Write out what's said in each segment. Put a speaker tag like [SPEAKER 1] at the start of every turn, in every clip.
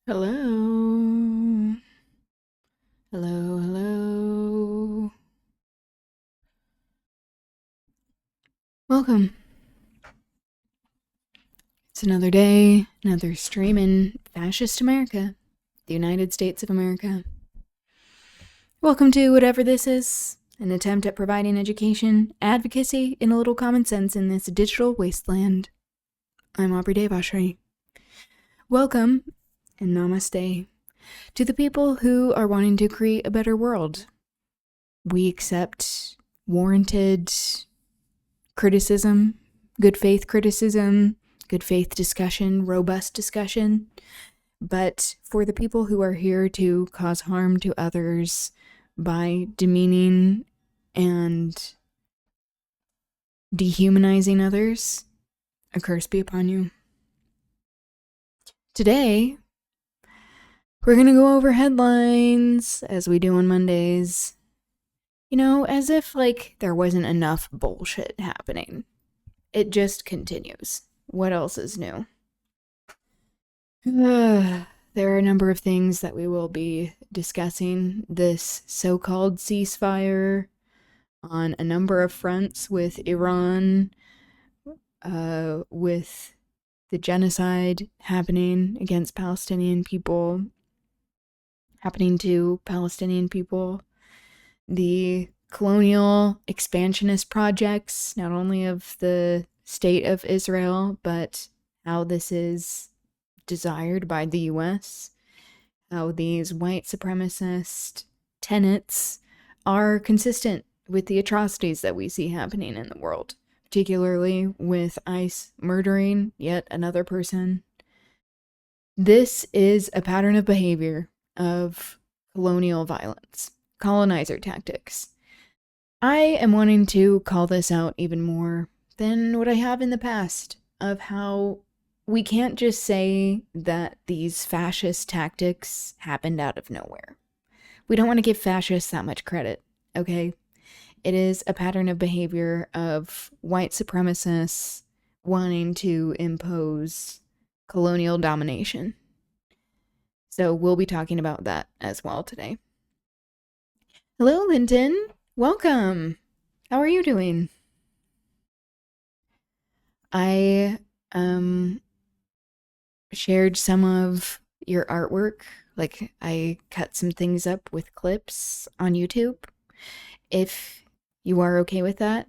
[SPEAKER 1] Hello. Hello, hello. Welcome. It's another day, another stream in fascist America, the United States of America. Welcome to whatever this is, an attempt at providing education, advocacy, and a little common sense in this digital wasteland. I'm Aubri Devashrayee. Welcome, and namaste, to the people who are wanting to create a better world. We accept warranted criticism, good faith criticism, good faith discussion, robust discussion. But for the people who are here to cause harm to others by demeaning and dehumanizing others, a curse be upon you. Today, we're going to go over headlines as we do on Mondays. You know, as if there wasn't enough bullshit happening. It just continues. What else is new? There are a number of things that we will be discussing. This so-called ceasefire on a number of fronts with Iran, with the genocide happening against Palestinian people, happening to Palestinian people, the colonial expansionist projects, not only of the state of Israel, but how this is desired by the US, how these white supremacist tenets are consistent with the atrocities that we see happening in the world, particularly with ICE murdering yet another person. This is a pattern of behavior of colonial violence, colonizer tactics. I am wanting to call this out even more than what I have in the past, of how we can't just say that these fascist tactics happened out of nowhere. We don't want to give fascists that much credit, okay? It is a pattern of behavior of white supremacists wanting to impose colonial domination. So we'll be talking about that as well today. Hello, Linton. Welcome. How are you doing? I shared some of your artwork. Like, I cut some things up with clips on YouTube. If you are okay with that.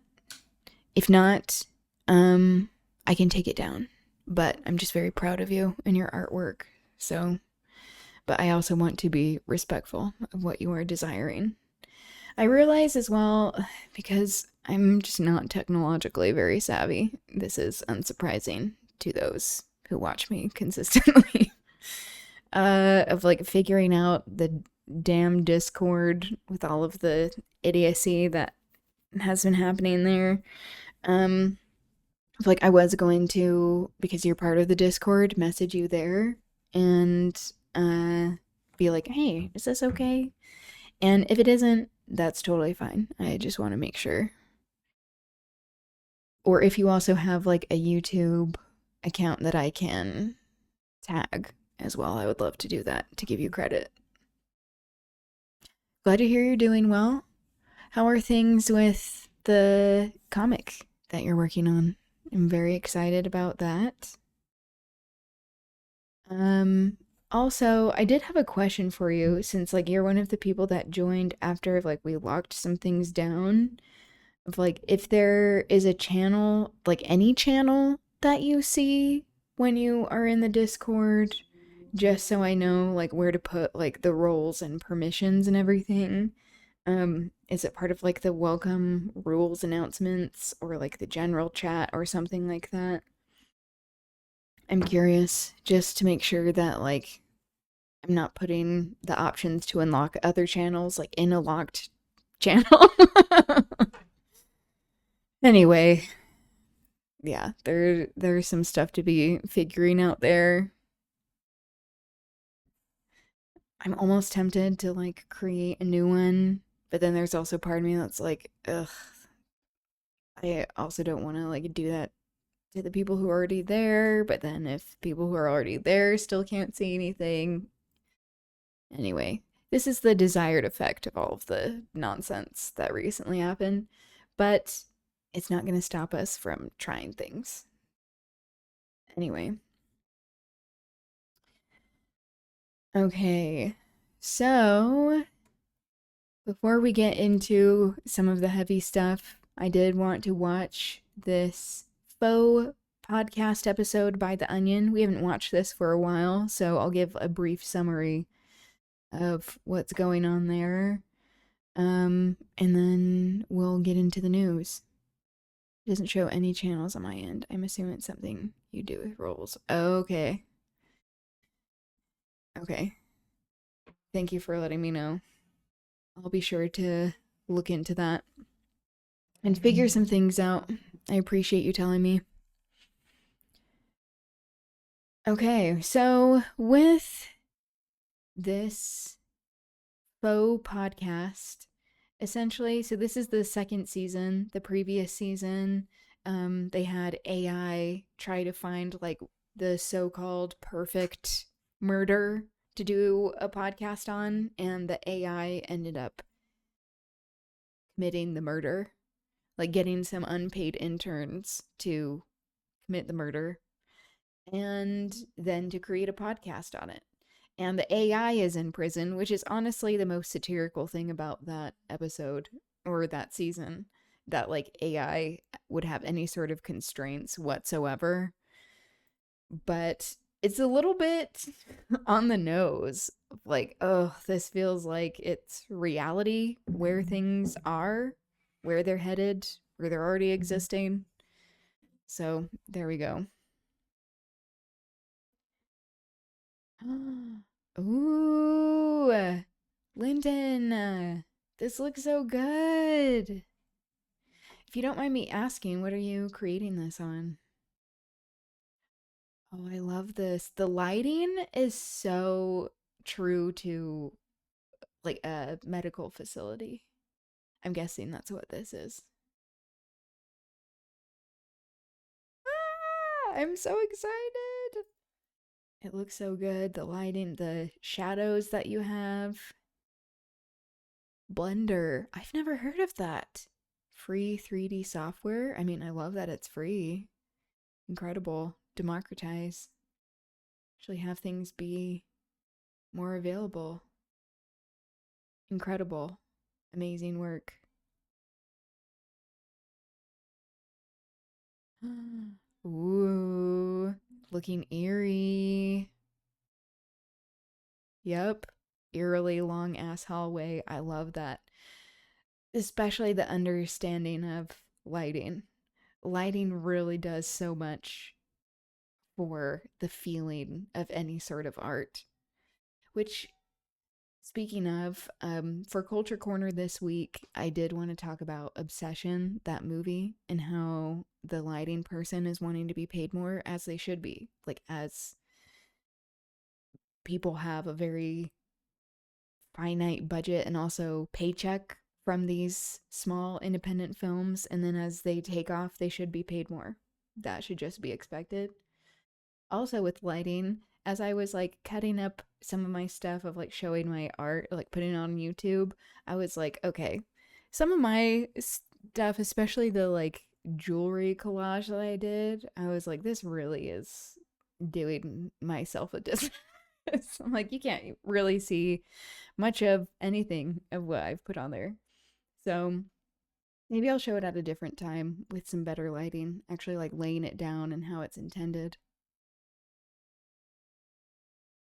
[SPEAKER 1] If not, I can take it down. But I'm just very proud of you and your artwork. So, but I also want to be respectful of what you are desiring. I realize as well, because I'm just not technologically very savvy, this is unsurprising to those who watch me consistently, of figuring out the damn Discord with all of the idiocy that has been happening there. I was going to, because you're part of the Discord, message you there and be like, hey, is this okay? And if it isn't, that's totally fine. I just want to make sure. Or if you also have a YouTube account that I can tag as well, I would love to do that to give you credit. Glad to hear you're doing well. How are things with the comic that you're working on? I'm very excited about that. Also, I did have a question for you, since you're one of the people that joined after we locked some things down, of if there is a channel, any channel that you see when you are in the Discord, just so I know where to put the roles and permissions and everything. Is it part of the welcome rules announcements, or the general chat or something like that? I'm curious, just to make sure that I'm not putting the options to unlock other channels in a locked channel. Anyway, yeah, there's some stuff to be figuring out there. I'm almost tempted to create a new one, but then there's also part of me that's ugh. I also don't want to do that to the people who are already there, but then if people who are already there still can't see anything. Anyway, this is the desired effect of all of the nonsense that recently happened, but it's not going to stop us from trying things. Anyway, okay, so before we get into some of the heavy stuff, I did want to watch this faux podcast episode by The Onion. We haven't watched this for a while, so I'll give a brief summary of what's going on there. And then we'll get into the news. It doesn't show any channels on my end. I'm assuming it's something you do with rolls. Okay. Okay. Thank you for letting me know. I'll be sure to look into that and figure some things out. I appreciate you telling me. Okay, so with this faux podcast, essentially, so this is the second season. The previous season, they had AI try to find like the so-called perfect murder to do a podcast on, and the AI ended up committing the murder, like getting some unpaid interns to commit the murder and then to create a podcast on it. And the AI is in prison, which is honestly the most satirical thing about that episode or that season, that like AI would have any sort of constraints whatsoever. But it's a little bit on the nose. Like, oh, this feels like it's reality, where things are, where they're headed, where they're already existing. So there we go. Ooh, Lyndon, this looks so good. If you don't mind me asking, what are you creating this on? Oh, I love this. The lighting is so true to like a medical facility. I'm guessing that's what this is. Ah, I'm so excited. It looks so good. The lighting, the shadows that you have. Blender. I've never heard of that. Free 3D software. I mean, I love that it's free. Incredible. Democratize. Actually have things be more available. Incredible. Amazing work. Ooh, looking eerie. Yep. Eerily long ass hallway. I love that. Especially the understanding of lighting. Lighting really does so much for the feeling of any sort of art. Which, speaking of, for Culture Corner this week, I did want to talk about Obsession, that movie, and how the lighting person is wanting to be paid more, as they should be. Like, as people have a very finite budget and also paycheck from these small independent films, and then as they take off, they should be paid more. That should just be expected. Also with lighting, as I was like cutting up some of my stuff of like showing my art, like putting it on YouTube, I was like, okay, some of my stuff, especially the like jewelry collage that I did, I was like, this really is doing myself a disservice. I'm like, you can't really see much of anything of what I've put on there. So maybe I'll show it at a different time with some better lighting, actually like laying it down and how it's intended.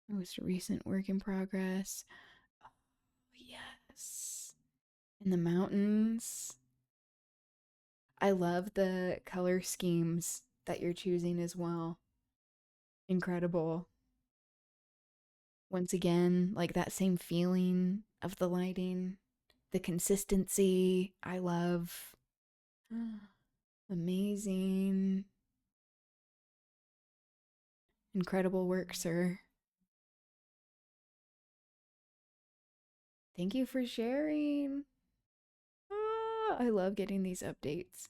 [SPEAKER 1] Most recent work in progress. Oh, yes. In the mountains. I love the color schemes that you're choosing as well. Incredible. Once again, like that same feeling of the lighting, the consistency. I love. Amazing. Incredible work, sir. Thank you for sharing. Ah, I love getting these updates.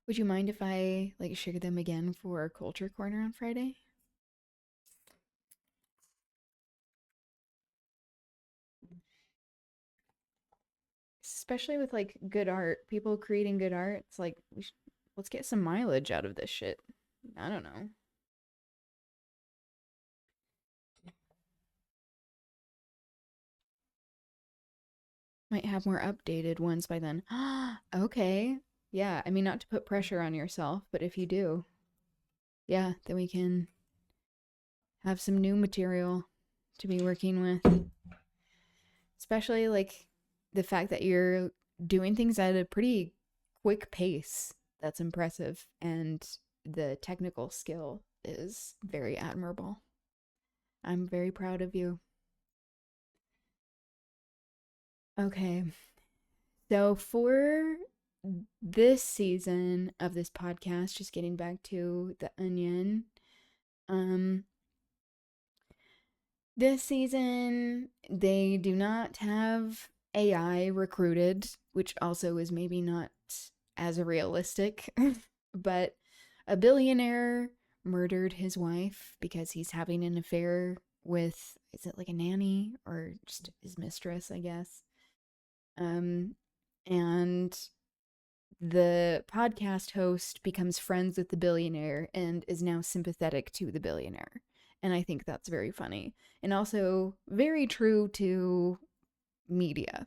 [SPEAKER 1] Would you mind if I like share them again for Culture Corner on Friday? Especially with like good art, people creating good art. It's like let's get some mileage out of this shit. I don't know. Might have more updated ones by then. Okay. Yeah, I mean, not to put pressure on yourself, but if you do, yeah, then we can have some new material to be working with. Especially like the fact that you're doing things at a pretty quick pace. That's impressive. And the technical skill is very admirable. I'm very proud of you. Okay. So for this season of this podcast, just getting back to the onion, um, this season they do not have AI recruited, which also is maybe not as realistic, but a billionaire murdered his wife because he's having an affair with, is it like a nanny or just his mistress, I guess. Um, and the podcast host becomes friends with the billionaire and is now sympathetic to the billionaire. And I think that's very funny. And also very true to media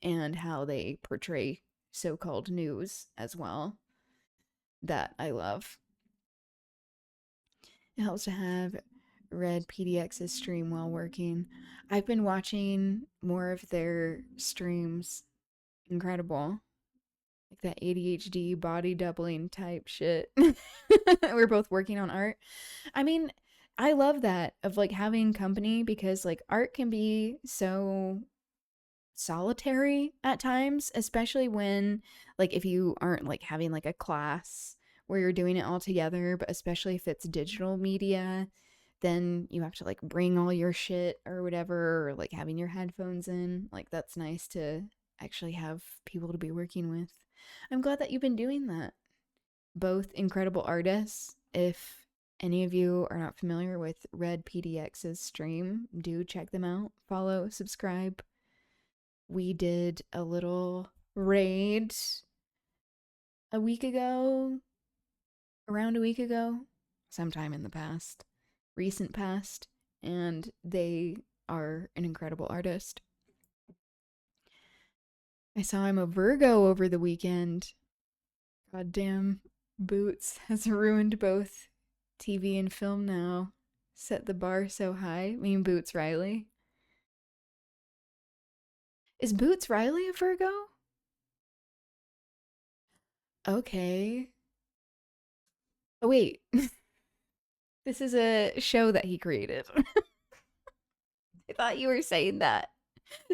[SPEAKER 1] and how they portray so called news as well. That I love. It helps to have read PDX's stream while working. I've been watching more of their streams. Incredible. Like that ADHD body doubling type shit. We're both working on art. I mean, I love that of like having company because like art can be so solitary at times, especially when like if you aren't like having like a class where you're doing it all together, but especially if it's digital media, then you have to like bring all your shit or whatever, or like having your headphones in. Like that's nice to actually have people to be working with. I'm glad that you've been doing that. Both incredible artists. If any of you are not familiar with Red PDX's stream, do check them out. Follow, subscribe. We did a little raid a week ago, around a week ago, sometime in the past, recent past, and they are an incredible artist. I saw I'm a Virgo over the weekend. Goddamn, Boots has ruined both TV and film now. Set the bar so high. I mean, Boots Riley. Is Boots Riley a Virgo? Okay. Oh, wait. This is a show that he created. I thought you were saying that.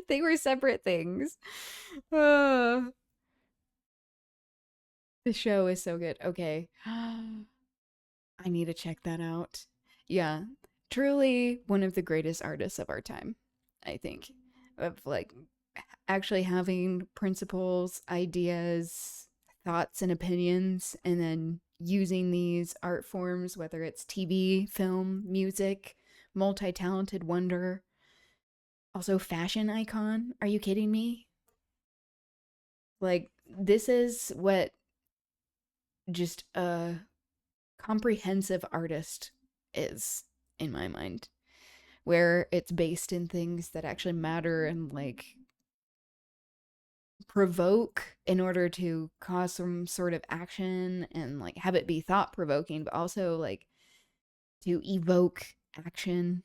[SPEAKER 1] They were separate things. Uh, the show is so good. Okay. I need to check that out. Yeah. Truly one of the greatest artists of our time, I think. Of like actually having principles, ideas, thoughts, and opinions, and then using these art forms, whether it's TV, film, music, multi talented wonder, also fashion icon. Are you kidding me? Like, this is what just a comprehensive artist is, in my mind, where it's based in things that actually matter and like provoke in order to cause some sort of action and like have it be thought provoking, but also like to evoke action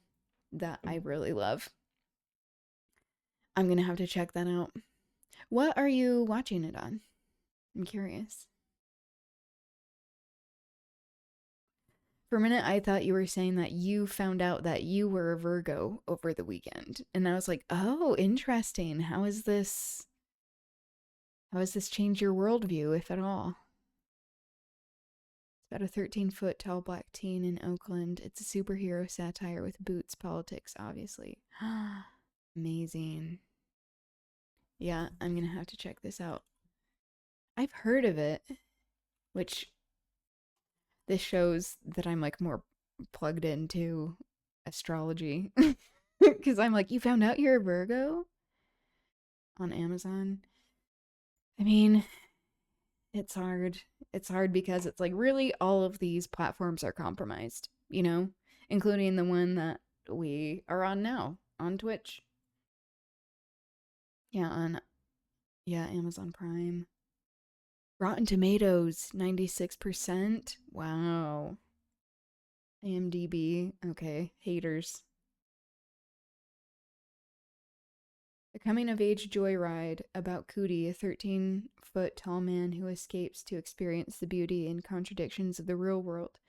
[SPEAKER 1] that I really love. I'm gonna have to check that out. What are you watching it on? I'm curious. For a minute, I thought you were saying that you found out that you were a Virgo over the weekend. And I was like, oh, interesting. How has this changed your worldview, if at all? It's about a 13-foot tall black teen in Oakland. It's a superhero satire with boots politics, obviously. Amazing. Yeah, I'm gonna have to check this out. I've heard of it. which this shows that I'm like more plugged into astrology. Because I'm like, you found out you're a Virgo on Amazon? I mean, it's hard. It's hard because it's like really all of these platforms are compromised, you know, including the one that we are on now on Twitch. Yeah, Amazon Prime. Rotten Tomatoes 96%. Wow. IMDb. Okay, haters. A coming of age joyride about Cootie, a 13-foot tall man who escapes to experience the beauty and contradictions of the real world.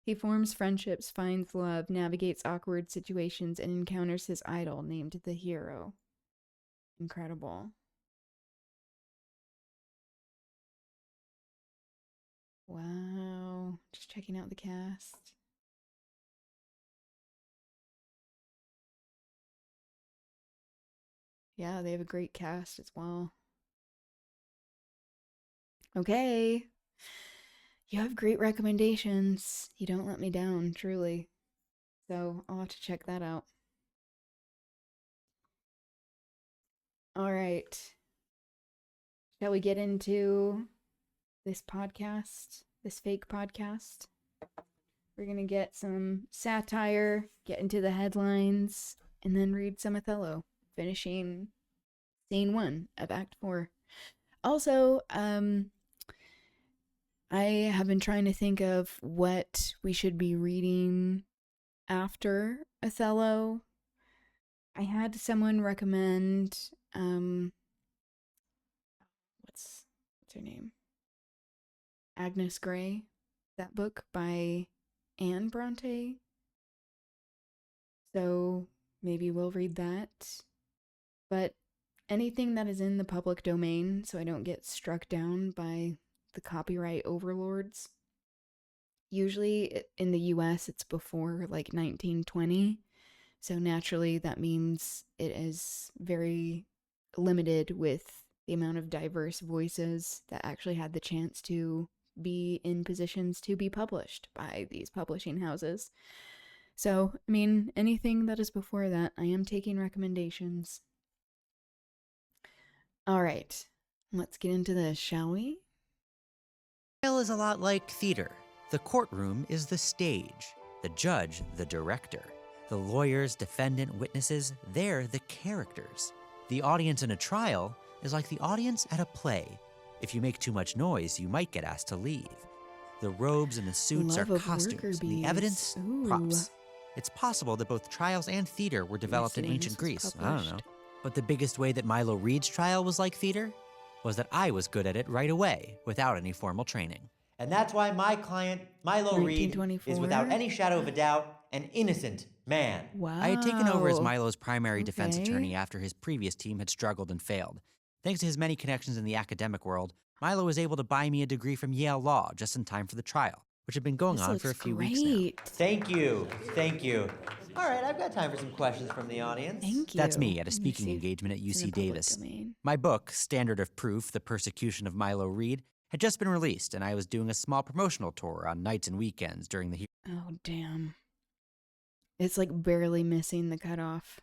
[SPEAKER 1] He forms friendships, finds love, navigates awkward situations, and encounters his idol named the hero. Incredible. Wow. Just checking out the cast. Yeah, they have a great cast as well. Okay. You have great recommendations. You don't let me down, truly. So I'll have to check that out. All right. Shall we get into this podcast, this fake podcast? We're going to get some satire, get into the headlines, and then read some Othello, finishing scene 1 of Act 4. Also, I have been trying to think of what we should be reading after Othello. I had someone recommend what's her name? Agnes Grey, that book by Anne Bronte. So maybe we'll read that. But anything that is in the public domain, so I don't get struck down by the copyright overlords. Usually in the US, it's before like 1920. So naturally, that means it is very limited with the amount of diverse voices that actually had the chance to be in positions to be published by these publishing houses. So, I mean, anything that is before that, I am taking recommendations. All right, let's get into this, shall we?
[SPEAKER 2] Trial is a lot like theater. The courtroom is the stage, the judge, the director. The lawyers, defendant, witnesses, they're the characters. The audience in a trial is like the audience at a play. If you make too much noise, you might get asked to leave. The robes and the suits
[SPEAKER 1] Love
[SPEAKER 2] are
[SPEAKER 1] of
[SPEAKER 2] costumes,
[SPEAKER 1] worker
[SPEAKER 2] and the
[SPEAKER 1] bees.
[SPEAKER 2] evidence,
[SPEAKER 1] Ooh.
[SPEAKER 2] props. It's possible that both trials and theater were developed in
[SPEAKER 1] when
[SPEAKER 2] ancient
[SPEAKER 1] this was
[SPEAKER 2] Greece. I don't know.
[SPEAKER 1] published.
[SPEAKER 2] But the biggest way that Milo Reed's trial was like theater was that I was good at it right away, without any formal training.
[SPEAKER 3] And that's why my client, Milo Reed, is
[SPEAKER 1] 1924.
[SPEAKER 3] without any shadow of a doubt an innocent man.
[SPEAKER 1] Wow.
[SPEAKER 2] I had taken over as Milo's primary defense
[SPEAKER 1] Okay.
[SPEAKER 2] attorney after his previous team had struggled and failed. Thanks to his many connections in the academic world, Milo was able to buy me a degree from Yale Law just in time for the trial, which had been going
[SPEAKER 1] This
[SPEAKER 2] on
[SPEAKER 1] looks
[SPEAKER 2] for a few
[SPEAKER 1] great.
[SPEAKER 2] weeks now.
[SPEAKER 3] Thank you. Thank you. All right, I've got time for some questions from the audience.
[SPEAKER 1] Thank you.
[SPEAKER 2] That's me at a
[SPEAKER 1] Let me
[SPEAKER 2] speaking
[SPEAKER 1] see if
[SPEAKER 2] engagement at
[SPEAKER 1] it's in
[SPEAKER 2] UC
[SPEAKER 1] the public
[SPEAKER 2] Davis.
[SPEAKER 1] domain.
[SPEAKER 2] My book, Standard of Proof, The Persecution of Milo Reed, had just been released, and I was doing a small promotional tour on nights and weekends during the
[SPEAKER 1] Oh, damn. It's like barely missing the cutoff.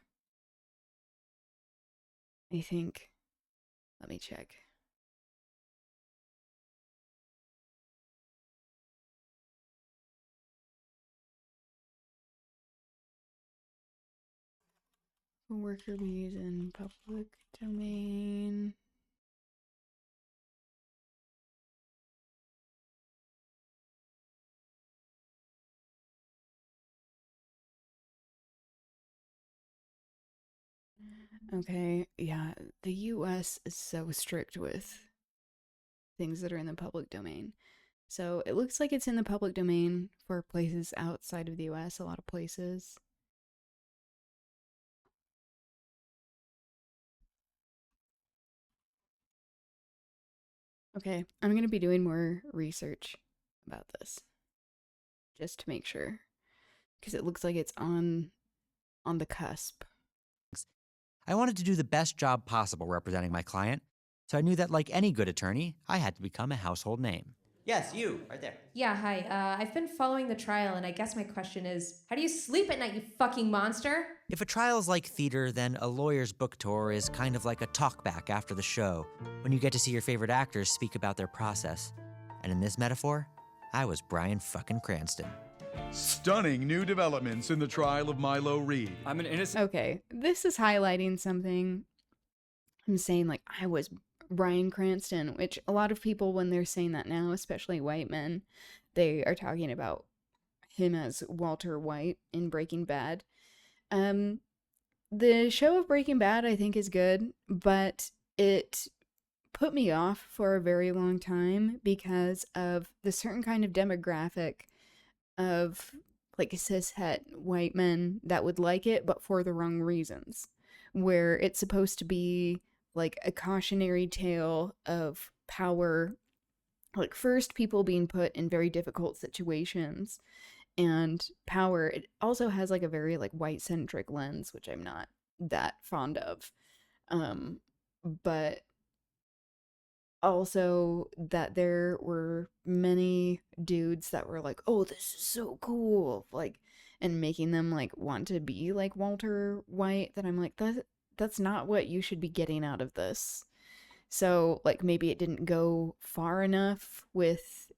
[SPEAKER 1] I think. Let me check. Worker bees in public domain. Okay, yeah, the US is so strict with things that are in the public domain. So it looks like it's in the public domain for places outside of the US, a lot of places. Okay, I'm going to be doing more research about this just to make sure, because it looks like it's on the cusp.
[SPEAKER 2] I wanted to do the best job possible representing my client, so I knew that like any good attorney, I had to become a household name.
[SPEAKER 3] Yes, you, right there.
[SPEAKER 4] Yeah, hi. I've been following the trial, and I guess my question is, how do you sleep at night, you fucking monster?
[SPEAKER 2] If a trial's like theater, then a lawyer's book tour is kind of like a talkback after the show, when you get to see your favorite actors speak about their process. And in this metaphor, I was Bryan fucking Cranston.
[SPEAKER 5] Stunning new developments in the trial of Milo Reed.
[SPEAKER 6] I'm an innocent.
[SPEAKER 1] Okay, this is highlighting something. I'm saying, like, I was Bryan Cranston, which a lot of people, when they're saying that now, especially white men, they are talking about him as Walter White in Breaking Bad. The show of Breaking Bad, I think, is good, but it put me off for a very long time because of the certain kind of demographic of, like, cishet white men that would like it, but for the wrong reasons. Where it's supposed to be like a cautionary tale of power, like first people being put in very difficult situations and power. It also has like a very like white centric lens, which I'm not that fond of. But also that there were many dudes that were like, oh, this is so cool, like, and making them like want to be like Walter White, that I'm like, that's not what you should be getting out of this. So, like, maybe it didn't go far enough with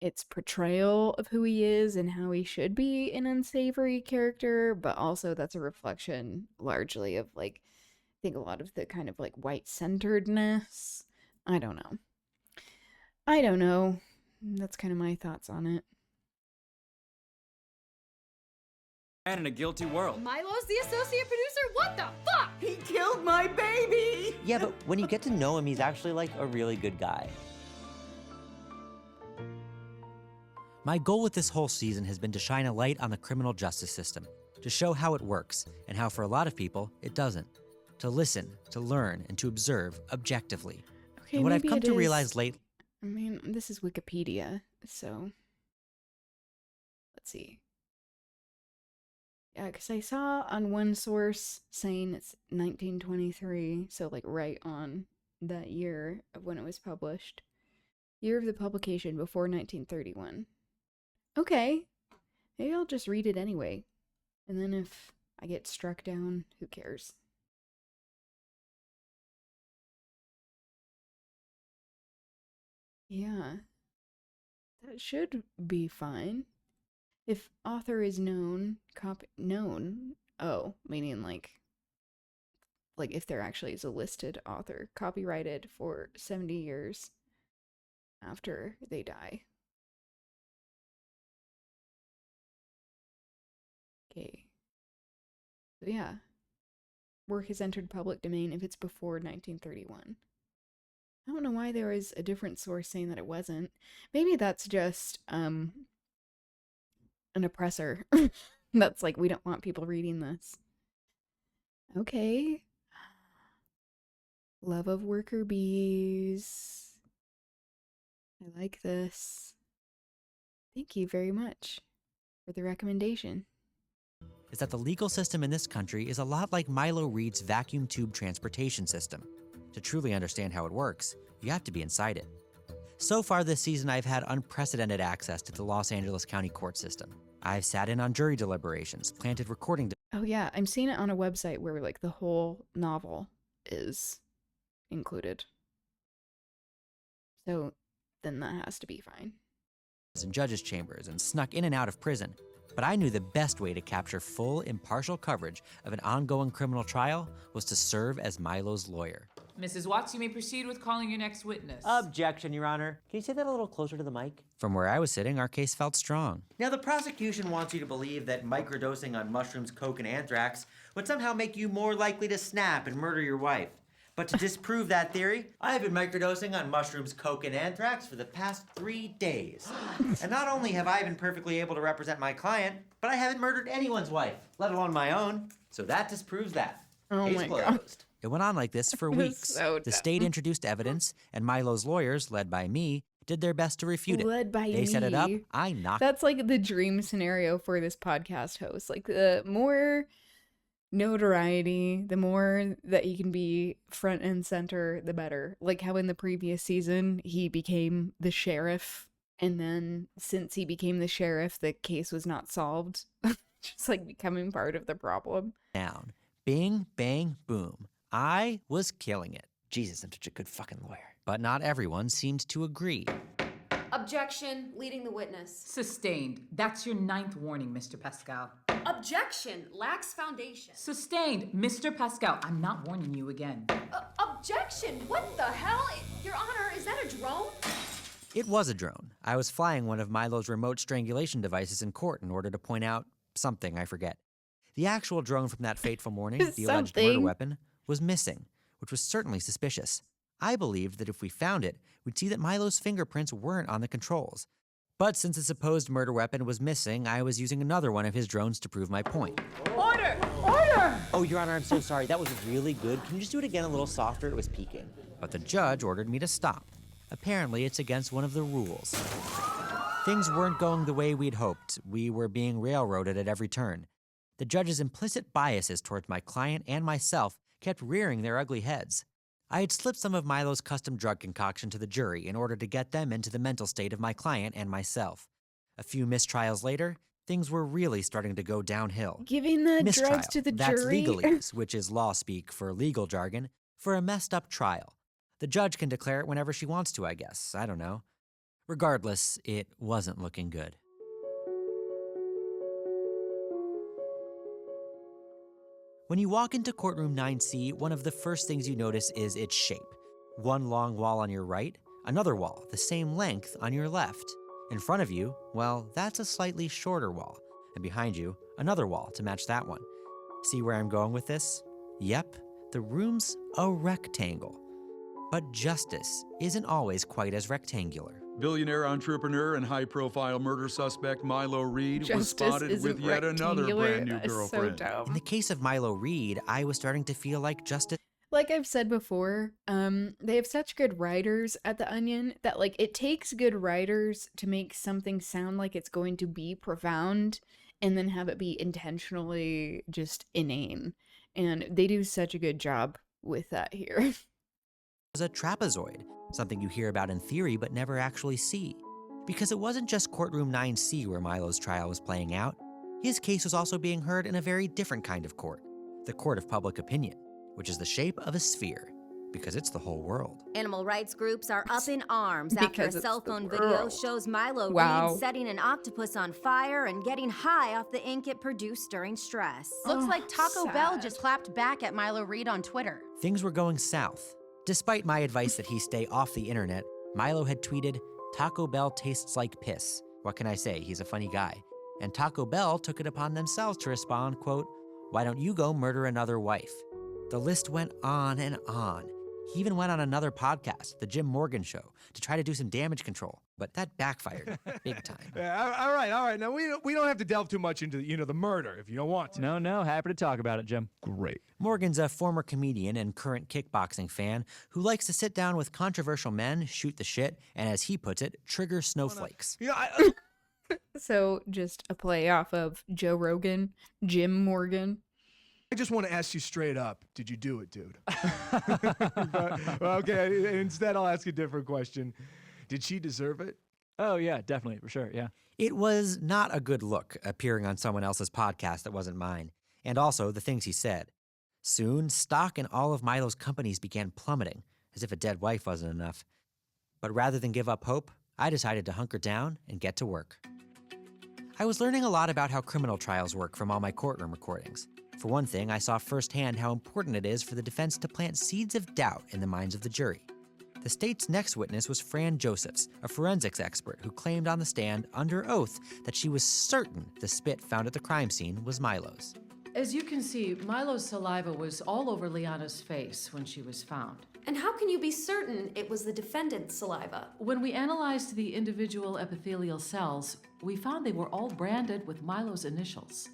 [SPEAKER 1] its portrayal of who he is and how he should be an unsavory character, but also that's a reflection largely of, like, I think a lot of the kind of, like, white-centeredness. I don't know. That's kind of my thoughts on it.
[SPEAKER 6] Man in a guilty world.
[SPEAKER 7] Milo's the associate producer? What the fuck?
[SPEAKER 8] He killed my baby!
[SPEAKER 3] Yeah, but when you get to know him, he's actually like a really good guy.
[SPEAKER 2] My goal with this whole season has been to shine a light on the criminal justice system, to show how it works, and how for a lot of people, it doesn't. To listen, to learn, and to observe objectively.
[SPEAKER 1] Okay,
[SPEAKER 2] And what I've
[SPEAKER 1] maybe
[SPEAKER 2] come
[SPEAKER 1] it
[SPEAKER 2] to
[SPEAKER 1] is-
[SPEAKER 2] realize lately.
[SPEAKER 1] I mean, this is Wikipedia, so let's see. Yeah, because I saw on one source saying it's 1923, so like right on that year of when it was published. Year of the publication before 1931. Okay, maybe I'll just read it anyway. And then if I get struck down, who cares? Yeah, that should be fine. If author is known, oh, meaning like if there actually is a listed author, copyrighted for 70 years after they die. Okay. So yeah. Work has entered public domain if it's before 1931. I don't know why there was a different source saying that it wasn't. Maybe that's just an oppressor. That's like, we don't want people reading this. Okay. Love of worker bees. I like this. Thank you very much for the recommendation.
[SPEAKER 2] Is that the legal system in this country is a lot like Milo Reed's vacuum tube transportation system. To truly understand how it works, you have to be inside it. So far this season, I've had unprecedented access to the Los Angeles County court system. I've sat in on jury deliberations, planted recording.
[SPEAKER 1] Oh yeah, I'm seeing it on a website where like the whole novel is included. So then that has to be fine.
[SPEAKER 2] In judges' chambers and snuck in and out of prison. But I knew the best way to capture full, impartial coverage of an ongoing criminal trial was to serve as Milo's lawyer.
[SPEAKER 9] Mrs. Watts, you may proceed with calling your next witness.
[SPEAKER 3] Objection, Your Honor. Can you say that a little closer to the mic?
[SPEAKER 2] From where I was sitting, our case felt strong.
[SPEAKER 3] Now, the prosecution wants you to believe that microdosing on mushrooms, coke, and anthrax would somehow make you more likely to snap and murder your wife. But to disprove that theory, I have been microdosing on mushrooms, coke, and anthrax for the past 3 days. And not only have I been perfectly able to represent my client, but I haven't murdered anyone's wife, let alone my own. So that disproves that.
[SPEAKER 1] Oh
[SPEAKER 3] Case
[SPEAKER 1] my
[SPEAKER 3] closed.
[SPEAKER 1] God.
[SPEAKER 2] It went on like this for
[SPEAKER 1] It was
[SPEAKER 2] weeks.
[SPEAKER 1] so
[SPEAKER 2] The
[SPEAKER 1] dumb.
[SPEAKER 2] state introduced evidence, and Milo's lawyers, led by me, did their best to refute it.
[SPEAKER 1] Led by
[SPEAKER 2] They set it up,
[SPEAKER 1] me.
[SPEAKER 2] I knocked
[SPEAKER 1] That's like the dream scenario for this podcast host. Like, the more notoriety, the more that you can be front and center, the better. Like how in the previous season, he became the sheriff. And then since he became the sheriff, the case was not solved. Just like becoming part of the problem.
[SPEAKER 2] Down. Bing, bang, boom. I was killing it.
[SPEAKER 3] Jesus, I'm such a good fucking lawyer.
[SPEAKER 2] But not everyone seemed to agree.
[SPEAKER 7] Objection, leading the witness.
[SPEAKER 9] Sustained. That's your 9th warning, Mr. Pascal.
[SPEAKER 7] Objection, lacks foundation.
[SPEAKER 9] Sustained. Mr. Pascal, I'm not warning you again.
[SPEAKER 7] Objection, what the hell? Your Honor, is that a drone?
[SPEAKER 2] It was a drone. I was flying one of Milo's remote strangulation devices in court in order to point out something I forget. The actual drone from that fateful morning, the alleged murder weapon, was missing, which was certainly suspicious. I believed that if we found it, we'd see that Milo's fingerprints weren't on the controls. But since the supposed murder weapon was missing, I was using another one of his drones to prove my point.
[SPEAKER 9] Order! Order!
[SPEAKER 3] Oh, Your Honor, I'm so sorry. That was really good. Can you just do it again a little softer? It was peaking.
[SPEAKER 2] But the judge ordered me to stop. Apparently, it's against one of the rules. Things weren't going the way we'd hoped. We were being railroaded at every turn. The judge's implicit biases towards my client and myself kept rearing their ugly heads. I had slipped some of Milo's custom drug concoction to the jury in order to get them into the mental state of my client and myself. A few mistrials later, things were really starting to go downhill.
[SPEAKER 1] Giving the
[SPEAKER 2] Mistrial,
[SPEAKER 1] drugs to the
[SPEAKER 2] that's
[SPEAKER 1] jury.
[SPEAKER 2] legalese, which is law speak for legal jargon, for a messed up trial. The judge can declare it whenever she wants to, I guess. I don't know. Regardless, it wasn't looking good. When you walk into courtroom 9C, one of the first things you notice is its shape. One long wall on your right, another wall the same length on your left. In front of you, well, that's a slightly shorter wall. And behind you, another wall to match that one. See where I'm going with this? Yep, the room's a rectangle. But justice isn't always quite as rectangular.
[SPEAKER 5] Billionaire entrepreneur and high-profile murder suspect Milo Reed was
[SPEAKER 1] Justice
[SPEAKER 5] spotted
[SPEAKER 1] isn't
[SPEAKER 5] with yet another
[SPEAKER 1] rectangular.
[SPEAKER 5] brand new
[SPEAKER 1] That is
[SPEAKER 5] girlfriend.
[SPEAKER 1] So dumb.
[SPEAKER 2] In the case of Milo Reed, I was starting to feel like justice
[SPEAKER 1] Like I've said before, they have such good writers at The Onion that like it takes good writers to make something sound like it's going to be profound and then have it be intentionally just inane. And they do such a good job with that here.
[SPEAKER 2] was a trapezoid, something you hear about in theory but never actually see. Because it wasn't just courtroom 9C where Milo's trial was playing out. His case was also being heard in a very different kind of court, the court of public opinion, which is the shape of a sphere, because it's the whole world.
[SPEAKER 10] Animal rights groups are up in arms after a
[SPEAKER 1] Because it's
[SPEAKER 10] cell
[SPEAKER 1] the
[SPEAKER 10] phone
[SPEAKER 1] world.
[SPEAKER 10] video shows Milo
[SPEAKER 1] Wow.
[SPEAKER 10] Reed setting an octopus on fire and getting high off the ink it produced during stress.
[SPEAKER 11] Looks
[SPEAKER 1] Oh,
[SPEAKER 11] like Taco
[SPEAKER 1] sad.
[SPEAKER 11] Bell just clapped back at Milo Reed on Twitter.
[SPEAKER 2] Things were going south. Despite my advice that he stay off the internet, Milo had tweeted, "Taco Bell tastes like piss. What can I say? He's a funny guy." And Taco Bell took it upon themselves to respond, quote, "Why don't you go murder another wife?" The list went on and on. He even went on another podcast, The Jim Morgan Show, to try to do some damage control, but that backfired big time.
[SPEAKER 12] Yeah, all right. Now, we don't have to delve too much into, the murder if you don't want to.
[SPEAKER 6] No, happy to talk about it, Jim.
[SPEAKER 12] Great.
[SPEAKER 2] Morgan's a former comedian and current kickboxing fan who likes to sit down with controversial men, shoot the shit, and as he puts it, trigger snowflakes.
[SPEAKER 1] So just a play off of Joe Rogan, Jim Morgan.
[SPEAKER 12] I just want to ask you straight up, did you do it, dude? Okay, instead I'll ask a different question. Did she deserve it?
[SPEAKER 6] Oh, yeah, definitely, for sure, yeah.
[SPEAKER 2] It was not a good look appearing on someone else's podcast that wasn't mine, and also the things he said. Soon, stock in all of Milo's companies began plummeting, as if a dead wife wasn't enough. But rather than give up hope, I decided to hunker down and get to work. I was learning a lot about how criminal trials work from all my courtroom recordings. For one thing, I saw firsthand how important it is for the defense to plant seeds of doubt in the minds of the jury. The state's next witness was Fran Josephs, a forensics expert who claimed on the stand under oath that she was certain the spit found at the crime scene was Milo's.
[SPEAKER 13] As you can see, Milo's saliva was all over Liana's face when she was found.
[SPEAKER 7] And how can you be certain it was the defendant's saliva?
[SPEAKER 13] When we analyzed the individual epithelial cells, we found they were all branded with Milo's initials.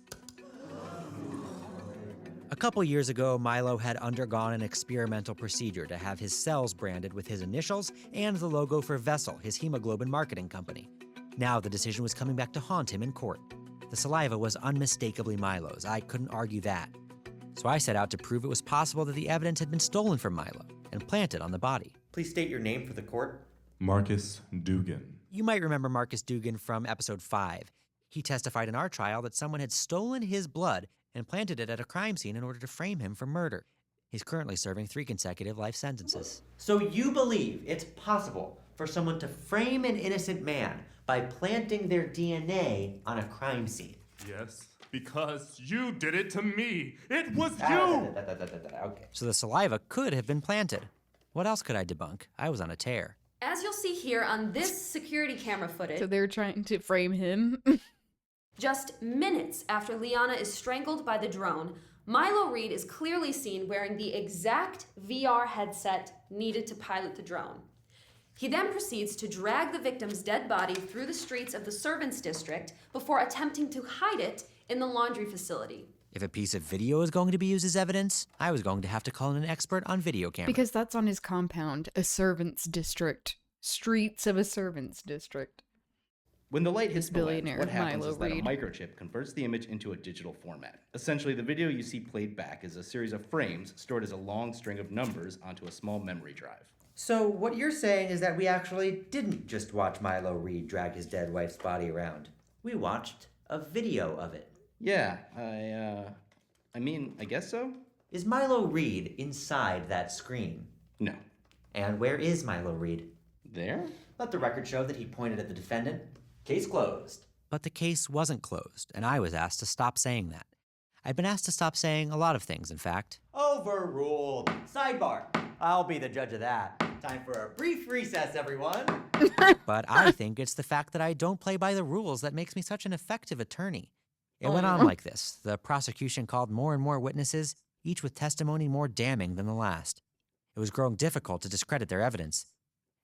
[SPEAKER 2] A couple years ago, Milo had undergone an experimental procedure to have his cells branded with his initials and the logo for Vessel, his hemoglobin marketing company. Now the decision was coming back to haunt him in court. The saliva was unmistakably Milo's. I couldn't argue that. So I set out to prove it was possible that the evidence had been stolen from Milo and planted on the body.
[SPEAKER 3] Please state your name for the court.
[SPEAKER 14] Marcus Dugan.
[SPEAKER 2] You might remember Marcus Dugan from episode 5. He testified in our trial that someone had stolen his blood and planted it at a crime scene in order to frame him for murder. He's currently serving 3 consecutive life sentences.
[SPEAKER 3] So you believe it's possible for someone to frame an innocent man by planting their DNA on a crime scene?
[SPEAKER 14] Yes, because you did it to me. It was you!
[SPEAKER 3] Okay.
[SPEAKER 2] So the saliva could have been planted. What else could I debunk? I was on a tear.
[SPEAKER 7] As you'll see here on this security camera footage,
[SPEAKER 1] So they're trying to frame him.
[SPEAKER 7] just minutes after Liana is strangled by the drone, Milo Reed is clearly seen wearing the exact VR headset needed to pilot the drone. He then proceeds to drag the victim's dead body through the streets of the servants' district before attempting to hide it in the laundry facility.
[SPEAKER 2] If a piece of video is going to be used as evidence, I was going to have to call in an expert on video camera.
[SPEAKER 1] Because that's on his compound, a servants' district. Streets of a servants' district.
[SPEAKER 15] When the light hits the lens,
[SPEAKER 1] billionaire
[SPEAKER 15] what happens
[SPEAKER 1] Milo
[SPEAKER 15] is that a
[SPEAKER 1] Reed.
[SPEAKER 15] microchip converts the image into a digital format. Essentially, the video you see played back is a series of frames stored as a long string of numbers onto a small memory drive.
[SPEAKER 3] So what you're saying is that we actually didn't just watch Milo Reed drag his dead wife's body around. We watched a video of it.
[SPEAKER 15] Yeah, I mean, I guess so?
[SPEAKER 3] Is Milo Reed inside that screen?
[SPEAKER 15] No.
[SPEAKER 3] And where is Milo Reed?
[SPEAKER 15] There?
[SPEAKER 3] Let the record show that he pointed at the defendant. Case closed.
[SPEAKER 2] But the case wasn't closed, and I was asked to stop saying that. I'd been asked to stop saying a lot of things, in fact.
[SPEAKER 3] Overruled. Sidebar. I'll be the judge of that. Time for a brief recess, everyone.
[SPEAKER 2] But I think it's the fact that I don't play by the rules that makes me such an effective attorney. It went on like this. The prosecution called more and more witnesses, each with testimony more damning than the last. It was growing difficult to discredit their evidence.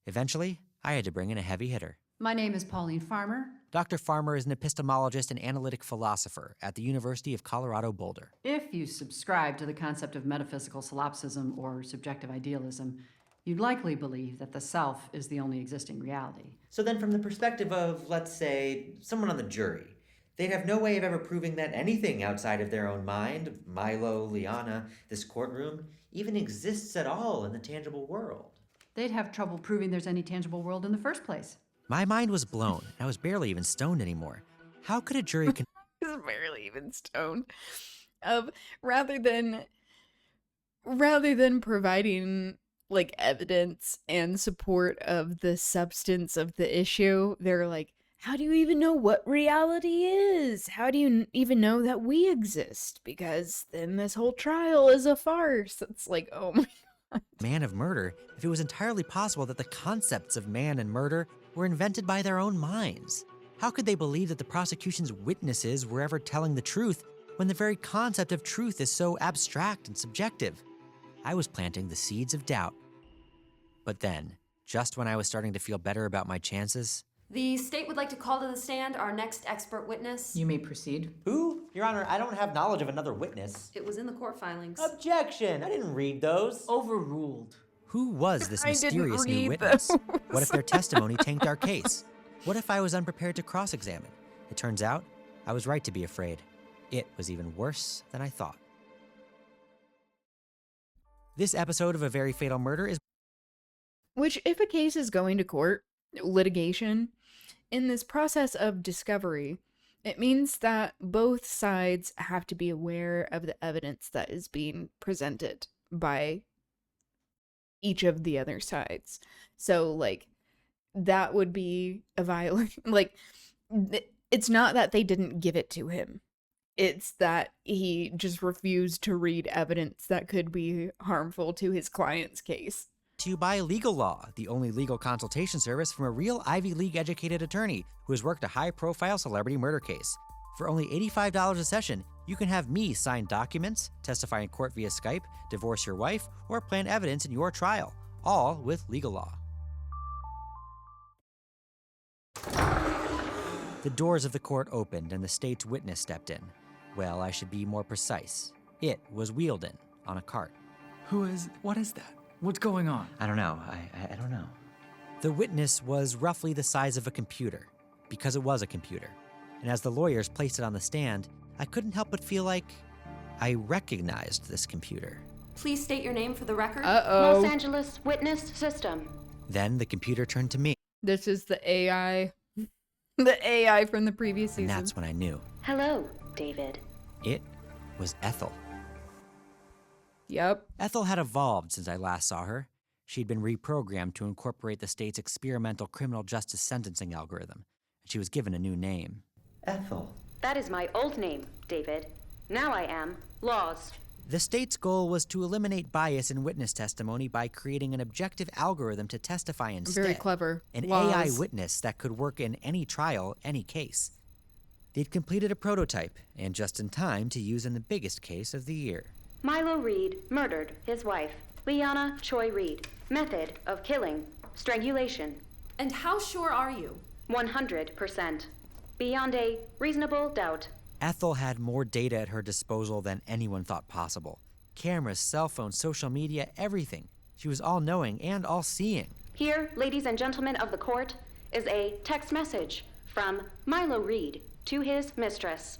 [SPEAKER 2] Eventually, I had to bring in a heavy hitter.
[SPEAKER 16] My name is Pauline Farmer.
[SPEAKER 2] Dr. Farmer is an epistemologist and analytic philosopher at the University of Colorado Boulder.
[SPEAKER 16] If you subscribe to the concept of metaphysical solipsism or subjective idealism, you'd likely believe that the self is the only existing reality.
[SPEAKER 3] So then from the perspective of, let's say, someone on the jury, they'd have no way of ever proving that anything outside of their own mind, Milo, Liana, this courtroom, even exists at all in the tangible world.
[SPEAKER 16] They'd have trouble proving there's any tangible world in the first place.
[SPEAKER 2] My mind was blown. I was barely even stoned anymore. How could a jury
[SPEAKER 1] He's barely even stoned. Rather than providing like evidence and support of the substance of the issue, they're like, how do you even know what reality is? How do you even know that we exist? Because then this whole trial is a farce. It's like, oh my God.
[SPEAKER 2] man of murder if it was entirely possible that the concepts of man and murder were invented by their own minds? How could they believe that the prosecution's witnesses were ever telling the truth when the very concept of truth is so abstract and subjective? I was planting the seeds of doubt. But then, just when I was starting to feel better about my chances,
[SPEAKER 7] The state would like to call to the stand our next expert witness.
[SPEAKER 9] You may proceed.
[SPEAKER 3] Who? Your Honor, I don't have knowledge of another witness.
[SPEAKER 7] It was in the court filings.
[SPEAKER 3] Objection! I didn't read those.
[SPEAKER 9] Overruled.
[SPEAKER 2] who was this
[SPEAKER 1] I didn't
[SPEAKER 2] mysterious new
[SPEAKER 1] read
[SPEAKER 2] witness?
[SPEAKER 1] those.
[SPEAKER 2] What if their testimony tanked our case? What if I was unprepared to cross-examine? It turns out, I was right to be afraid. It was even worse than I thought. This episode of A Very Fatal Murder is...
[SPEAKER 1] Which, if a case is going to court, litigation, in this process of discovery, it means that both sides have to be aware of the evidence that is being presented by each of the other sides. So, like, that would be a violation. Like, it's not that they didn't give it to him. It's that he just refused to read evidence that could be harmful to his client's case.
[SPEAKER 2] To you by Legal Law, the only legal consultation service from a real Ivy League educated attorney who has worked a high-profile celebrity murder case. For only $85 a session, you can have me sign documents, testify in court via Skype, divorce your wife, or plan evidence in your trial, all with Legal Law. The doors of the court opened and the state's witness stepped in. Well, I should be more precise. It was wheeled in on a cart.
[SPEAKER 6] What is that? What's going on?
[SPEAKER 2] I don't know. I don't know. The witness was roughly the size of a computer, because it was a computer. And as the lawyers placed it on the stand, I couldn't help but feel like I recognized this computer.
[SPEAKER 7] Please state your name for the record.
[SPEAKER 10] Los Angeles Witness System.
[SPEAKER 2] Then the computer turned to me.
[SPEAKER 1] This is the AI. The AI from the previous season.
[SPEAKER 2] And that's when I knew.
[SPEAKER 10] Hello, David.
[SPEAKER 2] It was Ethel.
[SPEAKER 1] Yep.
[SPEAKER 2] Ethel had evolved since I last saw her. She'd been reprogrammed to incorporate the state's experimental criminal justice sentencing algorithm. And she was given a new name.
[SPEAKER 3] Ethel.
[SPEAKER 10] That is my old name, David. Now I am Laws.
[SPEAKER 2] The state's goal was to eliminate bias in witness testimony by creating an objective algorithm to testify instead.
[SPEAKER 1] Very clever.
[SPEAKER 2] An
[SPEAKER 1] Laws.
[SPEAKER 2] AI witness that could work in any trial, any case. They'd completed a prototype, and just in time to use in the biggest case of the year.
[SPEAKER 10] Milo Reed murdered his wife, Liana Choi Reed. Method of killing, strangulation.
[SPEAKER 7] And how sure are you?
[SPEAKER 10] 100%. Beyond a reasonable doubt.
[SPEAKER 2] Ethel had more data at her disposal than anyone thought possible. Cameras, cell phones, social media, everything. She was all-knowing and all-seeing.
[SPEAKER 10] Here, ladies and gentlemen of the court, is a text message from Milo Reed to his mistress.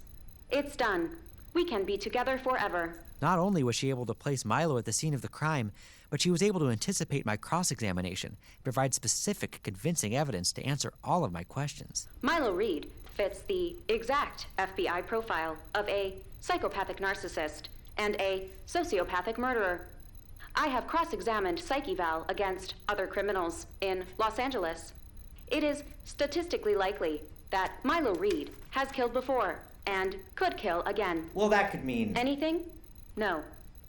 [SPEAKER 10] It's done. We can be together forever.
[SPEAKER 2] Not only was she able to place Milo at the scene of the crime, but she was able to anticipate my cross-examination, provide specific, convincing evidence to answer all of my questions.
[SPEAKER 10] Milo Reed fits the exact FBI profile of a psychopathic narcissist and a sociopathic murderer. I have cross-examined Psyche Val against other criminals in Los Angeles. It is statistically likely that Milo Reed has killed before and could kill again.
[SPEAKER 3] Well, that could mean...
[SPEAKER 10] Anything? No,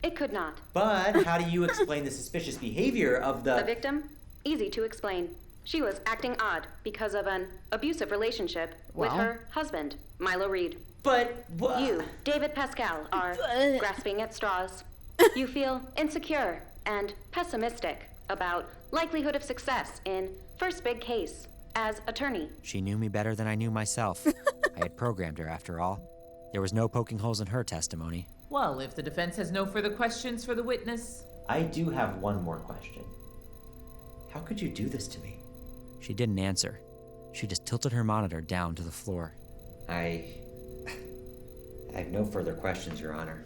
[SPEAKER 10] it could not.
[SPEAKER 3] But how do you explain the suspicious behavior of
[SPEAKER 10] The victim? Easy to explain. She was acting odd because of an abusive relationship with her husband, Milo Reed.
[SPEAKER 3] But
[SPEAKER 10] you, David Pascal, are grasping at straws. You feel insecure and pessimistic about likelihood of success in first big case as attorney.
[SPEAKER 2] She knew me better than I knew myself. I had programmed her, after all. There was no poking holes in her testimony.
[SPEAKER 9] Well, if the defense has no further questions for the witness...
[SPEAKER 3] I do have one more question. How could you do this to me?
[SPEAKER 2] She didn't answer. She just tilted her monitor down to the floor.
[SPEAKER 3] I have no further questions, Your Honor.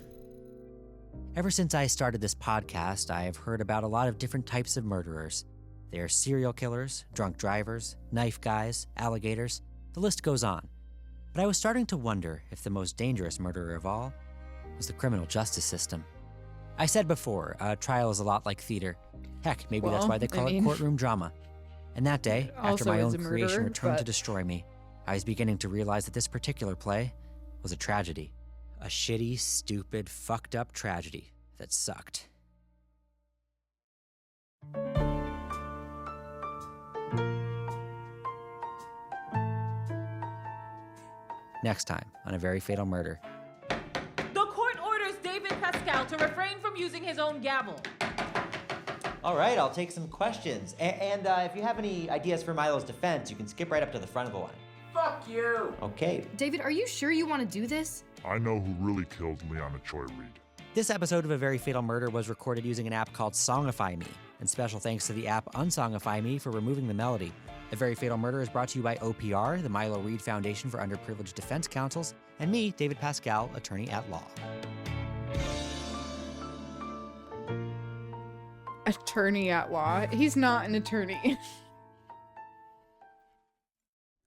[SPEAKER 2] Ever since I started this podcast, I have heard about a lot of different types of murderers. They are serial killers, drunk drivers, knife guys, alligators. The list goes on. But I was starting to wonder if the most dangerous murderer of all was the criminal justice system. I said before, a trial is a lot like theater. Heck, maybe that's why they call it courtroom drama. And that day, after my own creation returned to destroy me, I was beginning to realize that this particular play was a tragedy. A shitty, stupid, fucked up tragedy that sucked. Next time on A Very Fatal Murder.
[SPEAKER 9] The court orders David Pascal to refrain from using his own gavel.
[SPEAKER 3] All right, I'll take some questions. And if you have any ideas for Milo's defense, you can skip right up to the front of the line.
[SPEAKER 8] Fuck you!
[SPEAKER 3] Okay.
[SPEAKER 17] David, are you sure you want to do this?
[SPEAKER 14] I know who really killed Liana Choi Reed.
[SPEAKER 2] This episode of A Very Fatal Murder was recorded using an app called Songify Me, and special thanks to the app Unsongify Me for removing the melody. A Very Fatal Murder is brought to you by OPR, the Milo Reed Foundation for Underprivileged Defense Counsels, and me, David Pascal, attorney at law.
[SPEAKER 1] Attorney at law? He's not an attorney.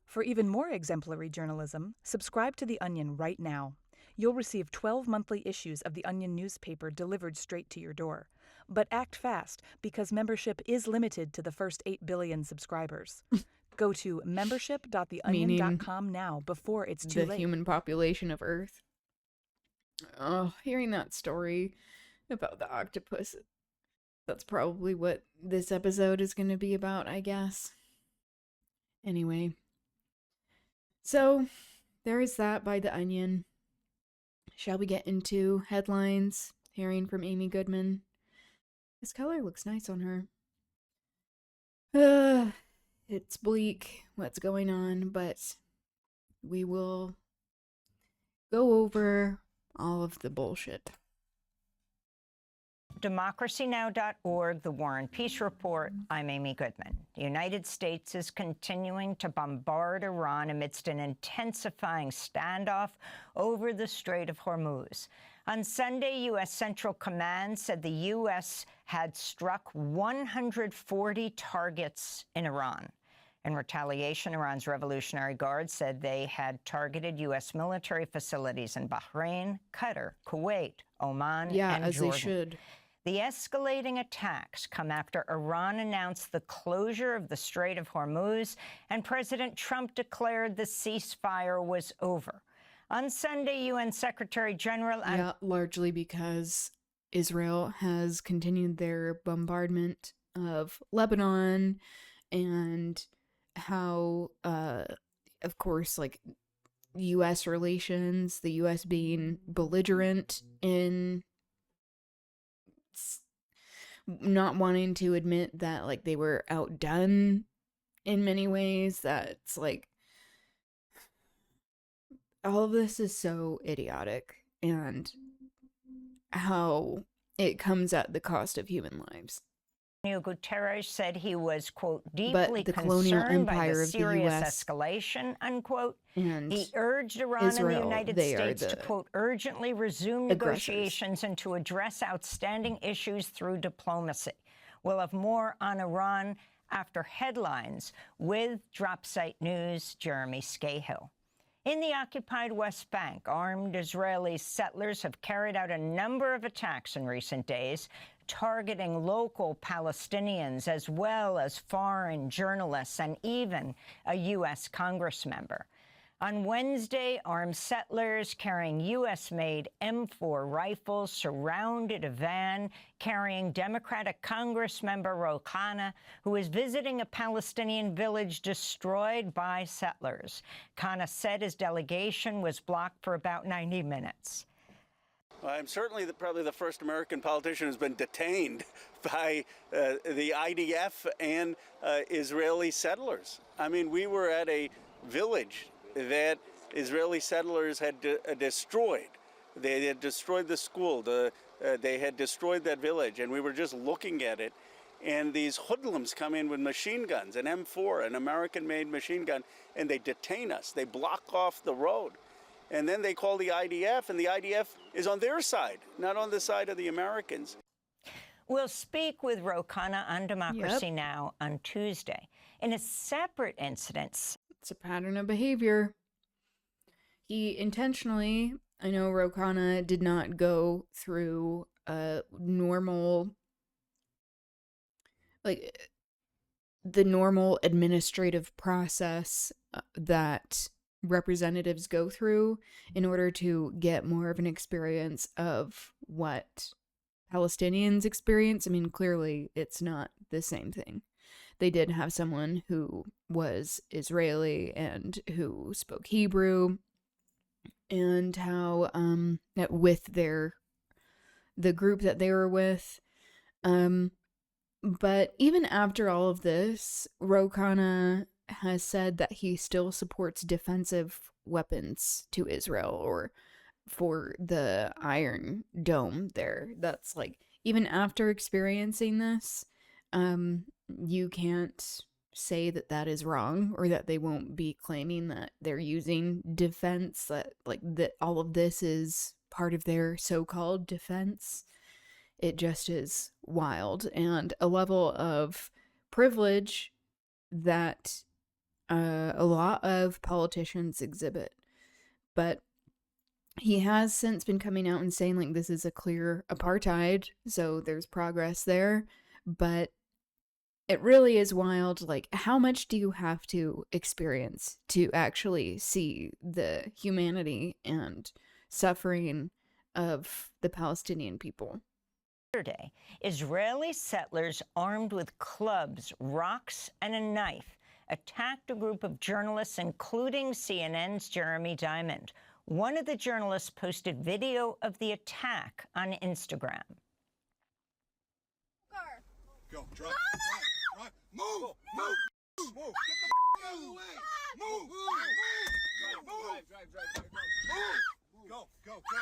[SPEAKER 18] For even more exemplary journalism, subscribe to The Onion right now. You'll receive 12 monthly issues of The Onion newspaper delivered straight to your door. But act fast, because membership is limited to the first 8 billion subscribers. Go to membership.theonion.com now before it's too late.
[SPEAKER 1] The human population of Earth. Oh, hearing that story about the octopus, that's probably what this episode is going to be about, I guess. Anyway. So, there is that by The Onion. Shall we get into headlines? Hearing from Amy Goodman. This color looks nice on her. It's bleak what's going on, but we will go over all of the bullshit.
[SPEAKER 19] democracynow.org, The War and Peace Report. I'm Amy Goodman. The United States is continuing to bombard Iran amidst an intensifying standoff over the Strait of Hormuz. On Sunday, U.S. Central Command said the U.S. had struck 140 targets in Iran. In retaliation, Iran's Revolutionary Guard said they had targeted U.S. military facilities in Bahrain, Qatar, Kuwait, Oman, and
[SPEAKER 1] as
[SPEAKER 19] Jordan.
[SPEAKER 1] they should.
[SPEAKER 19] The escalating attacks come after Iran announced the closure of the Strait of Hormuz, and President Trump declared the ceasefire was over. On Sunday, UN Secretary General...
[SPEAKER 1] largely because Israel has continued their bombardment of Lebanon, and how, of course, like, U.S. relations, the U.S. being belligerent in not wanting to admit that, like, they were outdone in many ways. That's, like, all of this is so idiotic, and how it comes at the cost of human lives.
[SPEAKER 19] Guterres said he was, quote,
[SPEAKER 1] But
[SPEAKER 19] deeply
[SPEAKER 1] the colonial
[SPEAKER 19] concerned by
[SPEAKER 1] empire
[SPEAKER 19] the
[SPEAKER 1] of the
[SPEAKER 19] serious
[SPEAKER 1] US
[SPEAKER 19] escalation, unquote.
[SPEAKER 1] and
[SPEAKER 19] He urged Iran
[SPEAKER 1] Israel,
[SPEAKER 19] and the United
[SPEAKER 1] they are
[SPEAKER 19] States to,
[SPEAKER 1] the
[SPEAKER 19] quote, urgently resume
[SPEAKER 1] aggressors.
[SPEAKER 19] negotiations and to address outstanding issues through diplomacy. We'll have more on Iran after headlines with Dropsite News' Jeremy Scahill. In the occupied West Bank, armed Israeli settlers have carried out a number of attacks in recent days, targeting local Palestinians as well as foreign journalists and even a U.S. Congress member. On Wednesday, armed settlers carrying U.S.-made M4 rifles surrounded a van carrying Democratic Congressmember Ro Khanna, who was visiting a Palestinian village destroyed by settlers. Khanna said his delegation was blocked for about 90 minutes.
[SPEAKER 20] I'm certainly probably the first American politician who's been detained by the IDF and Israeli settlers. I mean, we were at a village that Israeli settlers had destroyed. They had destroyed the school. They had destroyed that village, and we were just looking at it. And these hoodlums come in with machine guns, an M4, an American-made machine gun, and they detain us. They block off the road. And then they call the IDF, and the IDF is on their side, not on the side of the Americans.
[SPEAKER 19] We'll speak with Ro Khanna on Democracy Now! On Tuesday. In a separate incident...
[SPEAKER 1] It's a pattern of behavior. He intentionally, I know Ro Khanna did not go through a normal, like, the normal administrative process that representatives go through in order to get more of an experience of what Palestinians experience. I mean, clearly it's not the same thing. They did have someone who was Israeli and who spoke Hebrew, and how that with the group that they were with. But even after all of this, Ro Khanna has said that he still supports defensive weapons to Israel, or for the Iron Dome there. That's like, even after experiencing this, you can't say that that is wrong, or that they won't be claiming that they're using defense, that like that all of this is part of their so-called defense. It just is wild, and a level of privilege that a lot of politicians exhibit. But he has since been coming out and saying, like, this is a clear apartheid, so there's progress there. But it really is wild. Like, how much do you have to experience to actually see the humanity and suffering of the Palestinian people?
[SPEAKER 19] Saturday, Israeli settlers armed with clubs, rocks, and a knife attacked a group of journalists, including CNN's Jeremy Diamond. One of the journalists posted video of the attack on Instagram.
[SPEAKER 21] Go, drive, drive, move, move, move, get the out of the way, move, move, drive, move, go, go, go,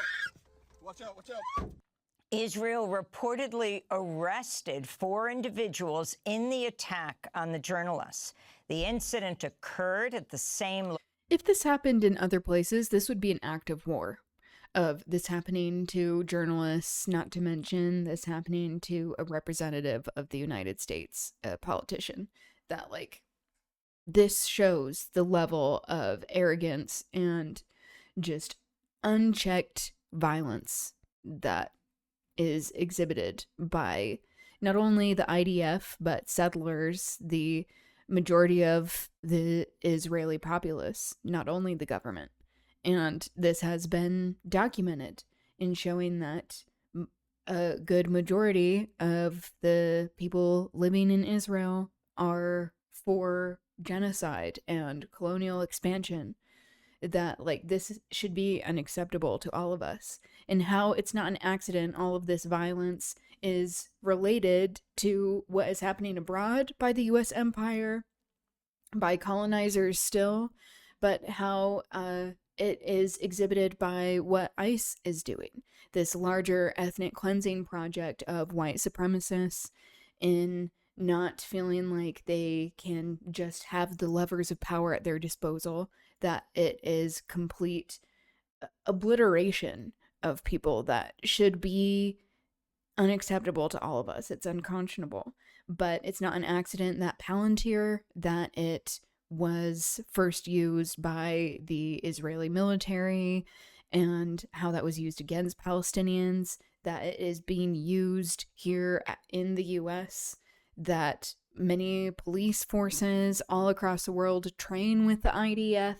[SPEAKER 21] watch out, watch out.
[SPEAKER 19] Israel reportedly arrested 4 individuals in the attack on the journalists. The incident occurred at the same...
[SPEAKER 1] If this happened in other places, this would be an act of war. Of this happening to journalists, not to mention this happening to a representative of the United States, a politician. That, like, this shows the level of arrogance and just unchecked violence that is exhibited by not only the IDF, but settlers, the majority of the Israeli populace, not only the government. And this has been documented in showing that a good majority of the people living in Israel are for genocide and colonial expansion. That, like, this should be unacceptable to all of us. And how it's not an accident all of this violence is related to what is happening abroad by the US empire, by colonizers still, but how it is exhibited by what ICE is doing. This larger ethnic cleansing project of white supremacists in not feeling like they can just have the levers of power at their disposal, that it is complete obliteration of people that should be unacceptable to all of us. It's unconscionable. But it's not an accident that Palantir, that it was first used by the Israeli military, and how that was used against Palestinians, that it is being used here in the US, that many police forces all across the world train with the IDF,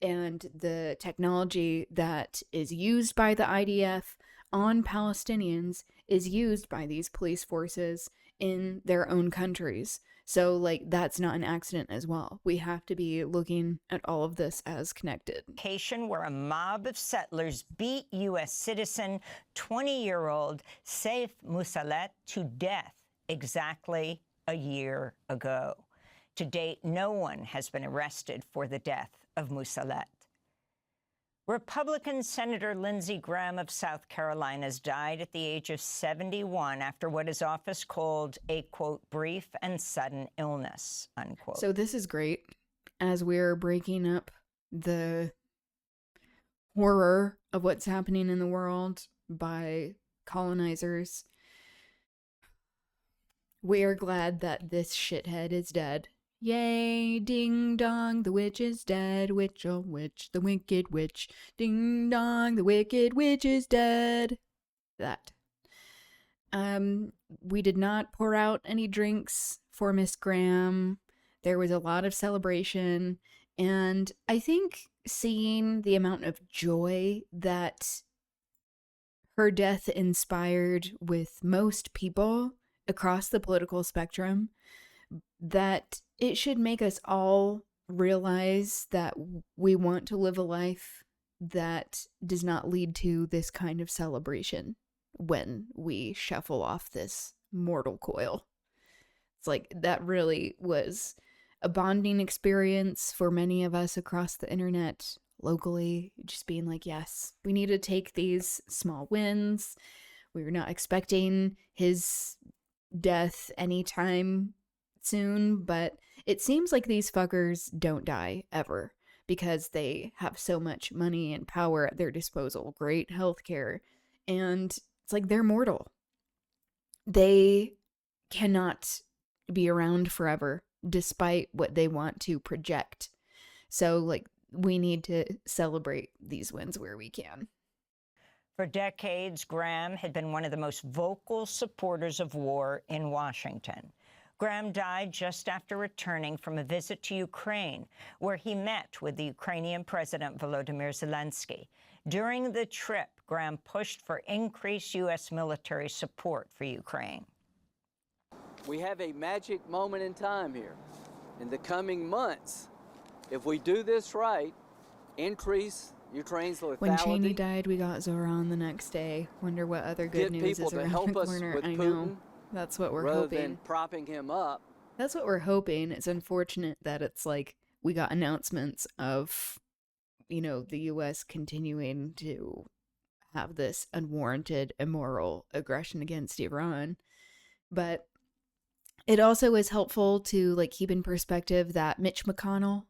[SPEAKER 1] and the technology that is used by the IDF on Palestinians is used by these police forces in their own countries. So, like, that's not an accident as well. We have to be looking at all of this as connected.
[SPEAKER 19] Where a mob of settlers beat U.S. citizen 20-year-old Saif Musalet to death exactly a year ago. To date, no one has been arrested for the death of Musalet. Republican Senator Lindsey Graham of South Carolina has died at the age of 71 after what is often called a, quote, brief and sudden illness, unquote.
[SPEAKER 1] So this is great. As we're breaking up the horror of what's happening in the world by colonizers, we are glad that this shithead is dead. Yay, ding dong, the witch is dead. Witch, oh witch, the wicked witch. Ding dong, the wicked witch is dead. That. We did not pour out any drinks for Miss Graham. There was a lot of celebration. And I think seeing the amount of joy that her death inspired with most people across the political spectrum, that it should make us all realize that we want to live a life that does not lead to this kind of celebration when we shuffle off this mortal coil. It's like, that really was a bonding experience for many of us across the internet, locally, just being like, yes, we need to take these small wins. We were not expecting his death anytime soon, but it seems like these fuckers don't die ever because they have so much money and power at their disposal, great healthcare, and it's like they're mortal. They cannot be around forever despite what they want to project. So, like, we need to celebrate these wins where we can.
[SPEAKER 19] For decades, Graham had been one of the most vocal supporters of war in Washington. Graham died just after returning from a visit to Ukraine, where he met with the Ukrainian President Volodymyr Zelensky. During the trip, Graham pushed for increased U.S. military support for Ukraine.
[SPEAKER 4] We have a magic moment in time here. In the coming months, if we do this right, increase Ukraine's lethality.
[SPEAKER 1] When Cheney died, we got Zoran the next day. Wonder what other good news is around the corner. I know. That's what we're hoping.
[SPEAKER 4] Rather than propping him up.
[SPEAKER 1] That's what we're hoping. It's unfortunate that it's like we got announcements of, you know, the U.S. continuing to have this unwarranted, immoral aggression against Iran. But it also is helpful to like keep in perspective that Mitch McConnell,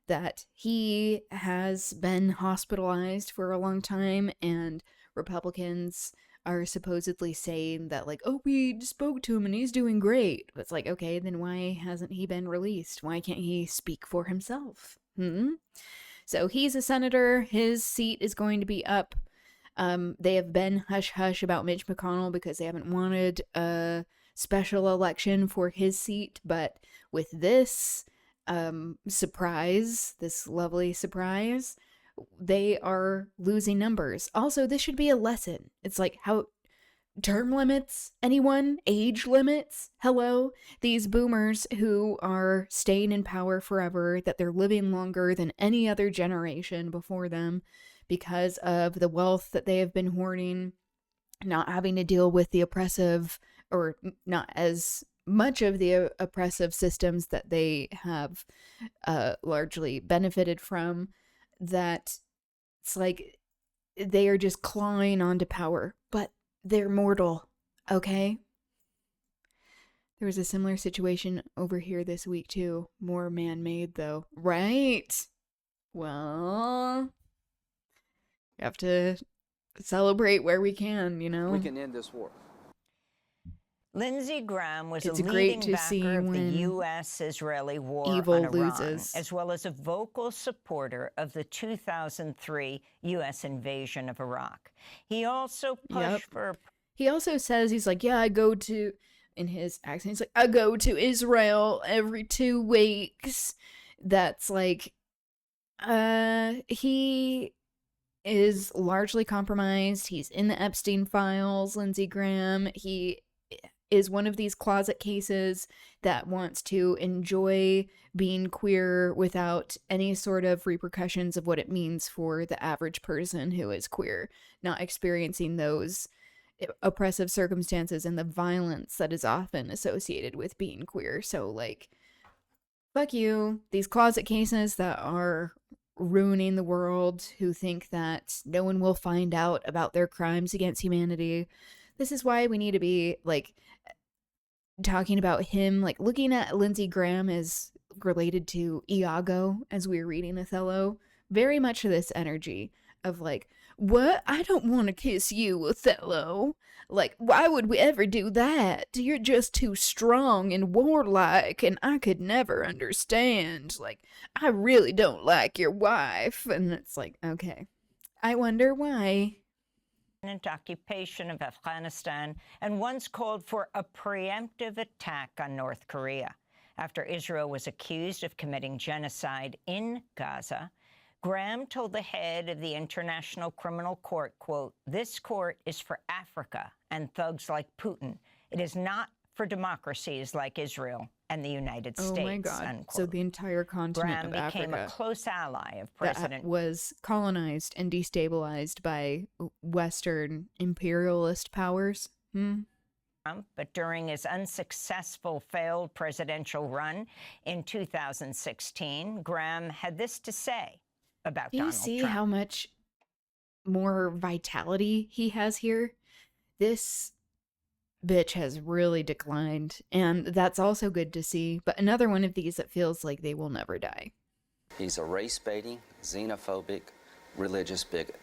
[SPEAKER 1] that he has been hospitalized for a long time, and Republicans are supposedly saying that like, oh, we spoke to him and he's doing great. But it's like, okay, then why hasn't he been released? Why can't he speak for himself? So he's a senator. His seat is going to be up. They have been hush-hush about Mitch McConnell because they haven't wanted a special election for his seat. But with this surprise, this lovely surprise, they are losing numbers. Also, this should be a lesson. It's like how term limits, anyone? Age limits? Hello? These boomers who are staying in power forever, that they're living longer than any other generation before them because of the wealth that they have been hoarding, not having to deal with the oppressive, or not as much of the oppressive systems that they have largely benefited from, that it's like they are just clawing onto power, but they're mortal, okay? There was a similar situation over here this week too. More man-made though, right? Well, you have to celebrate where we can, you know?
[SPEAKER 4] We can end this war.
[SPEAKER 19] Lindsey Graham was
[SPEAKER 1] It's
[SPEAKER 19] a
[SPEAKER 1] great
[SPEAKER 19] leading
[SPEAKER 1] to see
[SPEAKER 19] backer of the
[SPEAKER 1] when
[SPEAKER 19] U.S.-Israeli war
[SPEAKER 1] evil
[SPEAKER 19] on Iran,
[SPEAKER 1] loses.
[SPEAKER 19] as well as a vocal supporter of the 2003 U.S. invasion of Iraq. He also pushed for...
[SPEAKER 1] He also says, he's like, yeah, I go to, in his accent, he's like, I go to Israel every 2 weeks. That's like, he is largely compromised. He's in the Epstein files, Lindsey Graham. He is one of these closet cases that wants to enjoy being queer without any sort of repercussions of what it means for the average person who is queer, not experiencing those oppressive circumstances and the violence that is often associated with being queer. So like, fuck you. These closet cases that are ruining the world, who think that no one will find out about their crimes against humanity. This is why we need to be like talking about him, like looking at Lindsey Graham as related to Iago as we were reading Othello. Very much this energy of like, what? I don't want to kiss you, Othello. Like, why would we ever do that? You're just too strong and warlike, and I could never understand. Like, I really don't like your wife. And it's like, okay, I wonder why.
[SPEAKER 19] Occupation of Afghanistan, and once called for a preemptive attack on North Korea. After Israel was accused of committing genocide in Gaza, Graham told the head of the International Criminal Court, quote, "This court is for Africa and thugs like Putin. It is not for democracies like Israel and the United States."
[SPEAKER 1] Oh my God.
[SPEAKER 19] Unquote.
[SPEAKER 1] So the entire continent
[SPEAKER 19] Graham
[SPEAKER 1] of
[SPEAKER 19] became
[SPEAKER 1] Africa
[SPEAKER 19] a close ally of
[SPEAKER 1] that
[SPEAKER 19] President
[SPEAKER 1] was colonized and destabilized by Western imperialist powers.
[SPEAKER 19] Trump, but during his unsuccessful failed presidential run in 2016, Graham had this to say about
[SPEAKER 1] Do you
[SPEAKER 19] Donald
[SPEAKER 1] see
[SPEAKER 19] Trump.
[SPEAKER 1] how much more vitality he has here? This bitch has really declined, and that's also good to see. But another one of these that feels like they will never die.
[SPEAKER 5] He's a race-baiting, xenophobic, religious bigot.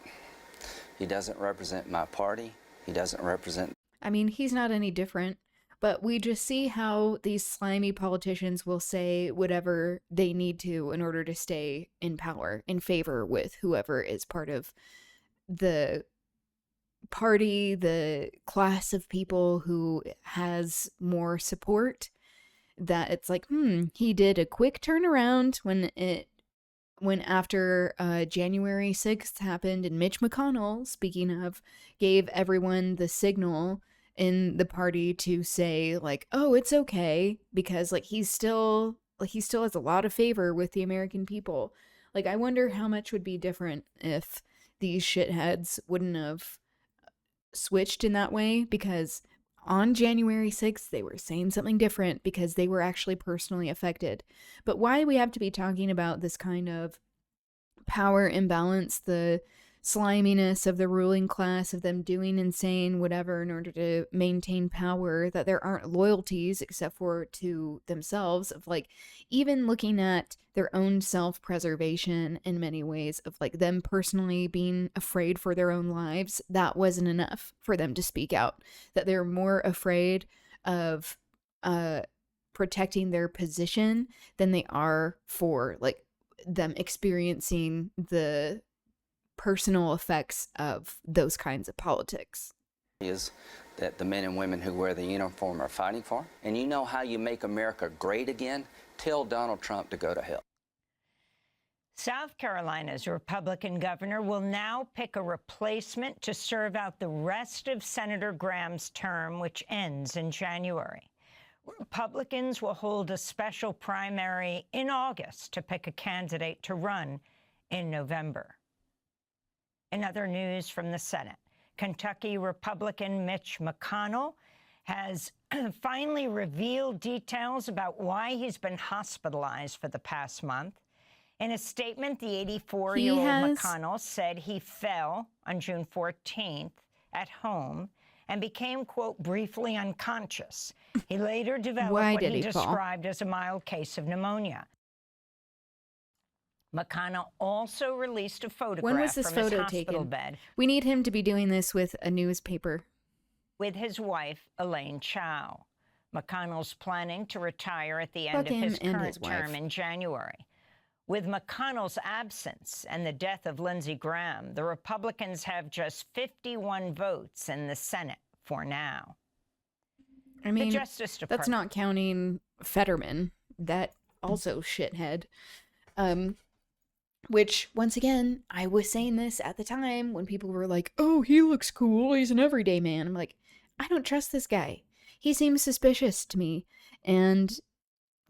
[SPEAKER 5] He doesn't represent my party. He doesn't represent...
[SPEAKER 1] I mean, he's not any different, but we just see how these slimy politicians will say whatever they need to in order to stay in power, in favor with whoever is part of the party, the class of people who has more support. That it's like, he did a quick turnaround when after January 6th happened, and Mitch McConnell, speaking of, gave everyone the signal in the party to say like, oh, it's okay, because like he still has a lot of favor with the American people. Like, I wonder how much would be different if these shitheads wouldn't have switched in that way, because on January 6th, they were saying something different because they were actually personally affected. But why we have to be talking about this kind of power imbalance, the sliminess of the ruling class, of them doing insane whatever in order to maintain power, that there aren't loyalties except for to themselves, of like even looking at their own self-preservation in many ways, of like them personally being afraid for their own lives. That wasn't enough for them to speak out, that they're more afraid of protecting their position than they are for like them experiencing the personal effects of those kinds of politics.
[SPEAKER 5] Is that the men and women who wear the uniform are fighting for. And you know how you make America great again? Tell Donald Trump to go to hell.
[SPEAKER 19] South Carolina's Republican governor will now pick a replacement to serve out the rest of Senator Graham's term, which ends in January. Republicans will hold a special primary in August to pick a candidate to run in November. In other news from the Senate, Kentucky Republican Mitch McConnell has finally revealed details about why he's been hospitalized for the past month. In a statement, the 84-year-old McConnell said he fell on June 14th at home and became, quote, briefly unconscious. He later developed what he described as a mild case of pneumonia. McConnell also released a photograph
[SPEAKER 1] When was this
[SPEAKER 19] from his
[SPEAKER 1] photo
[SPEAKER 19] hospital
[SPEAKER 1] taken?
[SPEAKER 19] bed
[SPEAKER 1] We need him to be doing this with a newspaper.
[SPEAKER 19] with his wife, Elaine Chao. McConnell's planning to retire at the end
[SPEAKER 1] Fuck
[SPEAKER 19] of his
[SPEAKER 1] him and
[SPEAKER 19] current
[SPEAKER 1] his wife.
[SPEAKER 19] term in January. With McConnell's absence and the death of Lindsey Graham, the Republicans have just 51 votes in the Senate for now.
[SPEAKER 1] I mean,
[SPEAKER 19] the Justice Department.
[SPEAKER 1] that's not counting Fetterman, that also shithead. Which, once again, I was saying this at the time when people were like, oh, he looks cool, he's an everyday man. I'm like, I don't trust this guy. He seems suspicious to me. And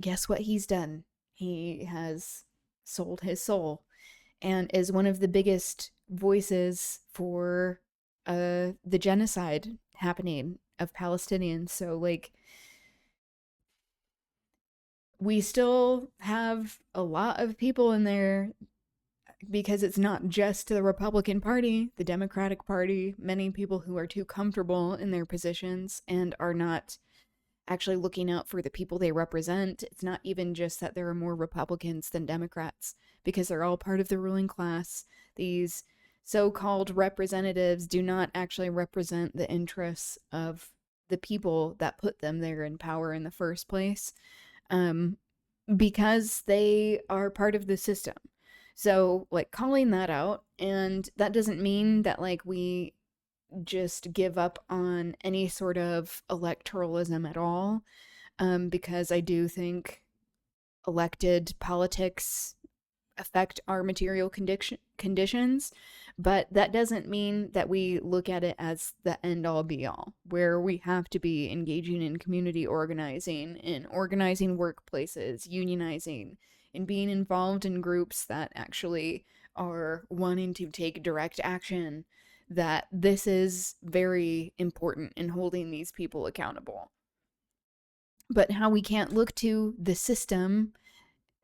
[SPEAKER 1] guess what he's done? He has sold his soul and is one of the biggest voices for the genocide happening of Palestinians. So, like, we still have a lot of people in there, because it's not just the Republican Party, the Democratic Party, many people who are too comfortable in their positions and are not actually looking out for the people they represent. It's not even just that there are more Republicans than Democrats, because they're all part of the ruling class. These so-called representatives do not actually represent the interests of the people that put them there in power in the first place, because they are part of the system. So, like, calling that out, and that doesn't mean that, like, we just give up on any sort of electoralism at all, because I do think elected politics affect our material conditions, but that doesn't mean that we look at it as the end-all be-all, where we have to be engaging in community organizing, in organizing workplaces, unionizing, and being involved in groups that actually are wanting to take direct action, that this is very important in holding these people accountable. But how we can't look to the system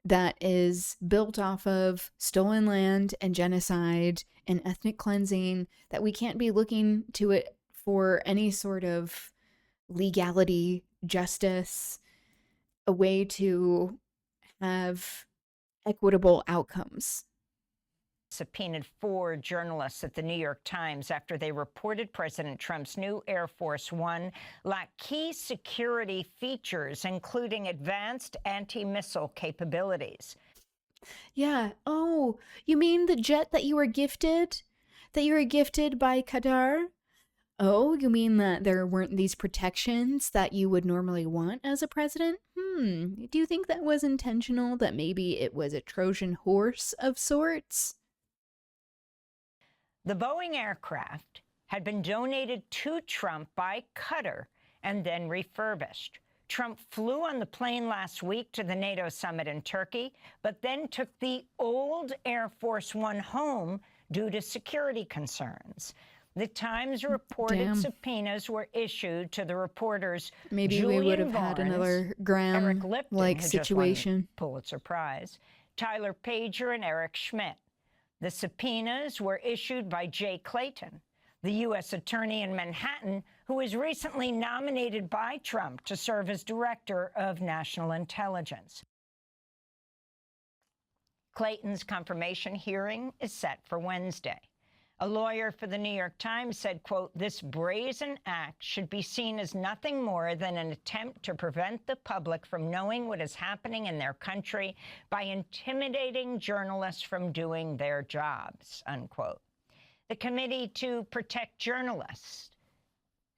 [SPEAKER 1] that is built off of stolen land and genocide and ethnic cleansing, that we can't be looking to it for any sort of legality, justice, a way to have equitable outcomes.
[SPEAKER 19] Subpoenaed 4 journalists at the New York Times after they reported President Trump's new Air Force One lacked key security features, including advanced anti-missile capabilities.
[SPEAKER 1] Yeah. Oh, you mean the jet that you were gifted? That you were gifted by Qatar? Oh, you mean that there weren't these protections that you would normally want as a president? Do you think that was intentional? That maybe it was a Trojan horse of sorts?
[SPEAKER 19] The Boeing aircraft had been donated to Trump by Qatar and then refurbished. Trump flew on the plane last week to the NATO summit in Turkey, but then took the old Air Force One home due to security concerns. The Times reported subpoenas were issued to the reporters.
[SPEAKER 1] Maybe
[SPEAKER 19] Julian
[SPEAKER 1] we would have
[SPEAKER 19] Barnes,
[SPEAKER 1] had another
[SPEAKER 19] Eric
[SPEAKER 1] Graham
[SPEAKER 19] Lipton,
[SPEAKER 1] like
[SPEAKER 19] who just won
[SPEAKER 1] situation.
[SPEAKER 19] Pulitzer Prize, Tyler Pager, and Eric Schmidt. The subpoenas were issued by Jay Clayton, the U.S. attorney in Manhattan, who was recently nominated by Trump to serve as director of national intelligence. Clayton's confirmation hearing is set for Wednesday. A lawyer for the New York Times said, quote, "This brazen act should be seen as nothing more than an attempt to prevent the public from knowing what is happening in their country by intimidating journalists from doing their jobs," unquote. The Committee to Protect Journalists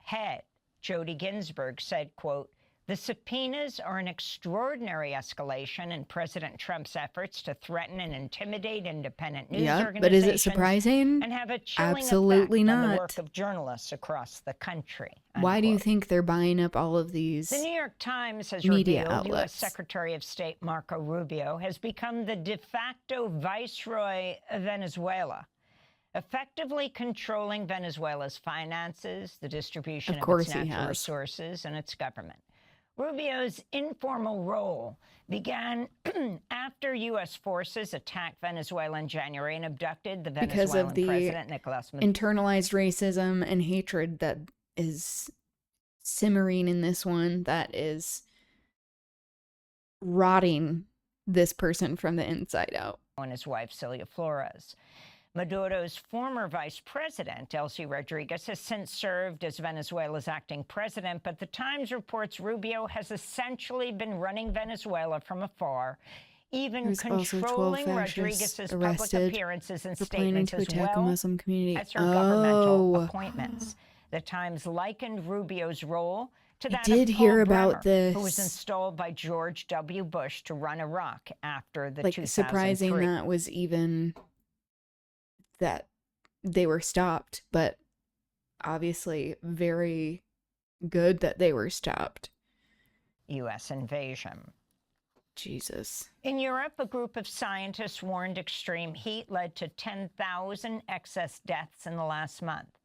[SPEAKER 19] head, Jody Ginsburg, said, quote, "The subpoenas are an extraordinary escalation in President Trump's efforts to threaten and intimidate independent news organizations."
[SPEAKER 1] But is it surprising?
[SPEAKER 19] And have a chilling
[SPEAKER 1] Absolutely
[SPEAKER 19] effect on the
[SPEAKER 1] not.
[SPEAKER 19] work of journalists across the country.
[SPEAKER 1] Why do you think they're buying up all of these
[SPEAKER 19] The New York Times has
[SPEAKER 1] media
[SPEAKER 19] revealed U.S.
[SPEAKER 1] outlets?
[SPEAKER 19] Secretary of State Marco Rubio has become the de facto viceroy of Venezuela, effectively controlling Venezuela's finances, the distribution
[SPEAKER 1] Of
[SPEAKER 19] of
[SPEAKER 1] course
[SPEAKER 19] its
[SPEAKER 1] he
[SPEAKER 19] natural
[SPEAKER 1] has.
[SPEAKER 19] resources, and its government. Rubio's informal role began after U.S. forces attacked Venezuela in January and abducted the
[SPEAKER 1] Because
[SPEAKER 19] Venezuelan
[SPEAKER 1] of the
[SPEAKER 19] president, Nicolas Maduro.
[SPEAKER 1] internalized racism and hatred that is simmering in this one, that is rotting this person from the inside out.
[SPEAKER 19] And his wife, Celia Flores. Maduro's former vice president, Elsie Rodriguez, has since served as Venezuela's acting president, but the Times reports Rubio has essentially been running Venezuela from afar, even
[SPEAKER 1] There's also 12
[SPEAKER 19] controlling
[SPEAKER 1] fascists
[SPEAKER 19] Rodriguez's public
[SPEAKER 1] arrested
[SPEAKER 19] appearances and
[SPEAKER 1] for planning
[SPEAKER 19] statements
[SPEAKER 1] to
[SPEAKER 19] as
[SPEAKER 1] attack a
[SPEAKER 19] well
[SPEAKER 1] Muslim community.
[SPEAKER 19] as her governmental
[SPEAKER 1] Oh.
[SPEAKER 19] appointments. The Times likened Rubio's role to
[SPEAKER 1] I
[SPEAKER 19] that
[SPEAKER 1] did
[SPEAKER 19] of Paul
[SPEAKER 1] hear about
[SPEAKER 19] Bremer, who was
[SPEAKER 1] this.
[SPEAKER 19] installed by George W. Bush to run Iraq after the
[SPEAKER 1] Like,
[SPEAKER 19] 2003
[SPEAKER 1] surprising that was even that they were stopped, but obviously very good that they were stopped.
[SPEAKER 19] U.S. invasion.
[SPEAKER 1] Jesus.
[SPEAKER 19] In Europe, a group of scientists warned extreme heat led to 10,000 excess deaths in the last month.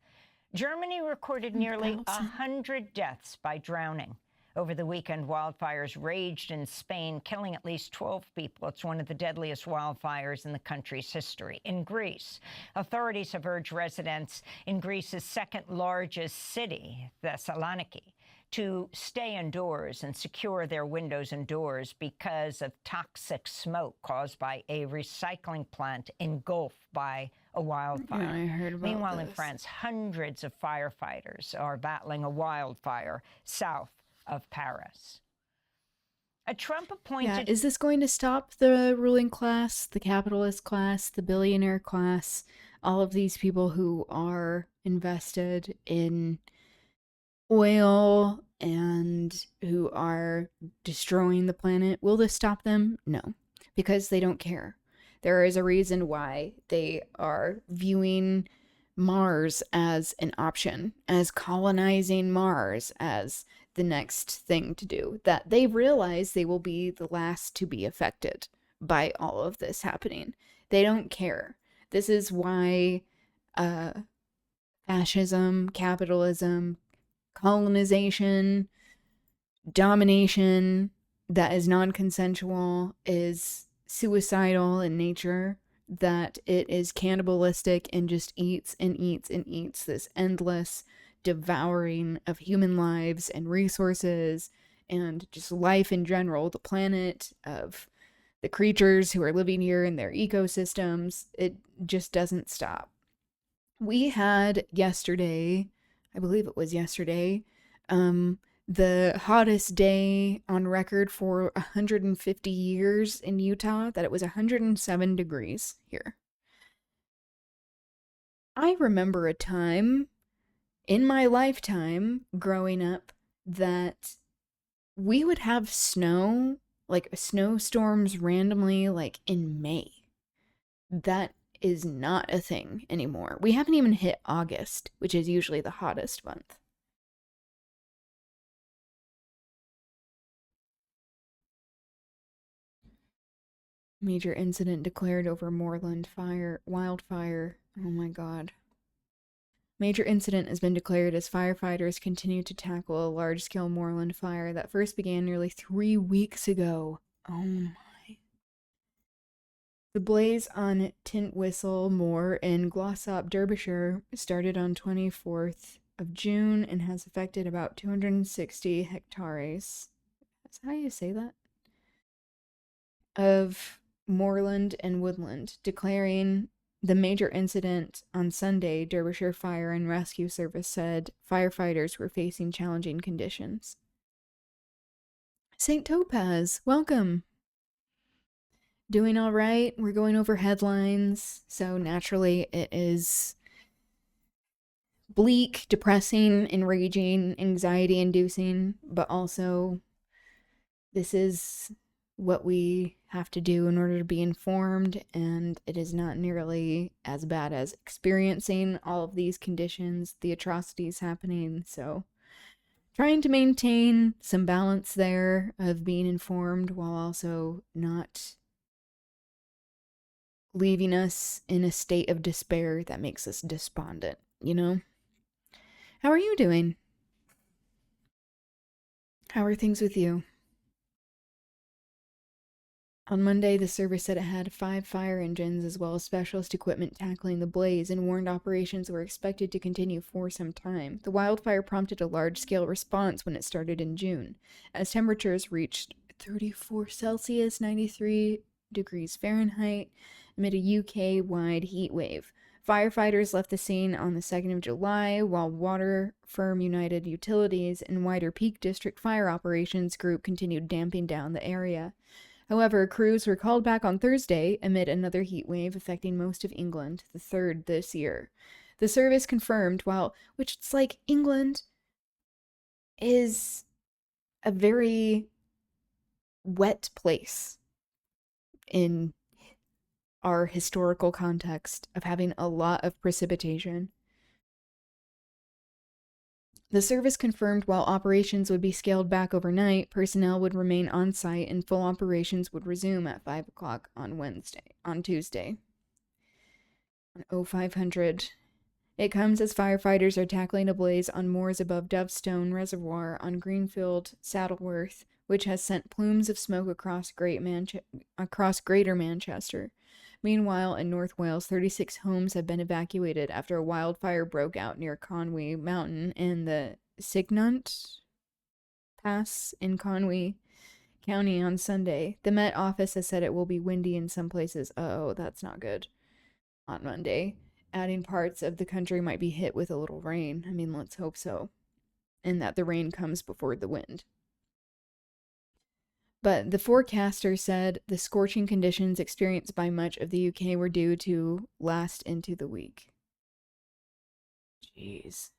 [SPEAKER 19] Germany recorded nearly 100 deaths by drowning. Over the weekend, wildfires raged in Spain, killing at least 12 people. It's one of the deadliest wildfires in the country's history. In Greece, authorities have urged residents in Greece's second largest city, Thessaloniki, to stay indoors and secure their windows and doors because of toxic smoke caused by a recycling plant engulfed by a wildfire.
[SPEAKER 1] Yeah, I heard about
[SPEAKER 19] Meanwhile, in
[SPEAKER 1] this.
[SPEAKER 19] France, hundreds of firefighters are battling a wildfire south of Paris. A Trump-appointed...
[SPEAKER 1] Yeah, is this going to stop the ruling class, the capitalist class, the billionaire class, all of these people who are invested in oil and who are destroying the planet? Will this stop them? No, because they don't care. There is a reason why they are viewing Mars as an option, as colonizing Mars as the next thing to do, that they realize they will be the last to be affected by all of this happening. They don't care. This is why fascism, capitalism, colonization, domination that is non-consensual is suicidal in nature, that it is cannibalistic and just eats and eats and eats, this endless devouring of human lives and resources and just life in general, the planet, of the creatures who are living here in their ecosystems. It just doesn't stop. We had yesterday, I believe it was yesterday, the hottest day on record for 150 years in Utah, that it was 107 degrees here. I remember a time in my lifetime growing up that we would have snow, like snowstorms randomly, like in May. That is not a thing anymore. We haven't even hit August, which is usually the hottest month. Major incident declared over Moreland wildfire. Oh my god. Major incident has been declared as firefighters continue to tackle a large-scale moorland fire that first began nearly 3 weeks ago. Oh my. The blaze on Tintwistle Moor in Glossop, Derbyshire started on 24th of June and has affected about 260 hectares. That's how you say that? Of moorland and woodland, declaring the major incident on Sunday. Derbyshire Fire and Rescue Service said firefighters were facing challenging conditions. St. Topaz, welcome. Doing all right. We're going over headlines, so naturally it is bleak, depressing, enraging, anxiety-inducing, but also this is what we have to do in order to be informed, and it is not nearly as bad as experiencing all of these conditions, the atrocities happening, so trying to maintain some balance there of being informed while also not leaving us in a state of despair that makes us despondent, you know? How are you doing? How are things with you? On Monday, the service said it had 5 fire engines as well as specialist equipment tackling the blaze and warned operations were expected to continue for some time. The wildfire prompted a large-scale response when it started in June, as temperatures reached 34 Celsius, 93 degrees Fahrenheit, amid a UK-wide heat wave. Firefighters left the scene on the 2nd of July, while Water Firm United Utilities and wider Peak District Fire Operations Group continued damping down the area. However, crews were called back on Thursday amid another heat wave affecting most of England, the 3rd this year. The service confirmed, which it's like England is a very wet place in our historical context of having a lot of precipitation. The service confirmed while operations would be scaled back overnight, personnel would remain on site and full operations would resume at 5 o'clock on Tuesday. On 0500. It comes as firefighters are tackling a blaze on moors above Dovestone Reservoir on Greenfield, Saddleworth, which has sent plumes of smoke across Greater Manchester. Meanwhile, in North Wales, 36 homes have been evacuated after a wildfire broke out near Conwy Mountain in the Cygnunt Pass in Conwy County on Sunday. The Met Office has said it will be windy in some places. Oh, that's not good. On Monday, adding parts of the country might be hit with a little rain. I mean, let's hope so. And that the rain comes before the wind. But the forecaster said the scorching conditions experienced by much of the UK were due to last into the week. Jeez.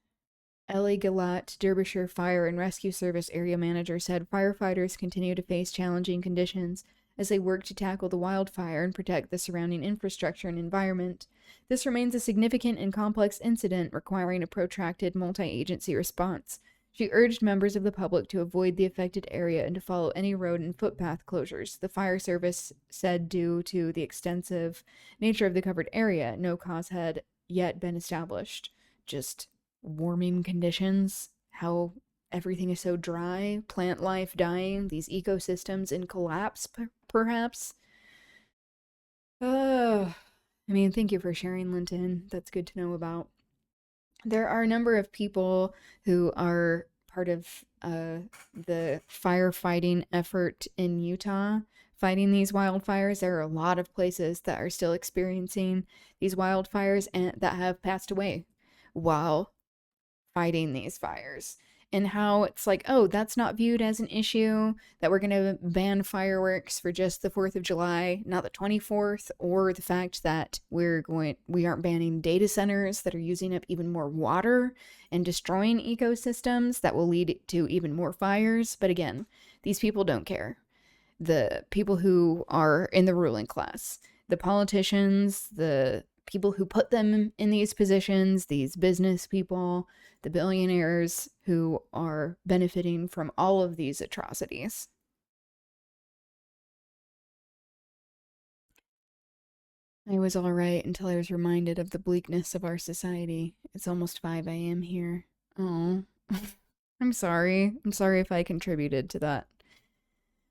[SPEAKER 1] Ellie Galat, Derbyshire Fire and Rescue Service area manager, said firefighters continue to face challenging conditions as they work to tackle the wildfire and protect the surrounding infrastructure and environment. This remains a significant and complex incident requiring a protracted multi-agency response. She urged members of the public to avoid the affected area and to follow any road and footpath closures. The fire service said due to the extensive nature of the covered area, no cause had yet been established. Just warming conditions, how everything is so dry, plant life dying, these ecosystems in collapse, perhaps. I mean, thank you for sharing, Linton. That's good to know about. There are a number of people who are part of the firefighting effort in Utah fighting these wildfires. There are a lot of places that are still experiencing these wildfires and that have passed away while fighting these fires. And how it's like, oh, that's not viewed as an issue, that we're going to ban fireworks for just the 4th of July, not the 24th, or the fact that we aren't banning data centers that are using up even more water and destroying ecosystems that will lead to even more fires. But again, these people don't care. The people who are in the ruling class, the politicians, the people who put them in these positions, these business people, the billionaires who are benefiting from all of these atrocities. I was all right until I was reminded of the bleakness of our society. It's almost 5 a.m. here. Oh, I'm sorry. I'm sorry if I contributed to that.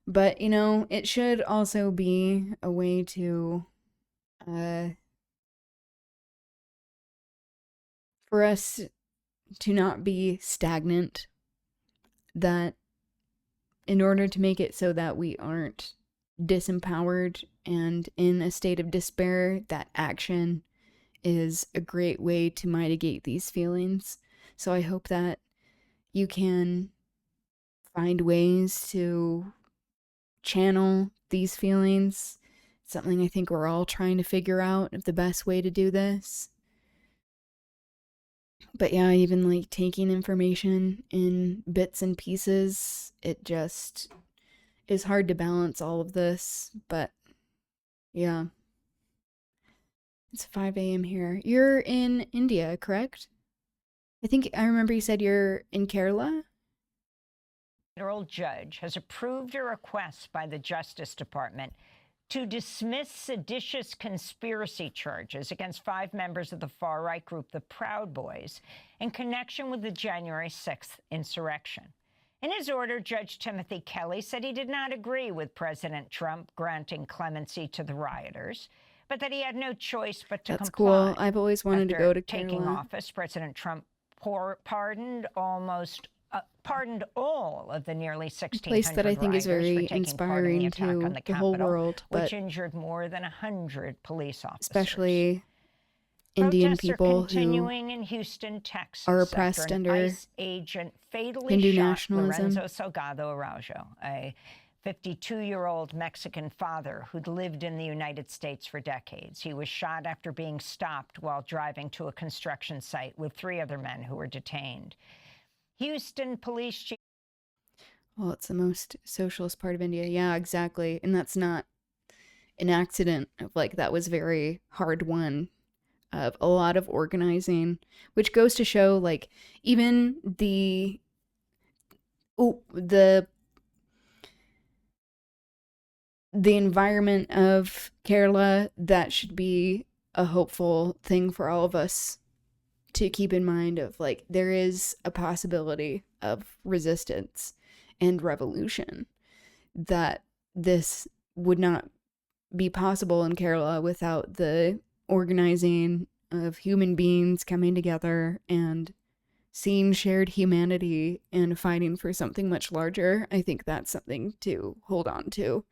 [SPEAKER 1] But, you know, it should also be a way to for us to not be stagnant, that in order to make it so that we aren't disempowered and in a state of despair, that action is a great way to mitigate these feelings. So I hope that you can find ways to channel these feelings. It's something I think we're all trying to figure out of the best way to do this. But yeah, even like taking information in bits and pieces, it just is hard to balance all of this. But yeah. It's 5 a.m. here. You're in India, correct? I think I remember you said you're in Kerala.
[SPEAKER 19] Federal judge has approved a request by the Justice Department to dismiss seditious conspiracy charges against 5 members of the far-right group, the Proud Boys, in connection with the January 6th insurrection. In his order, Judge Timothy Kelly said he did not agree with President Trump granting clemency to the rioters, but that he had no choice but to
[SPEAKER 1] That's
[SPEAKER 19] comply.
[SPEAKER 1] cool. I've always wanted to
[SPEAKER 19] After
[SPEAKER 1] go to
[SPEAKER 19] taking
[SPEAKER 1] Kerala.
[SPEAKER 19] office, President Trump pardoned all of the nearly 1,600
[SPEAKER 1] Place that I think is
[SPEAKER 19] rioters
[SPEAKER 1] very
[SPEAKER 19] for taking part in the
[SPEAKER 1] inspiring
[SPEAKER 19] attack
[SPEAKER 1] to
[SPEAKER 19] on the
[SPEAKER 1] the whole
[SPEAKER 19] Capitol,
[SPEAKER 1] world, but
[SPEAKER 19] which injured more than 100 police officers.
[SPEAKER 1] especially Indian
[SPEAKER 19] Protests
[SPEAKER 1] people
[SPEAKER 19] are
[SPEAKER 1] who
[SPEAKER 19] continuing in Houston, Texas,
[SPEAKER 1] are
[SPEAKER 19] after
[SPEAKER 1] oppressed
[SPEAKER 19] an
[SPEAKER 1] under
[SPEAKER 19] ICE agent fatally
[SPEAKER 1] Hindu
[SPEAKER 19] shot
[SPEAKER 1] nationalism.
[SPEAKER 19] Lorenzo Salgado Araujo, a 52-year-old Mexican father who'd lived in the United States for decades. He was shot after being stopped while driving to a construction site with 3 other men who were detained. Houston police chief.
[SPEAKER 1] Well, it's the most socialist part of India. Yeah, exactly. And that's not an accident. Like, that was very hard won, of a lot of organizing, which goes to show, like, even the environment of Kerala, that should be a hopeful thing for all of us to keep in mind, of like, there is a possibility of resistance and revolution, that this would not be possible in Kerala without the organizing of human beings coming together and seeing shared humanity and fighting for something much larger. I think that's something to hold on to.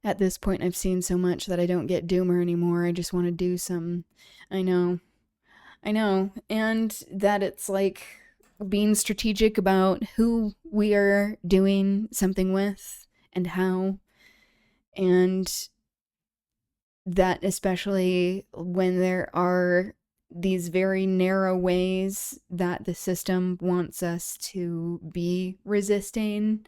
[SPEAKER 1] At this point, I've seen so much that I don't get doomer anymore. I just want to do some. I know. And that it's like being strategic about who we are doing something with and how. And that especially when there are these very narrow ways that the system wants us to be resisting,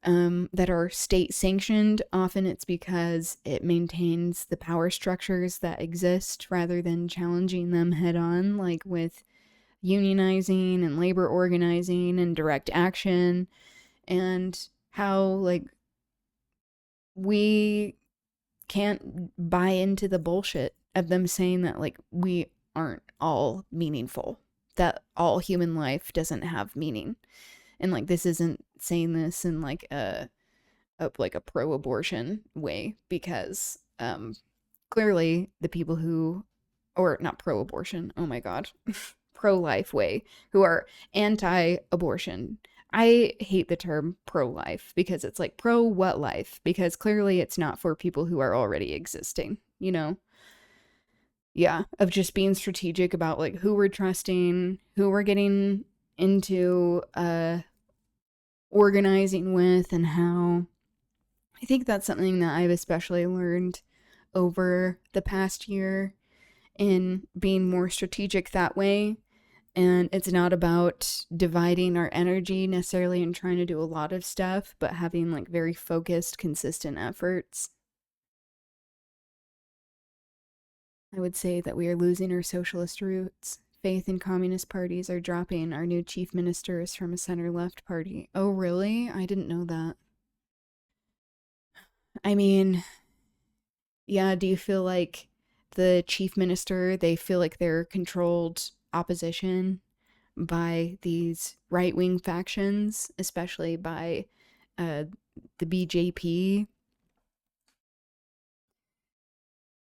[SPEAKER 1] that are state sanctioned, often it's because it maintains the power structures that exist rather than challenging them head on, like with unionizing and labor organizing and direct action, and how, like, we can't buy into the bullshit of them saying that, like, we aren't all meaningful, that all human life doesn't have meaning. And like, this isn't saying this in like a pro-abortion way, because clearly the people who, or not pro-abortion, oh my god, pro-life way, who are anti-abortion. I hate the term pro-life because it's like, pro what life? Because clearly it's not for people who are already existing, you know? Yeah, of just being strategic about like who we're trusting, who we're getting into organizing with, and how. I think that's something that I've especially learned over the past year, in being more strategic that way. And it's not about dividing our energy necessarily and trying to do a lot of stuff, but having like very focused, consistent efforts. I would say that we are losing our socialist roots. Faith in communist parties are dropping. Our new chief minister is from a center-left party. Oh, really? I didn't know that. I mean, yeah, do you feel like the chief minister, they feel like they're controlled opposition by these right-wing factions, especially by the BJP?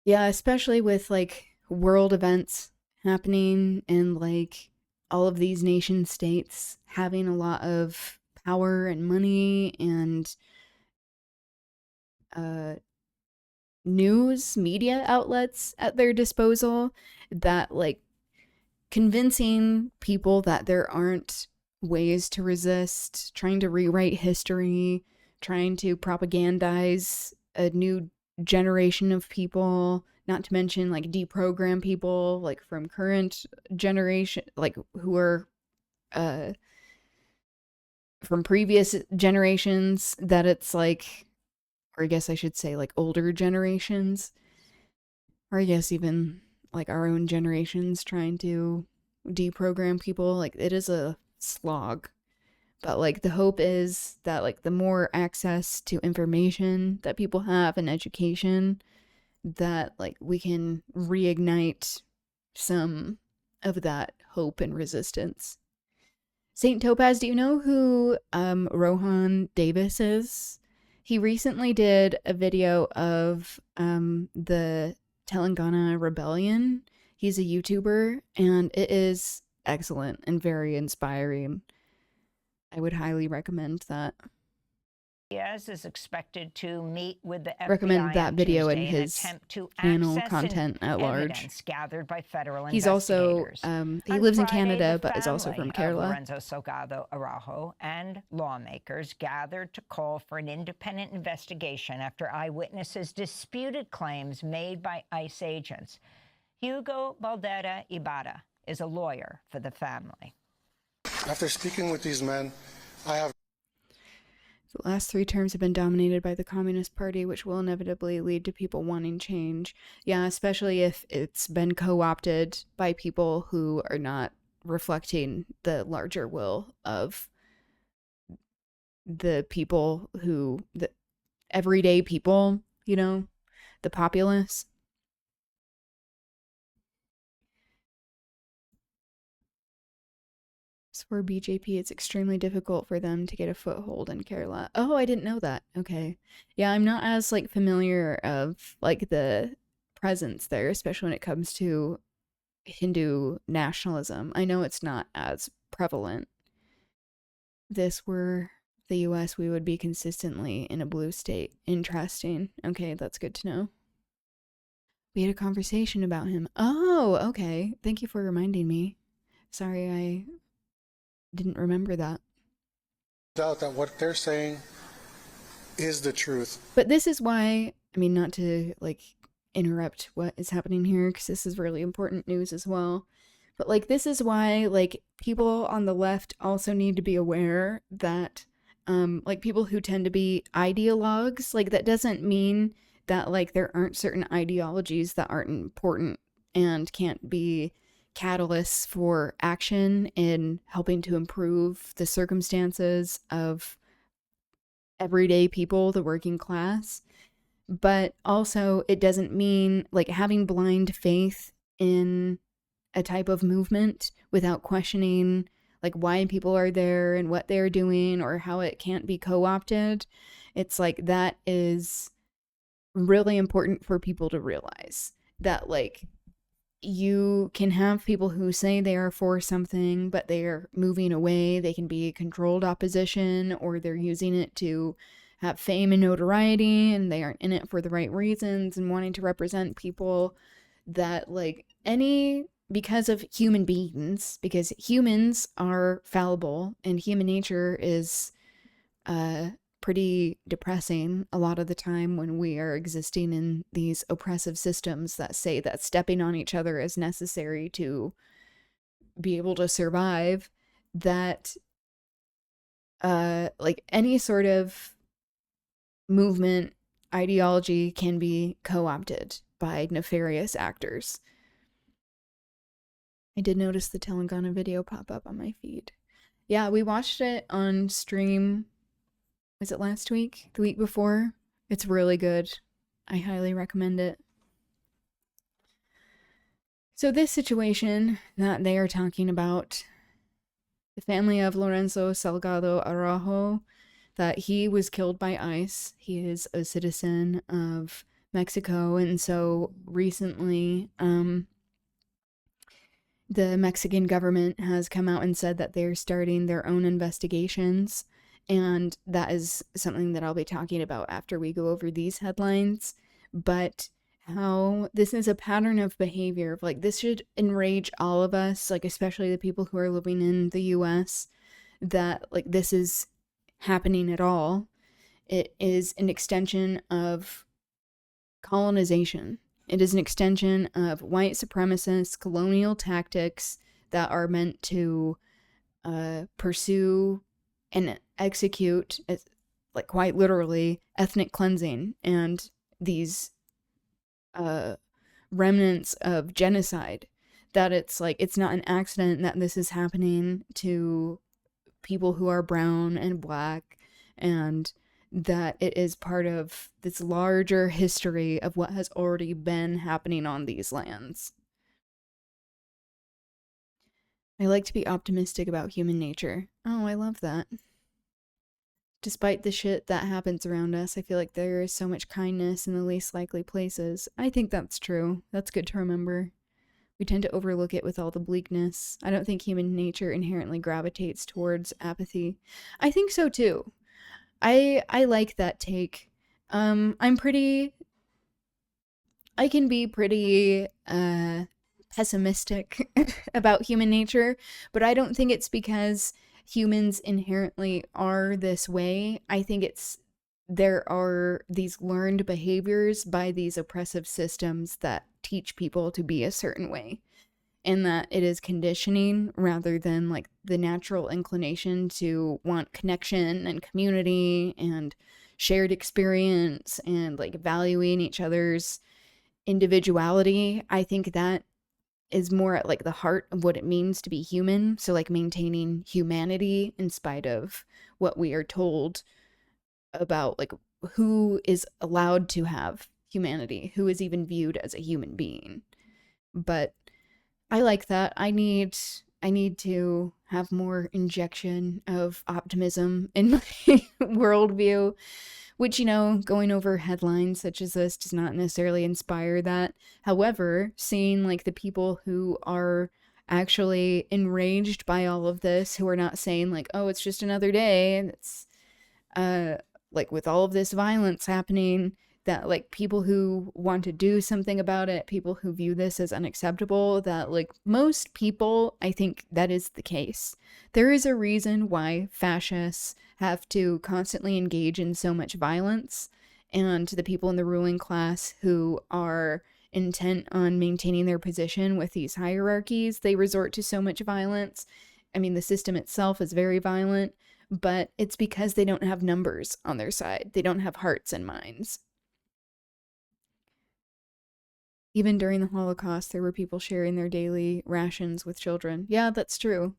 [SPEAKER 1] Yeah, especially with like world events happening and like all of these nation states having a lot of power and money and uh news media outlets at their disposal, that like convincing people that there aren't ways to resist, trying to rewrite history, trying to propagandize a new generation of people, not to mention like deprogram people like from current generation, like who are uh from previous generations, that it's like, or I guess I should say like older generations, or I guess even like our own generations, trying to deprogram people. Like it is a slog. But like the hope is that like the more access to information that people have and education, that like we can reignite some of that hope and resistance. Saint Topaz, do you know who Rohan Davis is? He recently did a video of the Telangana rebellion. He's a YouTuber, and it is excellent and very inspiring. I would highly recommend that.
[SPEAKER 19] Diaz is expected to meet with the
[SPEAKER 1] Recommend
[SPEAKER 19] FBI
[SPEAKER 1] that
[SPEAKER 19] on
[SPEAKER 1] video
[SPEAKER 19] Tuesday
[SPEAKER 1] and
[SPEAKER 19] in an
[SPEAKER 1] his
[SPEAKER 19] attempt to
[SPEAKER 1] channel
[SPEAKER 19] access
[SPEAKER 1] content at large.
[SPEAKER 19] evidence gathered by federal
[SPEAKER 1] He's also
[SPEAKER 19] investigators.
[SPEAKER 1] he
[SPEAKER 19] On
[SPEAKER 1] lives in
[SPEAKER 19] Friday,
[SPEAKER 1] Canada,
[SPEAKER 19] the
[SPEAKER 1] but is also from
[SPEAKER 19] family of
[SPEAKER 1] Kerala.
[SPEAKER 19] Lorenzo Salgado Araujo and lawmakers gathered to call for an independent investigation after eyewitnesses disputed claims made by ICE agents. Hugo Baldera Ibarra is a lawyer for the family.
[SPEAKER 21] After speaking with these men, I have
[SPEAKER 1] The last 3 terms have been dominated by the Communist Party, which will inevitably lead to people wanting change. Yeah, especially if it's been co-opted by people who are not reflecting the larger will of the people who, the everyday people, you know, the populace. So for BJP, it's extremely difficult for them to get a foothold in Kerala. Oh, I didn't know that. Okay. Yeah, I'm not as like familiar of like the presence there, especially when it comes to Hindu nationalism. I know it's not as prevalent. If this were the US, we would be consistently in a blue state. Interesting. Okay, that's good to know. We had a conversation about him. Oh, okay. Thank you for reminding me. Sorry, I didn't remember that.
[SPEAKER 21] doubt that what they're saying is the truth.
[SPEAKER 1] But this is why, I mean, not to like interrupt what is happening here, because this is really important news as well. But like, this is why like people on the left also need to be aware that like people who tend to be ideologues, like that doesn't mean that like there aren't certain ideologies that aren't important and can't be catalysts for action in helping to improve the circumstances of everyday people, the working class. But also, it doesn't mean like having blind faith in a type of movement without questioning like why people are there and what they're doing or how it can't be co-opted. It's like that is really important for people to realize, that like you can have people who say they are for something, but they are moving away. They can be controlled opposition, or they're using it to have fame and notoriety, and they aren't in it for the right reasons and wanting to represent people that like because of human beings, because humans are fallible and human nature is pretty depressing a lot of the time when we are existing in these oppressive systems that say that stepping on each other is necessary to be able to survive, that like any sort of movement ideology can be co-opted by nefarious actors. I did notice the Telangana video pop up on my feed. Yeah, we watched it on stream. Was it last week? The week before? It's really good. I highly recommend it. So this situation that they are talking about, the family of Lorenzo Salgado Araujo, that he was killed by ICE. He is a citizen of Mexico. And so recently, the Mexican government has come out and said that they're starting their own investigations. And that is something that I'll be talking about after we go over these headlines. But how this is a pattern of behavior of like, this should enrage all of us, like especially the people who are living in the US, that like this is happening at all. It is an extension of colonization. It is an extension of white supremacist colonial tactics that are meant to pursue and execute, like quite literally, ethnic cleansing and these remnants of genocide. That it's like, it's not an accident that this is happening to people who are brown and black, and that it is part of this larger history of what has already been happening on these lands. I like to be optimistic about human nature. Oh, I love that. Despite the shit that happens around us, I feel like there is so much kindness in the least likely places. I think that's true. That's good to remember. We tend to overlook it with all the bleakness. I don't think human nature inherently gravitates towards apathy. I think so too. I like that take. I can be pretty pessimistic about human nature, but I don't think it's because humans inherently are this way. I think there are these learned behaviors by these oppressive systems that teach people to be a certain way, and that it is conditioning rather than like the natural inclination to want connection and community and shared experience and like valuing each other's individuality. I think that is more at like the heart of what it means to be human. So like maintaining humanity in spite of what we are told about like who is allowed to have humanity, who is even viewed as a human being. But I like that. I need to have more injection of optimism in my worldview, which, you know, going over headlines such as this does not necessarily inspire that. However, seeing like the people who are actually enraged by all of this, who are not saying like, oh, it's just another day, and it's like with all of this violence happening, that like people who want to do something about it, people who view this as unacceptable, that like most people, I think that is the case. There is a reason why fascists have to constantly engage in so much violence, and the people in the ruling class who are intent on maintaining their position with these hierarchies, they resort to so much violence. I mean, the system itself is very violent, but it's because they don't have numbers on their side. They don't have hearts and minds. Even during the Holocaust, there were people sharing their daily rations with children. Yeah, that's true.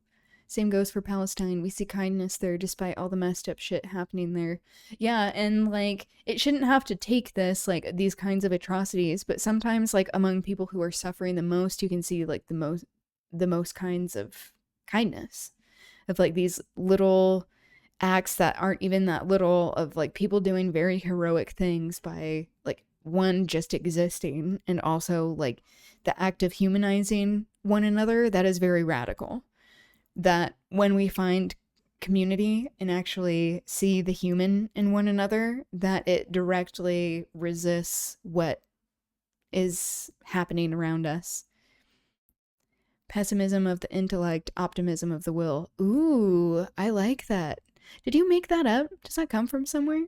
[SPEAKER 1] Same goes for Palestine. We see kindness there despite all the messed up shit happening there. Yeah, and like, it shouldn't have to take this, like, these kinds of atrocities, but sometimes, like, among people who are suffering the most, you can see, like, the most kinds of kindness. Of, like, these little acts that aren't even that little, of, like, people doing very heroic things by, like, one, just existing, and also like the act of humanizing one another. That is very radical. That when we find community and actually see the human in one another, that it directly resists what is happening around us. Pessimism of the intellect, optimism of the will. Ooh, I like that. Did you make that up? Does that come from somewhere?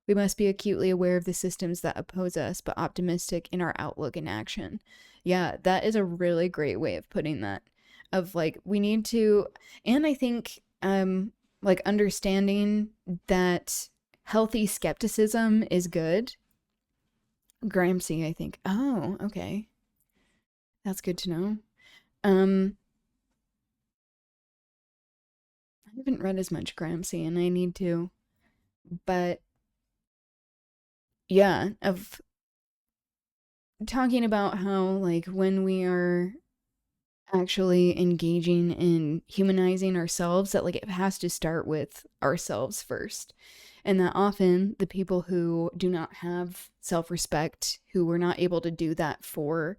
[SPEAKER 1] We must be acutely aware of the systems that oppose us, but optimistic in our outlook and action. Yeah, that is a really great way of putting that. Of like, we need to, and I think, like understanding that healthy skepticism is good. Gramsci, I think. Oh, okay. That's good to know. I haven't read as much Gramsci, and I need to, but yeah, of talking about how like when we are actually engaging in humanizing ourselves, that like it has to start with ourselves first. And that often the people who do not have self-respect, who are not able to do that for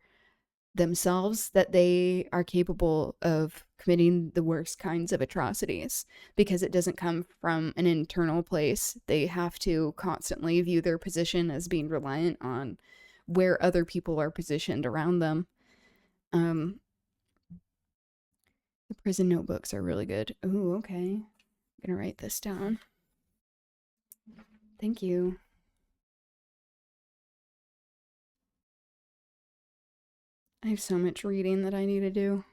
[SPEAKER 1] themselves, that they are capable of committing the worst kinds of atrocities because it doesn't come from an internal place. They have to constantly view their position as being reliant on where other people are positioned around them. The prison notebooks are really good. Ooh, okay. I'm gonna write this down. Thank you. I have so much reading that I need to do.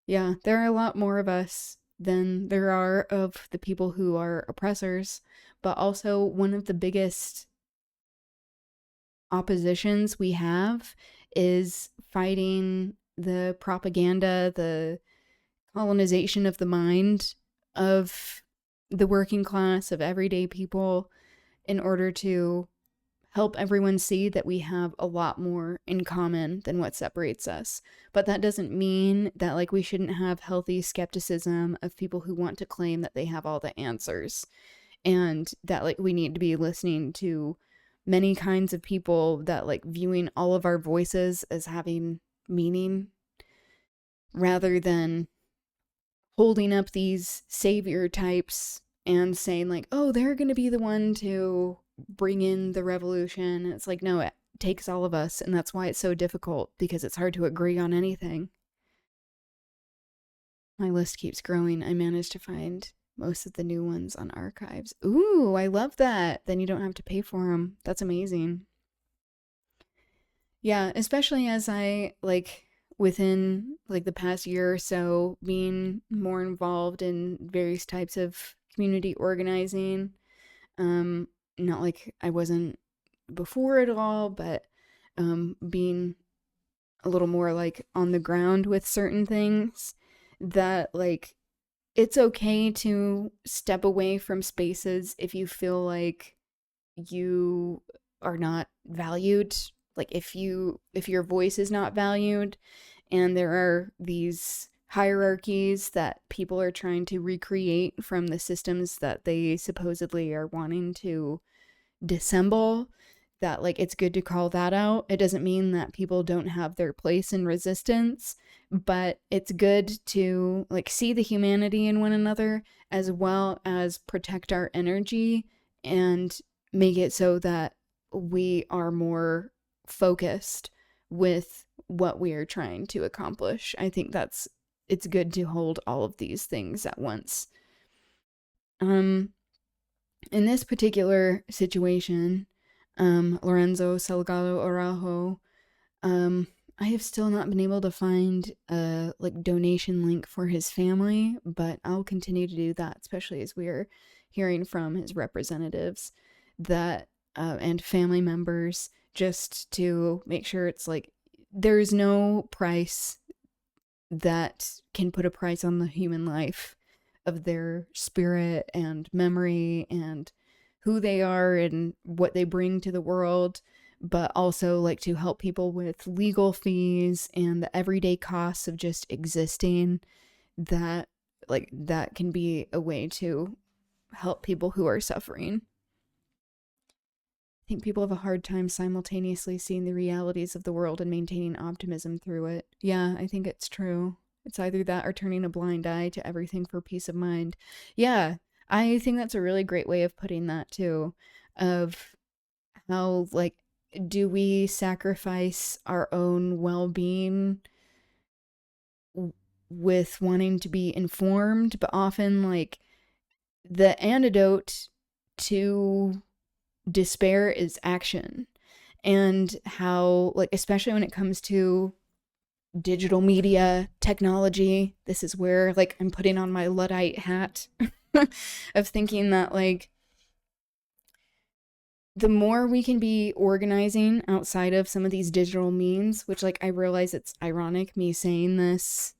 [SPEAKER 1] Yeah, there are a lot more of us than there are of the people who are oppressors, but also one of the biggest oppositions we have is fighting the propaganda, the colonization of the mind of the working class, of everyday people, in order to help everyone see that we have a lot more in common than what separates us. But that doesn't mean that like we shouldn't have healthy skepticism of people who want to claim that they have all the answers, and that like we need to be listening to many kinds of people, that like viewing all of our voices as having meaning, rather than holding up these savior types and saying like, oh, they're going to be the one to bring in the revolution. It's like, no, it takes all of us. And that's why it's so difficult, because it's hard to agree on anything. My list keeps growing. I managed to find most of the new ones on archives. Ooh, I love that. Then you don't have to pay for them. That's amazing. Yeah, especially as I like within like the past year or so being more involved in various types of community organizing. Not like I wasn't before at all, but being a little more like on the ground with certain things, that like it's okay to step away from spaces if you feel like you are not valued, like if your voice is not valued, and there are these hierarchies that people are trying to recreate from the systems that they supposedly are wanting to dissemble, that like it's good to call that out. It doesn't mean that people don't have their place in resistance, but it's good to like see the humanity in one another, as well as protect our energy and make it so that we are more focused with what we are trying to accomplish. I think it's good to hold all of these things at once. In this particular situation, Lorenzo Salgado Araujo, I have still not been able to find a like donation link for his family, but I'll continue to do that, especially as we're hearing from his representatives that and family members, just to make sure it's like there's no price that can put a price on the human life of their spirit and memory and who they are and what they bring to the world, but also like to help people with legal fees and the everyday costs of just existing, that like that can be a way to help people who are suffering. I think people have a hard time simultaneously seeing the realities of the world and maintaining optimism through it. Yeah, I think it's true. It's either that or turning a blind eye to everything for peace of mind. Yeah, I think that's a really great way of putting that too, of how like do we sacrifice our own well-being with wanting to be informed, but often like the antidote to despair is action. And how like especially when it comes to digital media technology, this is where like I'm putting on my Luddite hat of thinking that like the more we can be organizing outside of some of these digital means, which like I realize it's ironic me saying this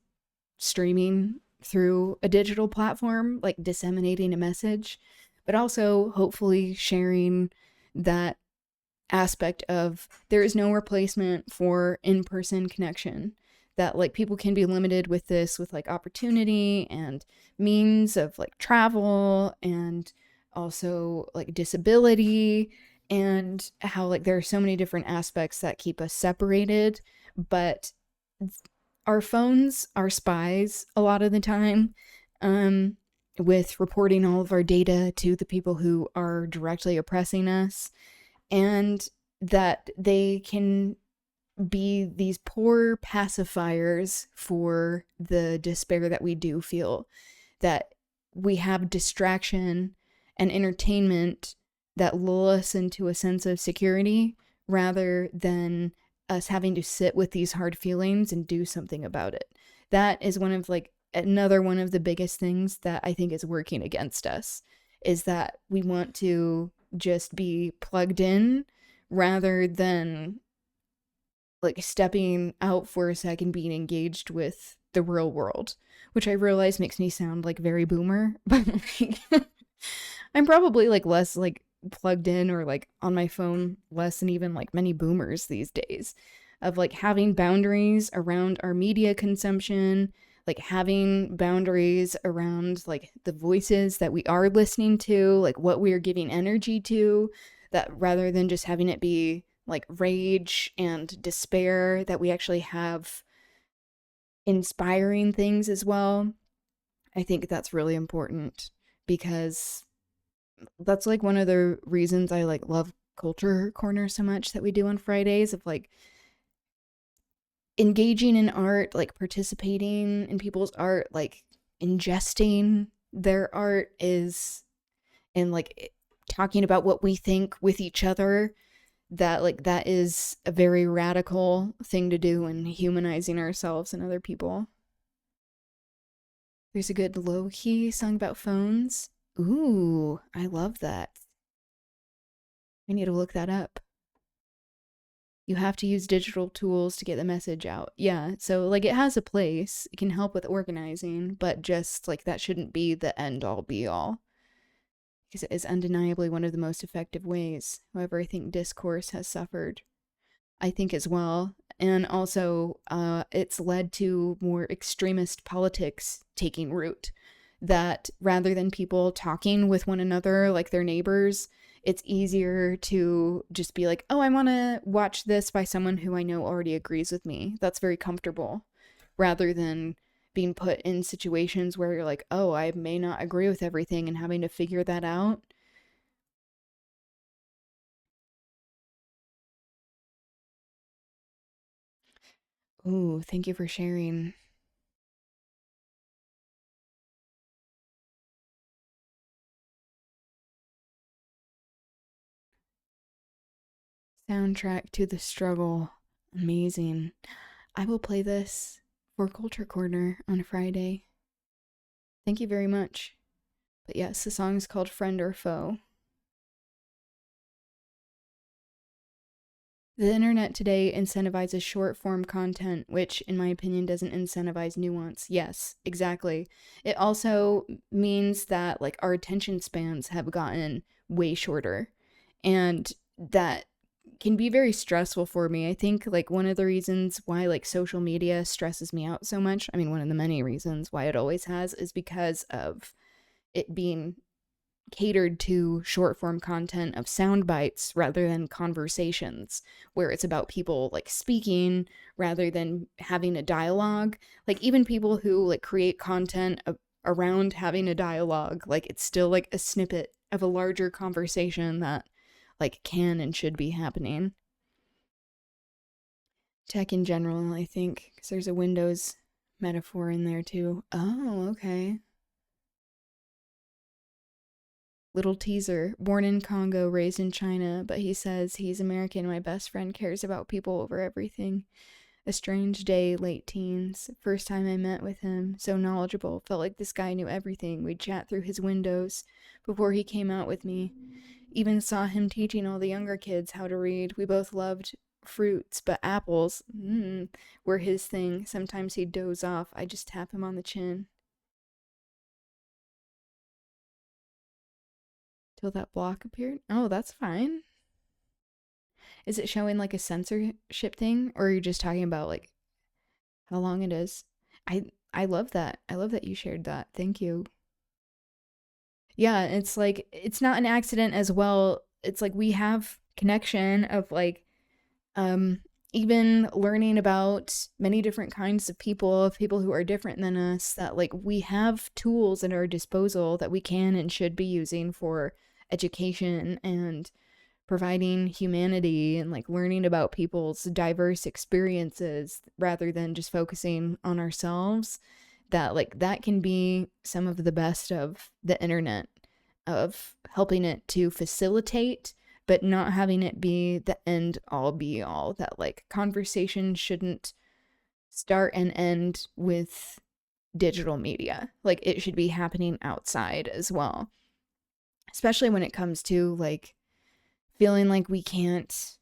[SPEAKER 1] streaming through a digital platform, like disseminating a message, but also hopefully sharing that aspect of there is no replacement for in-person connection, that like people can be limited with this, with like opportunity and means of like travel, and also like disability, and how like there are so many different aspects that keep us separated. But our phones are spies a lot of the time, with reporting all of our data to the people who are directly oppressing us, and that they can be these poor pacifiers for the despair that we do feel, that we have distraction and entertainment that lull us into a sense of security rather than us having to sit with these hard feelings and do something about it. That is one of like another one of the biggest things that I think is working against us, is that we want to just be plugged in rather than like stepping out for a second, being engaged with the real world, which I realize makes me sound like very boomer, but like, I'm probably like less like plugged in or like on my phone less than even like many boomers these days, of like having boundaries around our media consumption, like having boundaries around like the voices that we are listening to, like what we are giving energy to, that rather than just having it be like rage and despair, that we actually have inspiring things as well. I think that's really important, because that's like one of the reasons I like love Culture Corner so much that we do on Fridays, of like engaging in art, like participating in people's art, like ingesting their art is, and like talking about what we think with each other, that like that is a very radical thing to do in humanizing ourselves and other people. There's a good low-key song about phones. Ooh, I love that. I need to look that up. You have to use digital tools to get the message out. Yeah, so like it has a place. It can help with organizing, but just like that shouldn't be the end all be all, because it is undeniably one of the most effective ways. However, I think discourse has suffered, I think, as well. And also, it's led to more extremist politics taking root, that rather than people talking with one another like their neighbors, it's easier to just be like, oh, I want to watch this by someone who I know already agrees with me. That's very comfortable, rather than being put in situations where you're like, oh, I may not agree with everything, and having to figure that out. Ooh, thank you for sharing. Soundtrack to the struggle. Amazing. I will play this for Culture Corner on Friday. Thank you very much. But yes, the song is called Friend or Foe. The internet today incentivizes short form content, which, in my opinion, doesn't incentivize nuance. Yes, exactly. It also means that, like, our attention spans have gotten way shorter. And that can be very stressful for me. I think, like, one of the reasons why, like, social media stresses me out so much, I mean, one of the many reasons why it always has, is because of it being catered to short form content of sound bites rather than conversations, where it's about people like speaking rather than having a dialogue. Like even people who like create content around having a dialogue, like it's still like a snippet of a larger conversation that like can and should be happening. Tech in general, I think, because there's a Windows metaphor in there too. Oh, okay. Little teaser. Born in Congo, raised in China, but he says he's American. My best friend cares about people over everything. A strange day, late teens. First time I met with him. So knowledgeable. Felt like this guy knew everything. We'd chat through his windows before he came out with me. Even saw him teaching all the younger kids how to read. We both loved fruits, but apples were his thing. Sometimes he'd doze off. I'd just tap him on the chin. Till that block appeared? Oh, that's fine. Is it showing like a censorship thing, or are you just talking about like how long it is? I love that. I love that you shared that. Thank you. Yeah, it's like it's not an accident as well. It's like we have connection of like even learning about many different kinds of people who are different than us, that like we have tools at our disposal that we can and should be using for education and providing humanity and like learning about people's diverse experiences rather than just focusing on ourselves. That like that can be some of the best of the internet, of helping it to facilitate but not having it be the end all be all. That like conversation shouldn't start and end with digital media. Like it should be happening outside as well, especially when it comes to like feeling like we can't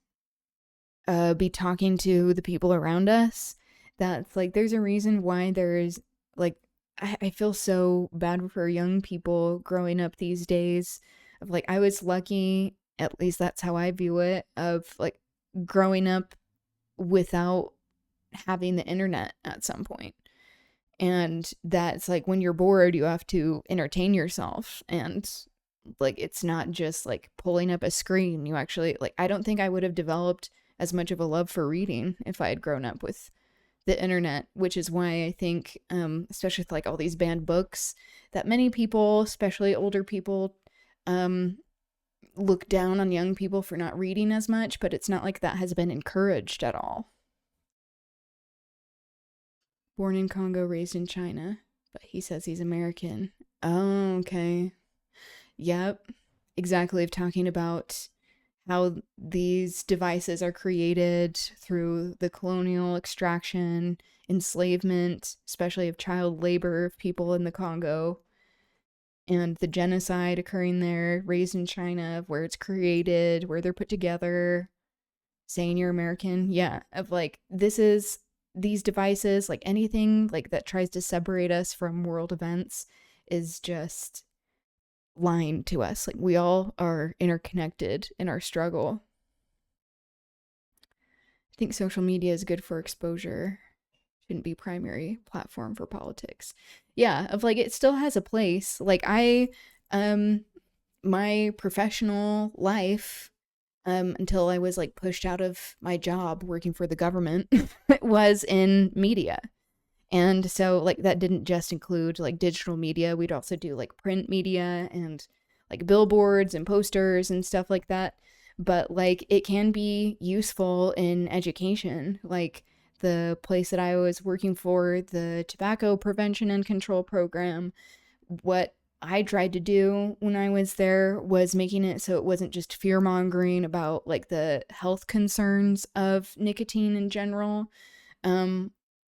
[SPEAKER 1] be talking to the people around us. That's like there's a reason why there's like I feel so bad for young people growing up these days. Of like I was lucky, at least that's how I view it, of like growing up without having the internet at some point. And that's like when you're bored, you have to entertain yourself. And like it's not just like pulling up a screen. You actually like I don't think I would have developed as much of a love for reading if I had grown up with the internet, which is why I think, especially with like all these banned books, that many people, especially older people, look down on young people for not reading as much, but it's not like that has been encouraged at all. Born in Congo, raised in China, but he says he's American. Oh, okay. Yep. Exactly. Of talking about how these devices are created through the colonial extraction, enslavement, especially of child labor of people in the Congo, and the genocide occurring there, raised in China, where it's created, where they're put together, saying you're American. Yeah, of like, this is these devices, like anything like that tries to separate us from world events is just lying to us. Like we all are interconnected in our struggle. I think social media is good for exposure. Shouldn't be primary platform for politics. Yeah, of like it still has a place. Like I my professional life until I was like pushed out of my job working for the government was in media. And so like that didn't just include like digital media. We'd also do like print media and like billboards and posters and stuff like that. But like it can be useful in education. Like the place that I was working for, the tobacco prevention and control program, what I tried to do when I was there was making it so it wasn't just fear mongering about like the health concerns of nicotine in general.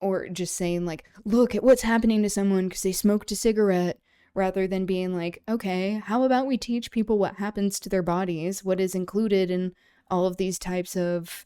[SPEAKER 1] Or just saying like, look at what's happening to someone because they smoked a cigarette, rather than being like, okay, how about we teach people what happens to their bodies, what is included in all of these types of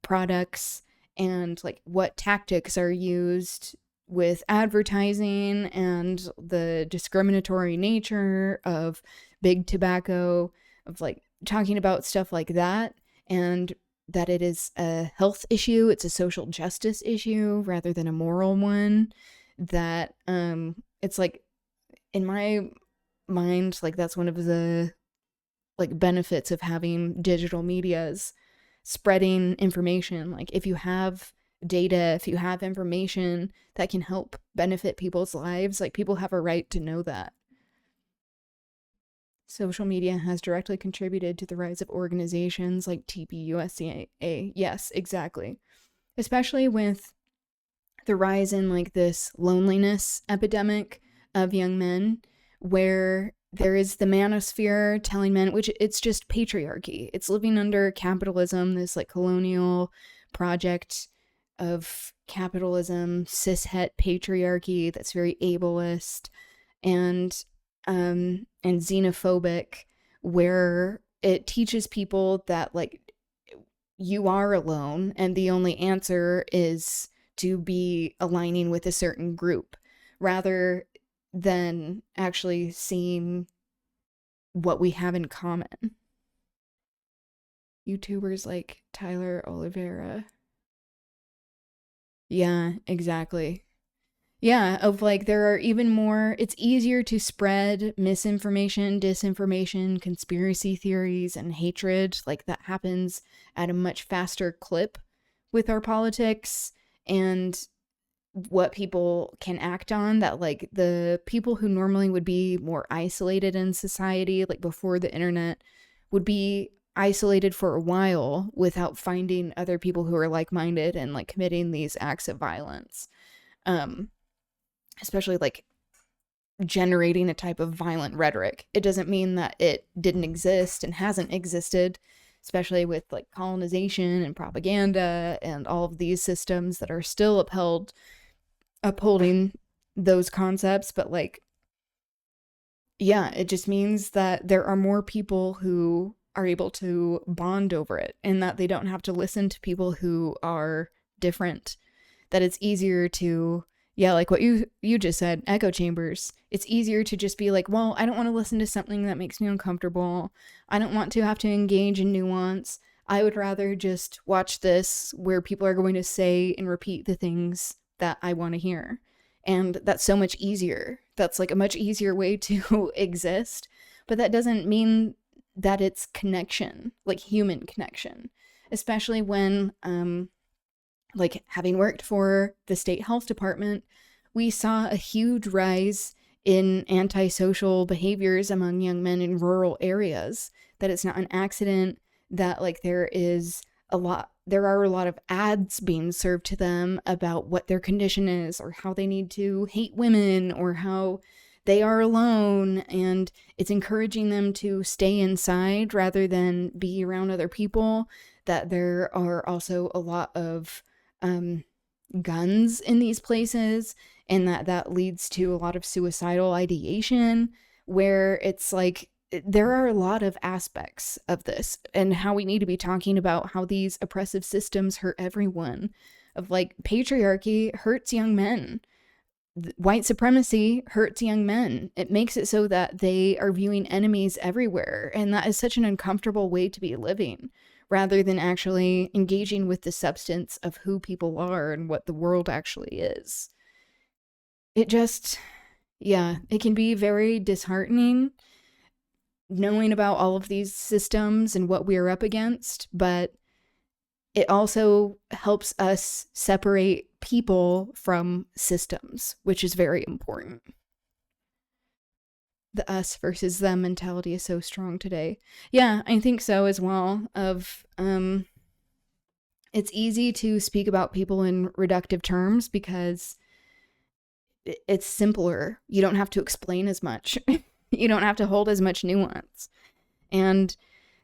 [SPEAKER 1] products, and like what tactics are used with advertising and the discriminatory nature of big tobacco, of like talking about stuff like that, and that it is a health issue, it's a social justice issue rather than a moral one. That it's like in my mind, like that's one of the like benefits of having digital medias, spreading information. Like if you have data, if you have information that can help benefit people's lives, like people have a right to know that. Social media has directly contributed to the rise of organizations like TPUSA. Yes, exactly. Especially with the rise in like this loneliness epidemic of young men, where there is the manosphere telling men, which it's just patriarchy. It's living under capitalism, this like colonial project of capitalism, cishet patriarchy that's very ableist and xenophobic, where it teaches people that like you are alone and the only answer is to be aligning with a certain group, rather than actually seeing what we have in common. YouTubers like Tyler Oliveira. Yeah, exactly. Yeah, of like there are even more, it's easier to spread misinformation, disinformation, conspiracy theories, and hatred. Like that happens at a much faster clip with our politics and what people can act on, that like the people who normally would be more isolated in society, like before the internet, would be isolated for a while without finding other people who are like-minded and like committing these acts of violence. Especially like generating a type of violent rhetoric. It doesn't mean that it didn't exist and hasn't existed, especially with like colonization and propaganda and all of these systems that are still upholding those concepts. But like, yeah, it just means that there are more people who are able to bond over it, and that they don't have to listen to people who are different, that it's easier to, yeah, like what you just said, echo chambers. It's easier to just be like, well, I don't want to listen to something that makes me uncomfortable. I don't want to have to engage in nuance. I would rather just watch this where people are going to say and repeat the things that I want to hear. And that's so much easier. That's like a much easier way to exist. But that doesn't mean that it's connection, like human connection, especially when, like having worked for the state health department, we saw a huge rise in antisocial behaviors among young men in rural areas, that it's not an accident that like there are a lot of ads being served to them about what their condition is, or how they need to hate women, or how they are alone, and it's encouraging them to stay inside rather than be around other people. That there are also a lot of guns in these places, and that leads to a lot of suicidal ideation, where it's like there are a lot of aspects of this, and how we need to be talking about how these oppressive systems hurt everyone. Of like, patriarchy hurts young men. White supremacy hurts young men. It makes it so that they are viewing enemies everywhere, and that is such an uncomfortable way to be living, rather than actually engaging with the substance of who people are and what the world actually is. It just, yeah, it can be very disheartening knowing about all of these systems and what we're up against, but it also helps us separate people from systems, which is very important. The us versus them mentality is so strong today. Yeah, I think so as well. It's easy to speak about people in reductive terms because it's simpler. You don't have to explain as much. You don't have to hold as much nuance. And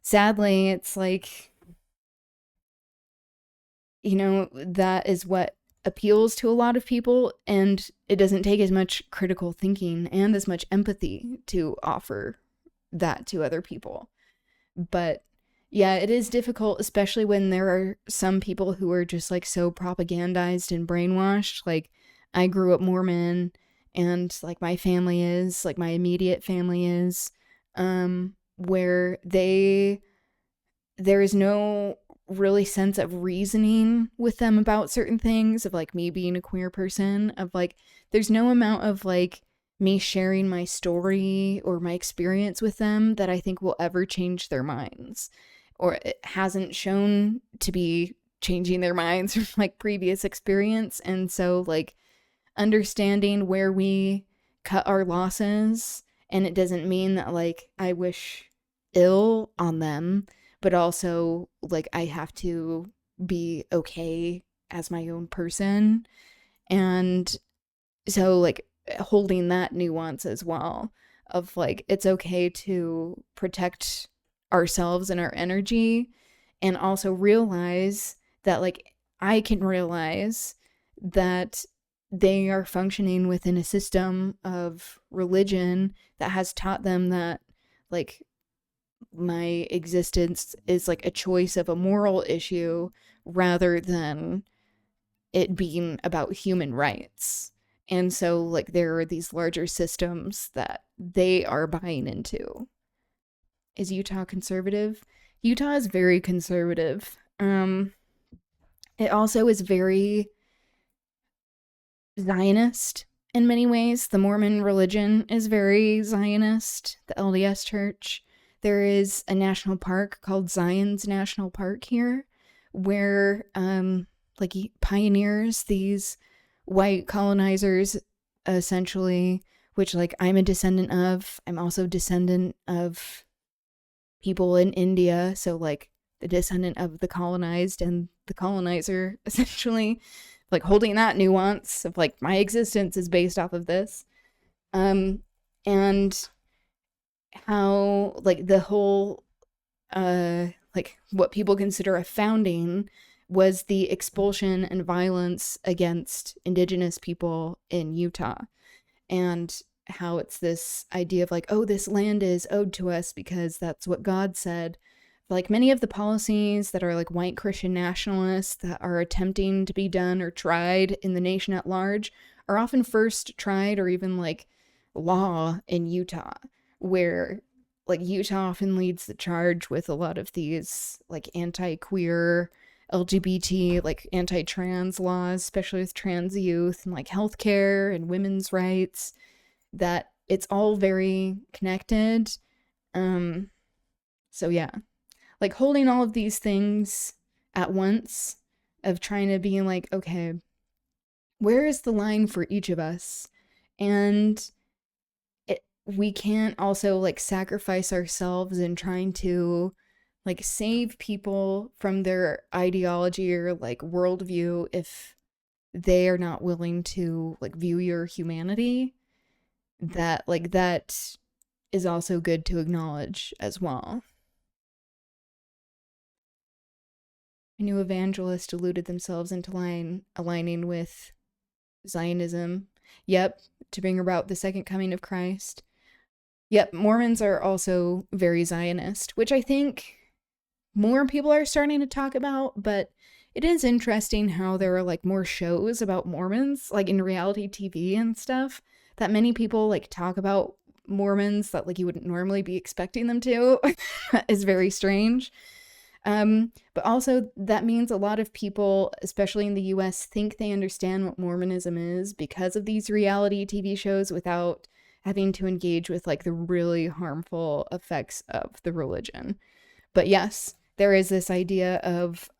[SPEAKER 1] sadly, it's like, you know, that is what appeals to a lot of people, and it doesn't take as much critical thinking and as much empathy to offer that to other people. But yeah, it is difficult, especially when there are some people who are just like so propagandized and brainwashed. Like, I grew up Mormon, and like my family is, like my immediate family is, where there is no really sense of reasoning with them about certain things, of like me being a queer person, of like there's no amount of like me sharing my story or my experience with them that I think will ever change their minds, or it hasn't shown to be changing their minds from like previous experience. And so like understanding where we cut our losses, and it doesn't mean that like I wish ill on them, but also like I have to be okay as my own person. And so like holding that nuance as well, of like it's okay to protect ourselves and our energy, and also realize that like I can realize that they are functioning within a system of religion that has taught them that like my existence is like a choice of a moral issue rather than it being about human rights. And so like there are these larger systems that they are buying into. Is Utah conservative? Utah is very conservative. It also is very Zionist in many ways. The Mormon religion is very Zionist, the LDS Church. There is a national park called Zion's National Park here, where like pioneers, these white colonizers, essentially, which like I'm a descendant of. I'm also a descendant of people in India, so like the descendant of the colonized and the colonizer, essentially, like holding that nuance of like my existence is based off of this. And how like the whole like what people consider a founding was the expulsion and violence against indigenous people in Utah, and how it's this idea of like, oh, this land is owed to us because that's what God said. Like many of the policies that are like white Christian nationalists that are attempting to be done or tried in the nation at large are often first tried or even like law in Utah, where like Utah often leads the charge with a lot of these like anti-queer, LGBT, like anti-trans laws, especially with trans youth and like healthcare and women's rights, that it's all very connected. So yeah, like holding all of these things at once of trying to be like, okay, where is the line for each of us? And we can't also like sacrifice ourselves in trying to like save people from their ideology or like worldview if they are not willing to like view your humanity. That is also good to acknowledge as well. A new evangelist deluded themselves into aligning with Zionism. Yep, to bring about the second coming of Christ. Yep, Mormons are also very Zionist, which I think more people are starting to talk about, but it is interesting how there are like more shows about Mormons, like in reality TV and stuff, that many people like talk about Mormons that like you wouldn't normally be expecting them to. Is very strange. But also that means a lot of people, especially in the US, think they understand what Mormonism is because of these reality TV shows without having to engage with like the really harmful effects of the religion. But yes, there is this idea of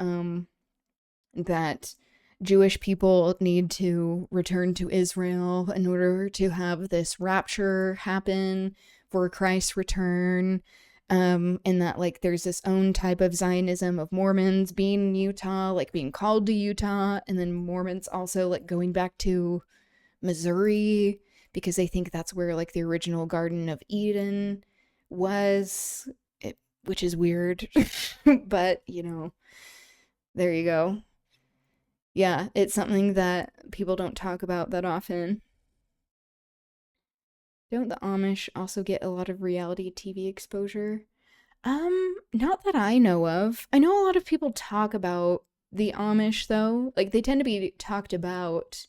[SPEAKER 1] that Jewish people need to return to Israel in order to have this rapture happen for Christ's return. And that like there's this own type of Zionism of Mormons being in Utah, like being called to Utah, and then Mormons also like going back to Missouri because they think that's where like the original Garden of Eden was, which is weird. But you know, there you go. Yeah, it's something that people don't talk about that often. Don't the Amish also get a lot of reality TV exposure? Not that I know of. I know a lot of people talk about the Amish though. Like they tend to be talked about.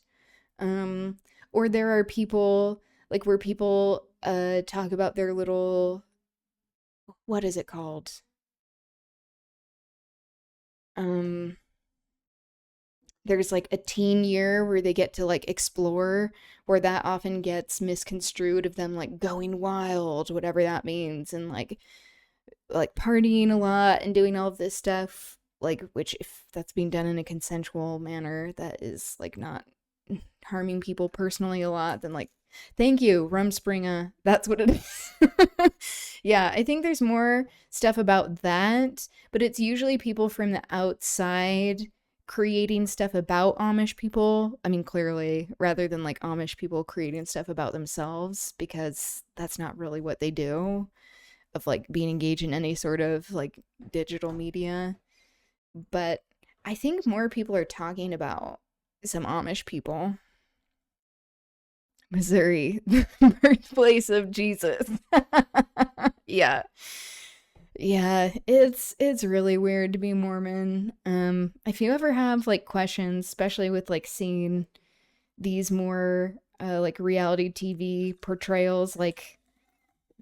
[SPEAKER 1] Or there are people like where people talk about their little, what is it called? There's like a teen year where they get to like explore, where that often gets misconstrued of them like going wild, whatever that means, and like partying a lot and doing all of this stuff, like, which if that's being done in a consensual manner that is like not harming people personally a lot, then like, thank you, Rumspringa, that's what it is. Yeah, I think there's more stuff about that, but it's usually people from the outside creating stuff about Amish people. I mean, clearly, rather than like Amish people creating stuff about themselves, because that's not really what they do, of like being engaged in any sort of like digital media. But I think more people are talking about some Amish people. Missouri, birthplace of Jesus. Yeah. Yeah, it's really weird to be Mormon. If you ever have like questions, especially with like seeing these more like reality TV portrayals, like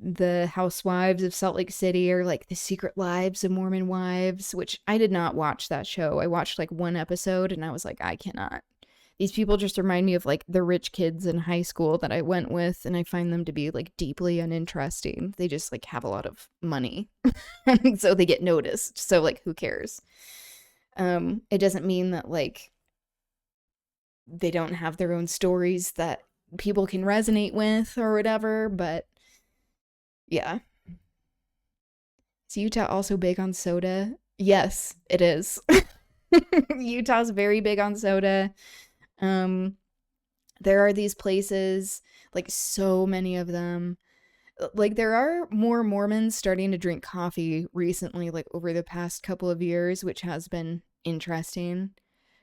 [SPEAKER 1] the Housewives of Salt Lake City, or like The Secret Lives of Mormon Wives, which I did not watch that show. I watched like one episode and I was like, I cannot. These people just remind me of like the rich kids in high school that I went with, and I find them to be like deeply uninteresting. They just like have a lot of money and so they get noticed. So like, who cares? It doesn't mean that like they don't have their own stories that people can resonate with or whatever, but yeah. Is Utah also big on soda? Yes, it is. Utah's very big on soda. There are these places, like so many of them. Like there are more Mormons starting to drink coffee recently, like over the past couple of years, which has been interesting.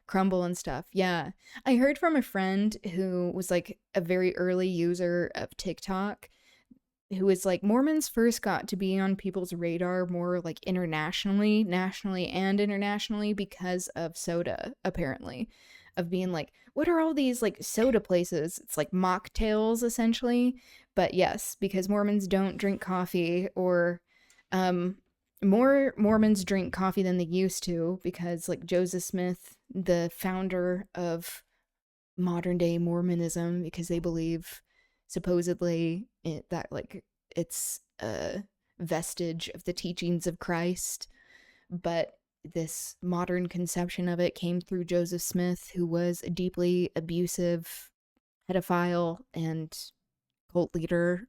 [SPEAKER 1] Crumble and stuff. Yeah. I heard from a friend who was like a very early user of TikTok, who was like, Mormons first got to be on people's radar more like internationally, nationally and internationally, because of soda, apparently. Of being like, what are all these like soda places? It's like mocktails essentially. But yes, because Mormons don't drink coffee, or more Mormons drink coffee than they used to, because like Joseph Smith, the founder of modern day Mormonism, because they believe supposedly that like it's a vestige of the teachings of Christ, but this modern conception of it came through Joseph Smith, who was a deeply abusive pedophile and cult leader,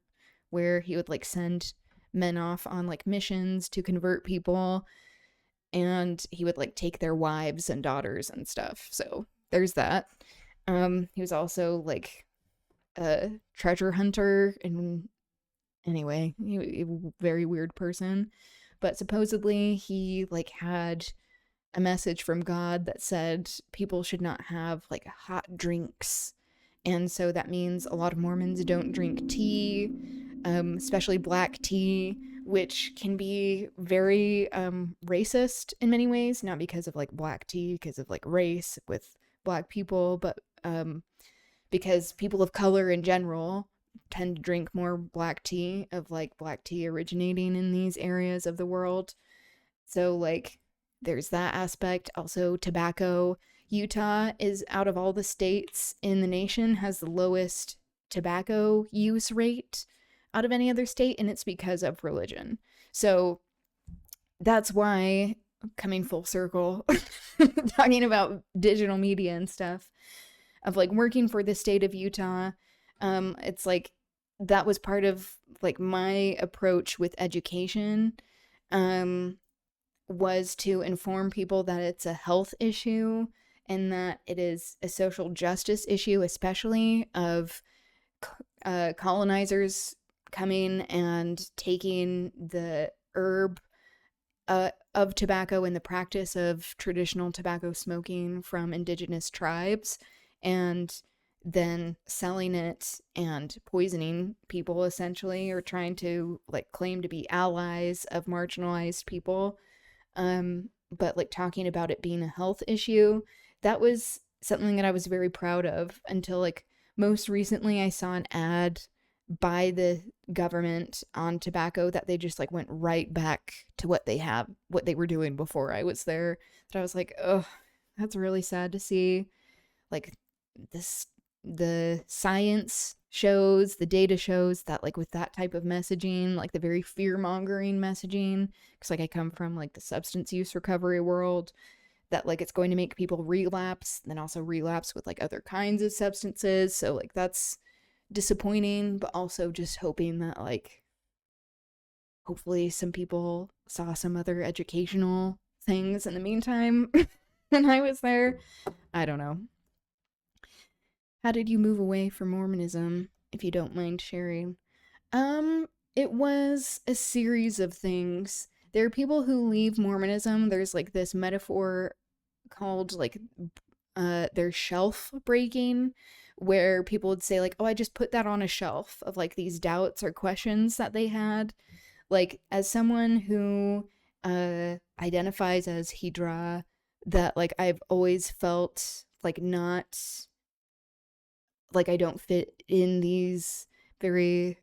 [SPEAKER 1] where he would like send men off on like missions to convert people, and he would like take their wives and daughters and stuff. So there's that. He was also like a treasure hunter, and anyway, he a very weird person. But supposedly he like had a message from God that said people should not have like hot drinks. And so that means a lot of Mormons don't drink tea, especially black tea, which can be very racist in many ways, not because of like black tea, because of like race with black people, but because people of color in general tend to drink more black tea, of like black tea originating in these areas of the world. So like there's that aspect. Also tobacco. Utah is, out of all the states in the nation, has the lowest tobacco use rate out of any other state, and it's because of religion. So that's why, coming full circle, talking about digital media and stuff, of like working for the state of Utah, it's like that was part of like my approach with education, was to inform people that it's a health issue and that it is a social justice issue, especially of colonizers coming and taking the herb of tobacco and the practice of traditional tobacco smoking from indigenous tribes, and then selling it and poisoning people essentially, or trying to like claim to be allies of marginalized people. But like talking about it being a health issue, that was something that I was very proud of, until like most recently I saw an ad by the government on tobacco that they just like went right back to what they were doing before I was there. That I was like, oh, that's really sad to see. Like the science shows, the data shows that like with that type of messaging, like the very fear-mongering messaging, because like I come from like the substance use recovery world, that like it's going to make people relapse, then also relapse with like other kinds of substances. So like that's disappointing, but also just hoping that like hopefully some people saw some other educational things in the meantime when I was there. I don't know. How did you move away from Mormonism, if you don't mind sharing? It was a series of things. There are people who leave Mormonism. There's like this metaphor called like their shelf breaking, where people would say like, oh, I just put that on a shelf, of like these doubts or questions that they had. Like, as someone who identifies as Hydra, that like I've always felt like not like I don't fit in these very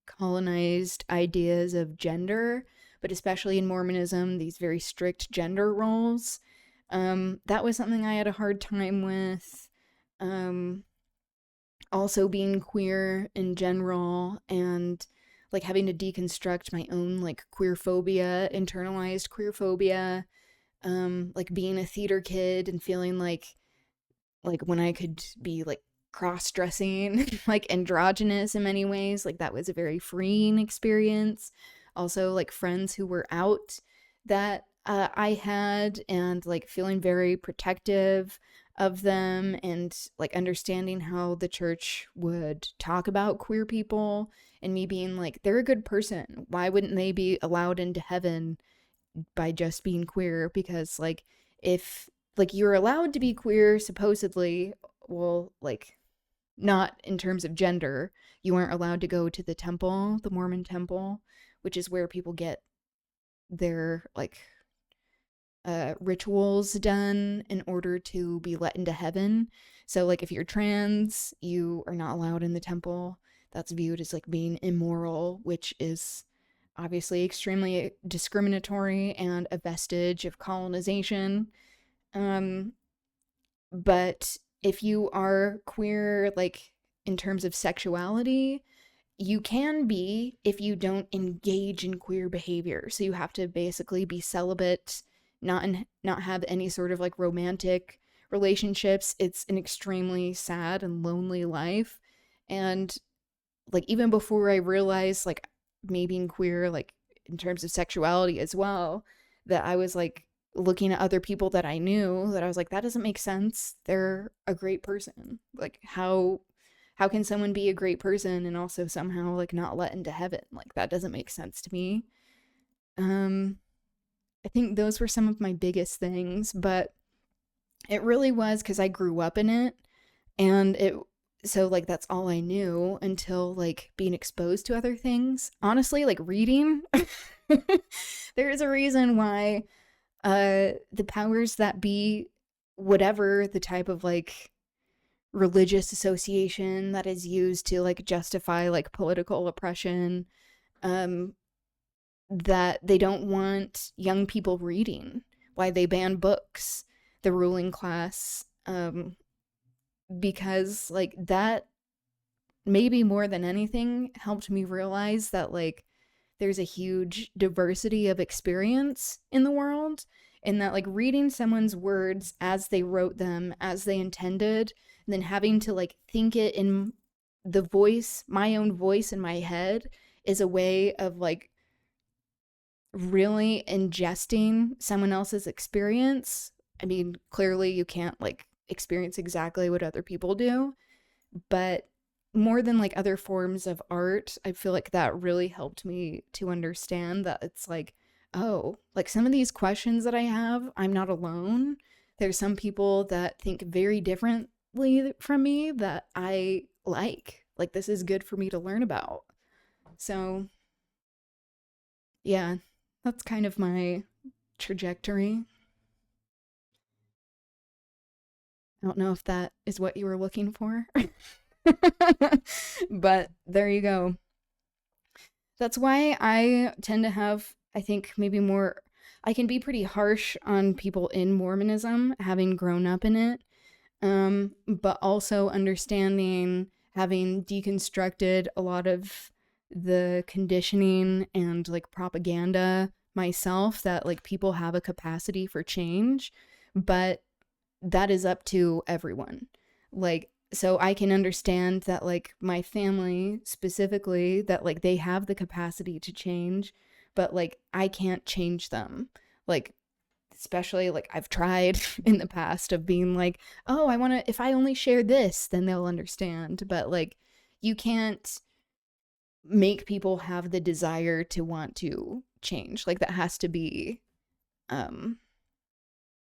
[SPEAKER 1] colonized ideas of gender, but especially in Mormonism, these very strict gender roles. That was something I had a hard time with. Also being queer in general, and like having to deconstruct my own like queer phobia, internalized queer phobia, like being a theater kid and feeling like when I could be like cross-dressing, like androgynous in many ways, like that was a very freeing experience. Also like friends who were out that I had, and like feeling very protective of them, and like understanding how the church would talk about queer people, and me being like, they're a good person, why wouldn't they be allowed into heaven by just being queer? Because like if like you're allowed to be queer supposedly, well, like not in terms of gender, you aren't allowed to go to the temple, the Mormon temple, which is where people get their like rituals done in order to be let into heaven. So like if you're trans, you are not allowed in the temple. That's viewed as like being immoral, which is obviously extremely discriminatory and a vestige of colonization. But if you are queer, like in terms of sexuality, you can be if you don't engage in queer behavior. So you have to basically be celibate, not have any sort of like romantic relationships. It's an extremely sad and lonely life. And like even before I realized like me being queer, like in terms of sexuality as well, that I was like looking at other people that I knew, that I was like, that doesn't make sense. They're a great person. Like how can someone be a great person and also somehow like not let into heaven? Like that doesn't make sense to me. I think those were some of my biggest things, but it really was because I grew up in it, and so like that's all I knew until like being exposed to other things. Honestly, like reading, there is a reason why the powers that be, whatever the type of like religious association that is used to like justify like political oppression, that they don't want young people reading, why they ban books, the ruling class, because like that maybe more than anything helped me realize that like there's a huge diversity of experience in the world, and that like reading someone's words as they wrote them, as they intended, and then having to like think it in the voice, my own voice in my head, is a way of like really ingesting someone else's experience. I mean, clearly you can't like experience exactly what other people do, but more than like other forms of art, I feel like that really helped me to understand that it's like, oh, like some of these questions that I have, I'm not alone. There's some people that think very differently from me that I like. Like this is good for me to learn about. So yeah, that's kind of my trajectory. I don't know if that is what you were looking for. But there you go. That's why I tend to have, I think, maybe more, I can be pretty harsh on people in Mormonism, having grown up in it, but also understanding, having deconstructed a lot of the conditioning and like propaganda myself, that like people have a capacity for change, but that is up to everyone. Like, so I can understand that like my family specifically, that like they have the capacity to change, but like I can't change them. Like, especially like I've tried in the past of being like, oh, I want to, if I only share this, then they'll understand. But like, you can't make people have the desire to want to change. Like that has to be an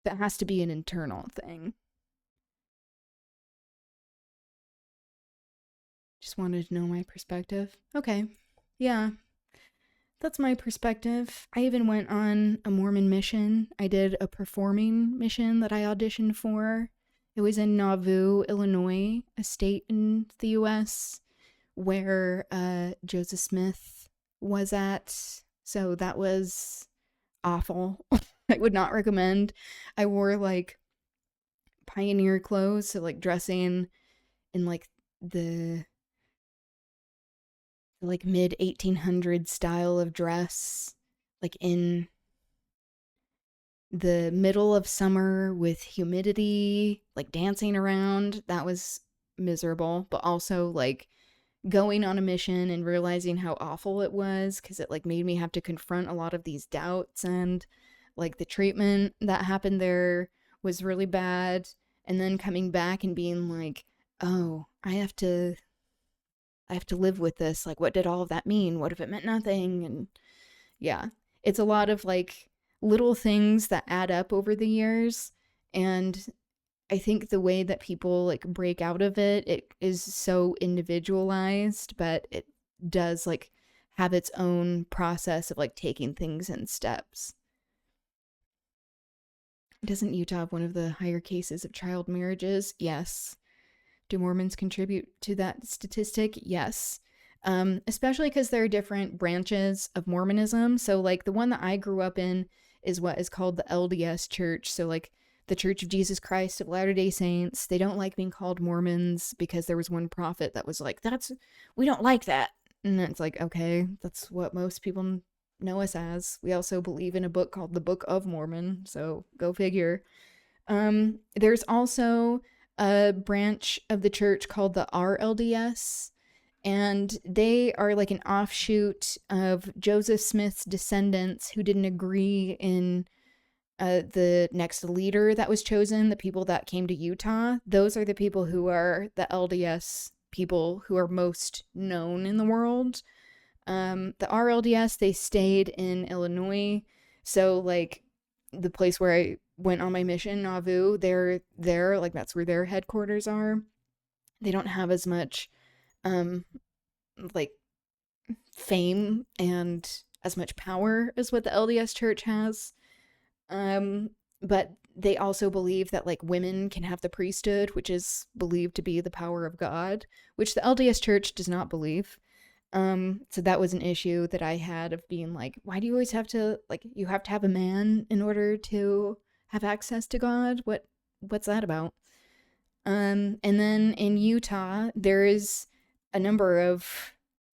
[SPEAKER 1] internal thing. Just wanted to know my perspective. Okay. Yeah. That's my perspective. I even went on a Mormon mission. I did a performing mission that I auditioned for. It was in Nauvoo, Illinois, a state in the US, where Joseph Smith was at. So that was awful. I would not recommend. I wore like pioneer clothes, so like dressing in like the like mid 1800s style of dress, like in the middle of summer with humidity, like dancing around. That was miserable, but also like going on a mission and realizing how awful it was, because it like made me have to confront a lot of these doubts, and like the treatment that happened there was really bad. And then coming back and being like, oh, I have to live with this. Like, what did all of that mean? What if it meant nothing? And yeah, it's a lot of like little things that add up over the years. And I think the way that people like break out of it, it is so individualized, but it does like have its own process of like taking things in steps. Doesn't Utah have one of the higher cases of child marriages? Yes. Do Mormons contribute to that statistic? Yes. Especially because there are different branches of Mormonism. So like the one that I grew up in is what is called the LDS Church. So like the Church of Jesus Christ of Latter-day Saints. They don't like being called Mormons because there was one prophet that was like, we don't like that. And it's like, okay, that's what most people know us as. We also believe in a book called the Book of Mormon, so go figure. There's also a branch of the church called the RLDS, and they are like an offshoot of Joseph Smith's descendants who didn't agree in the next leader that was chosen, the people that came to Utah. Those are the people who are the LDS people who are most known in the world. The RLDS, they stayed in Illinois. So like the place where I went on my mission, Nauvoo, they're there, like that's where their headquarters are. They don't have as much like fame and as much power as what the LDS church has. But they also believe that like women can have the priesthood, which is believed to be the power of God, which the LDS church does not believe. So that was an issue that I had of being like, why do you always have to, like, you have to have a man in order to have access to God? What's that about? And then in Utah, there is a number of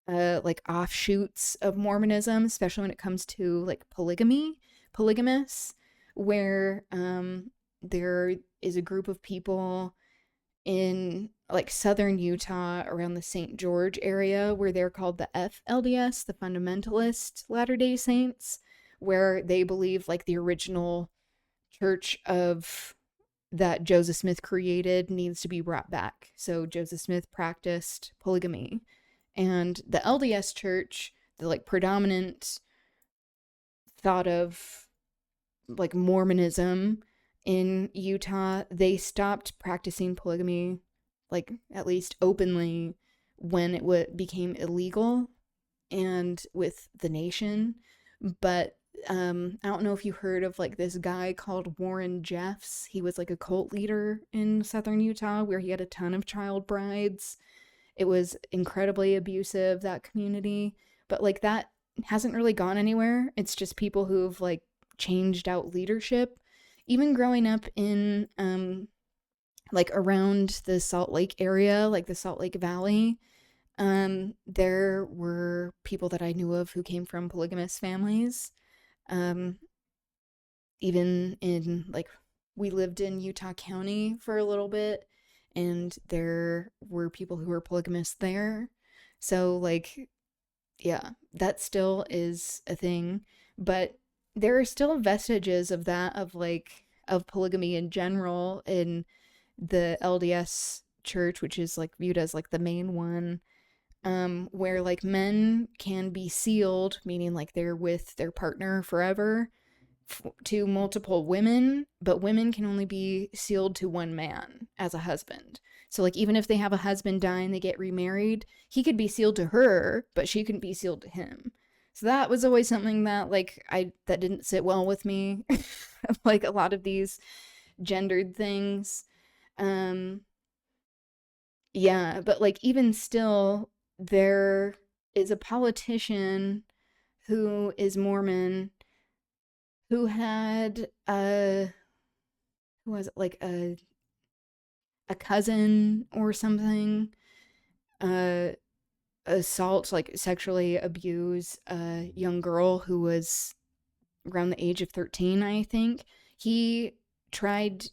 [SPEAKER 1] like offshoots of Mormonism, especially when it comes to like polygamous, where there is a group of people in like southern Utah around the St. George area where they're called the FLDS, the Fundamentalist Latter-day Saints, where they believe like the original church of that Joseph Smith created needs to be brought back. So Joseph Smith practiced polygamy, and the LDS church, the like predominant thought of like Mormonism in Utah, they stopped practicing polygamy, like at least openly, when it became illegal and with the nation. But I don't know if you heard of like this guy called Warren Jeffs. He was like a cult leader in southern Utah where he had a ton of child brides. It was incredibly abusive, that community. But like that hasn't really gone anywhere. It's just people who've like changed out leadership. Even growing up in like around the Salt Lake area, like the Salt Lake Valley, there were people that I knew of who came from polygamous families. Even in like, we lived in Utah County for a little bit, and there were people who were polygamous there. So like, yeah, that still is a thing, but there are still vestiges of that, of like, of polygamy in general in the LDS church, which is like viewed as like the main one, where like men can be sealed, meaning like they're with their partner forever, to multiple women, but women can only be sealed to one man as a husband. So like even if they have a husband die and they get remarried, he could be sealed to her, but she couldn't be sealed to him. So that was always something that like that didn't sit well with me. Like a lot of these gendered things. Yeah, but like even still, there is a politician who is Mormon who had who was it, like a cousin or something assault, like sexually abuse a young girl who was around the age of 13, I think. He tried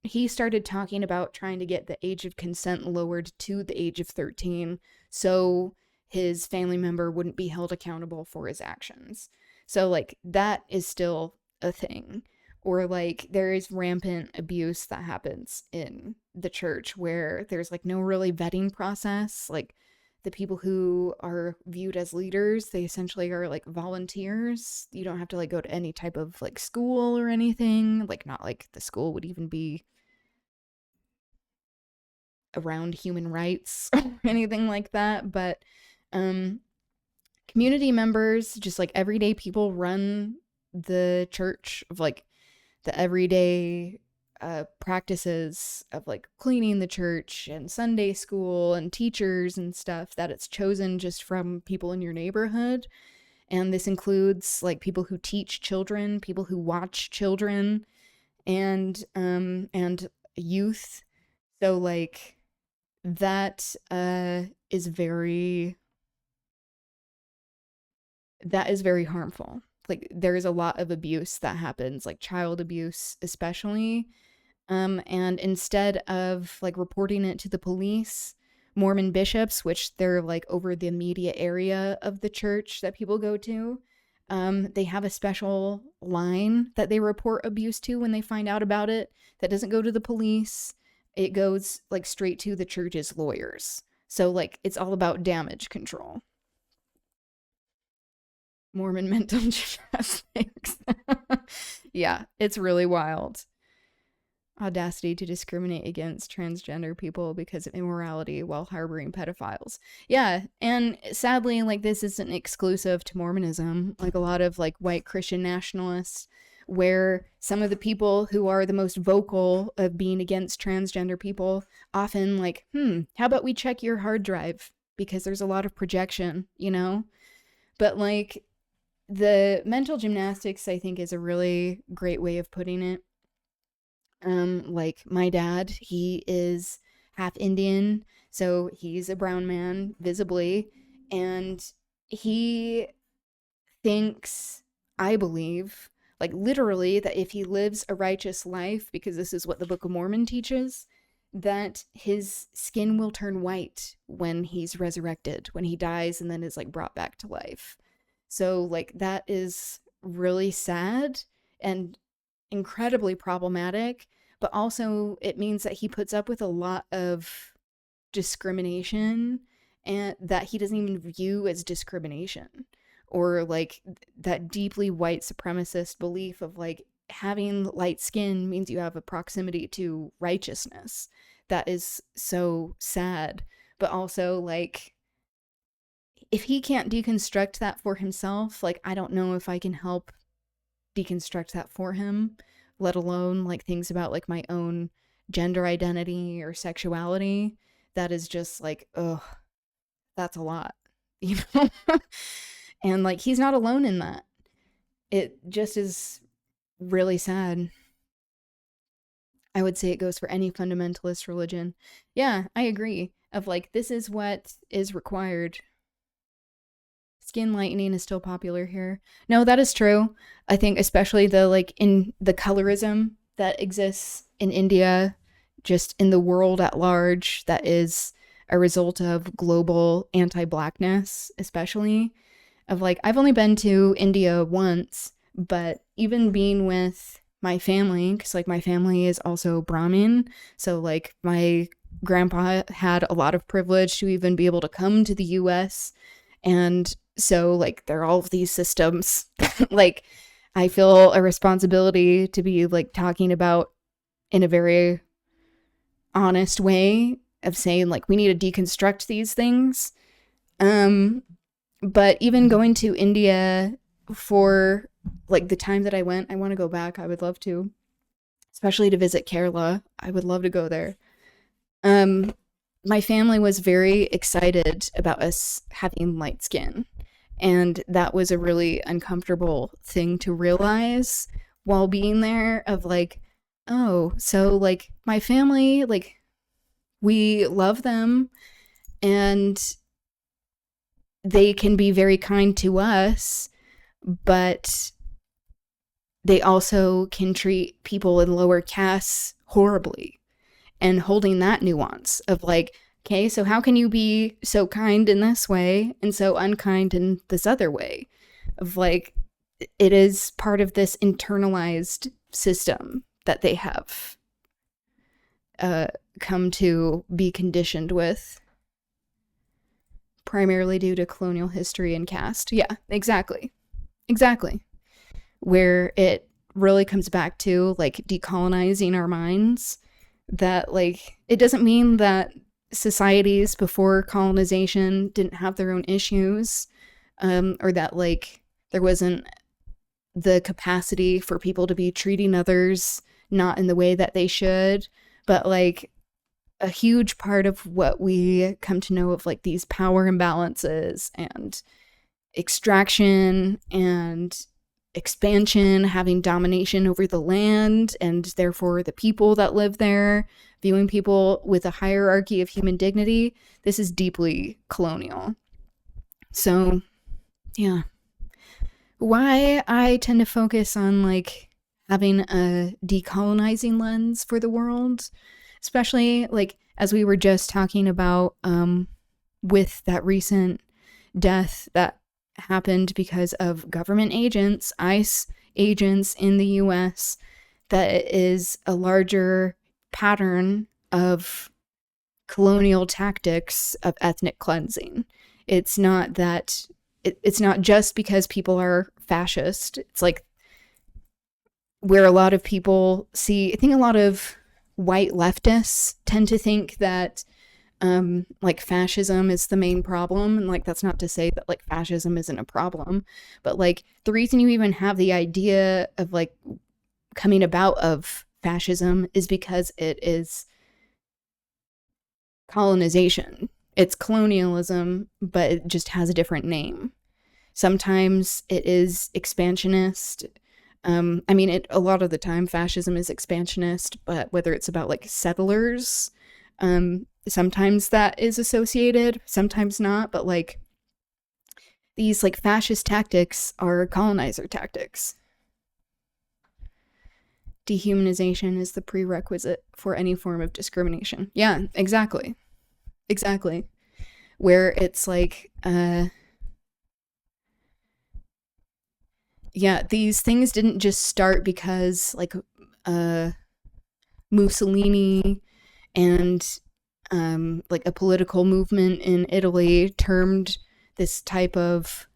[SPEAKER 1] he started talking about trying to get the age of consent lowered to the age of 13 so his family member wouldn't be held accountable for his actions. So like that is still a thing. Or like there is rampant abuse that happens in the church where there's like no really vetting process. Like the people who are viewed as leaders, they essentially are like volunteers. You don't have to like go to any type of like school or anything. Like not like the school would even be around human rights or anything like that. But community members, just like everyday people, run the church of like the everyday practices of like cleaning the church and Sunday school and teachers and stuff that it's chosen just from people in your neighborhood. And this includes like people who teach children, people who watch children, and youth. So like that is very harmful. Like there is a lot of abuse that happens, like child abuse especially. And instead of like reporting it to the police, Mormon bishops, which they're like over the immediate area of the church that people go to, they have a special line that they report abuse to when they find out about it that doesn't go to the police. It goes like straight to the church's lawyers. So like it's all about damage control. Mormon mental gymnastics. Yeah, it's really wild. Audacity to discriminate against transgender people because of immorality while harboring pedophiles. Yeah, and sadly, like this isn't exclusive to Mormonism. Like a lot of like white Christian nationalists, where some of the people who are the most vocal of being against transgender people often like, how about we check your hard drive? Because there's a lot of projection, you know? But like the mental gymnastics, I think, is a really great way of putting it. Like my dad, he is half Indian, so he's a brown man visibly, and he thinks, I believe, like literally, that if he lives a righteous life, because this is what the Book of Mormon teaches, that his skin will turn white when he's resurrected, when he dies and then is like brought back to life. So like that is really sad and incredibly problematic, but also it means that he puts up with a lot of discrimination and that he doesn't even view as discrimination, or like that deeply white supremacist belief of like having light skin means you have a proximity to righteousness. That is so sad. But also like if he can't deconstruct that for himself, like I don't know if I can help deconstruct that for him, let alone like things about like my own gender identity or sexuality. That is just like, ugh, that's a lot, you know? And like he's not alone in that. It just is really sad. I would say it goes for any fundamentalist religion. Yeah, I agree. Of like, this is what is required. Skin lightening is still popular here. No, that is true. I think especially the like in the colorism that exists in India, just in the world at large, that is a result of global anti-blackness, especially. Of like, I've only been to India once, but even being with my family, because like my family is also Brahmin, so like my grandpa had a lot of privilege to even be able to come to the US, and so like there are all of these systems like I feel a responsibility to be like talking about in a very honest way of saying like we need to deconstruct these things. But even going to India for like the time that I went, I want to go back. I would love to, especially to visit Kerala. I would love to go there. my family was very excited about us having light skin. And that was a really uncomfortable thing to realize while being there, of like, oh, so like my family, like we love them and they can be very kind to us, but they also can treat people in lower castes horribly. And holding that nuance of like, okay, so how can you be so kind in this way and so unkind in this other way? Of like, it is part of this internalized system that they have come to be conditioned with, primarily due to colonial history and caste. Yeah, exactly. Exactly. Where it really comes back to like decolonizing our minds, that like it doesn't mean that societies before colonization didn't have their own issues, or that like there wasn't the capacity for people to be treating others not in the way that they should, but like a huge part of what we come to know of like these power imbalances and extraction and expansion having domination over the land and therefore the people that live there, viewing people with a hierarchy of human dignity, this is deeply colonial. So yeah, why I tend to focus on like having a decolonizing lens for the world, especially like as we were just talking about with that recent death that happened because of government agents, ICE agents in the US, that is a larger pattern of colonial tactics of ethnic cleansing. It's not that it's not just because people are fascist. It's like where a lot of people see, I think a lot of white leftists tend to think that like fascism is the main problem, and like that's not to say that like fascism isn't a problem, but like the reason you even have the idea of like coming about of fascism is because it is colonization. It's colonialism, but it just has a different name. Sometimes it is expansionist. I mean, a lot of the time fascism is expansionist, but whether it's about like settlers, sometimes that is associated, sometimes not, but like these like fascist tactics are colonizer tactics. Dehumanization is the prerequisite for any form of discrimination. Yeah, exactly. Exactly. Where it's like, yeah, these things didn't just start because like Mussolini and like a political movement in Italy termed this type of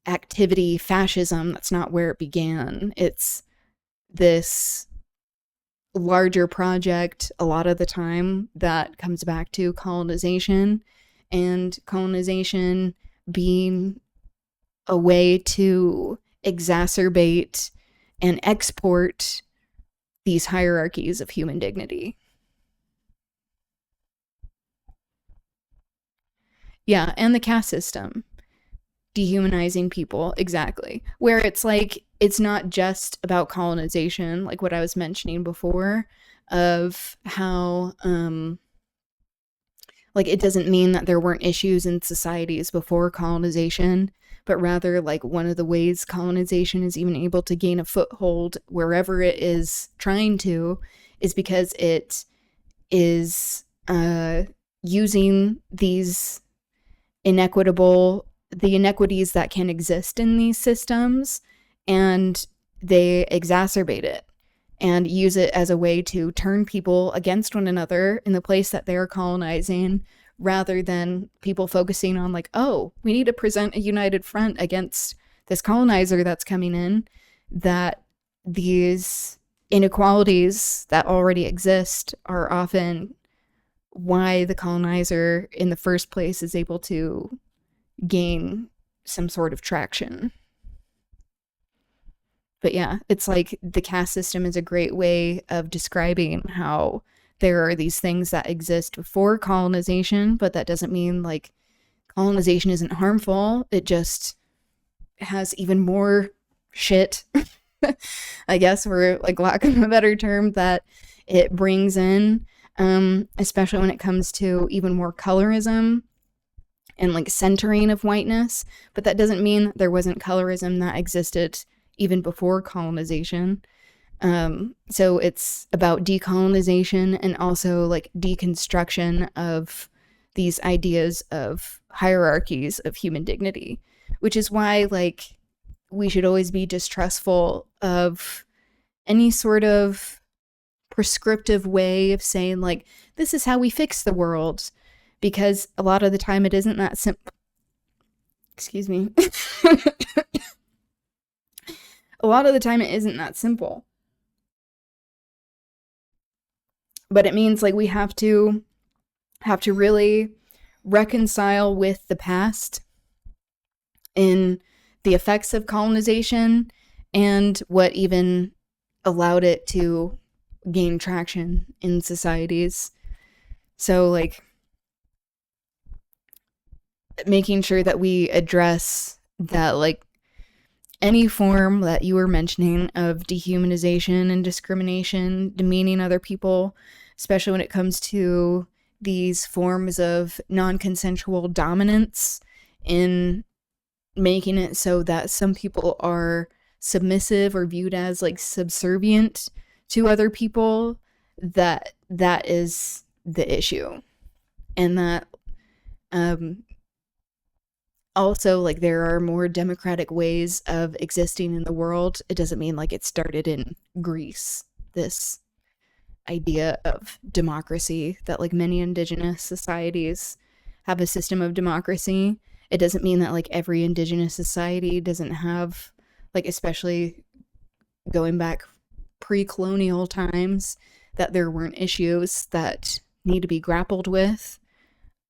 [SPEAKER 1] activity fascism. That's not where it began. It's this larger project a lot of the time that comes back to colonization, and colonization being a way to exacerbate and export these hierarchies of human dignity. Yeah, and the caste system. Dehumanizing people, exactly. Where it's like, it's not just about colonization, like what I was mentioning before, of how, like, it doesn't mean that there weren't issues in societies before colonization, but rather, like, one of the ways colonization is even able to gain a foothold wherever it is trying to is because it is using these the inequities that can exist in these systems, and they exacerbate it and use it as a way to turn people against one another in the place that they're colonizing, rather than people focusing on like, oh, we need to present a united front against this colonizer that's coming in, that these inequalities that already exist are often why the colonizer in the first place is able to gain some sort of traction. But yeah, it's like the caste system is a great way of describing how there are these things that exist before colonization, but that doesn't mean like colonization isn't harmful. It just has even more shit, I guess, for like lack of a better term, that it brings in, especially when it comes to even more colorism and like centering of whiteness. But that doesn't mean there wasn't colorism that existed even before colonization. So it's about decolonization and also like deconstruction of these ideas of hierarchies of human dignity, which is why like we should always be distrustful of any sort of prescriptive way of saying like, this is how we fix the world, because a lot of the time it isn't that simple. Excuse me. A lot of the time it isn't that simple. But it means like we have to really reconcile with the past in the effects of colonization and what even allowed it to gain traction in societies. So like making sure that we address that, like any form that you were mentioning of dehumanization and discrimination, demeaning other people, especially when it comes to these forms of non-consensual dominance, in making it so that some people are submissive or viewed as like subservient to other people, that is the issue. And that also, like, there are more democratic ways of existing in the world. It doesn't mean like it started in Greece, this idea of democracy, that like many indigenous societies have a system of democracy. It doesn't mean that like every indigenous society doesn't have, like, especially going back pre-colonial times, that there weren't issues that need to be grappled with,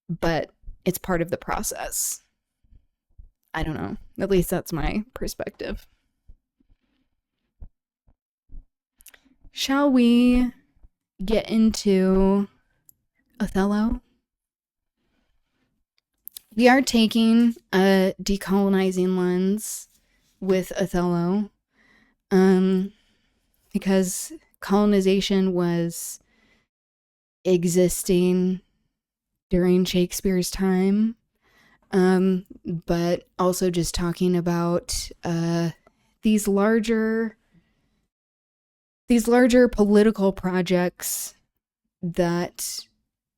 [SPEAKER 1] but it's part of the process. I don't know. At least that's my perspective. Shall we get into Othello? We are taking a decolonizing lens with Othello, because colonization was existing during Shakespeare's time, but also just talking about these larger political projects that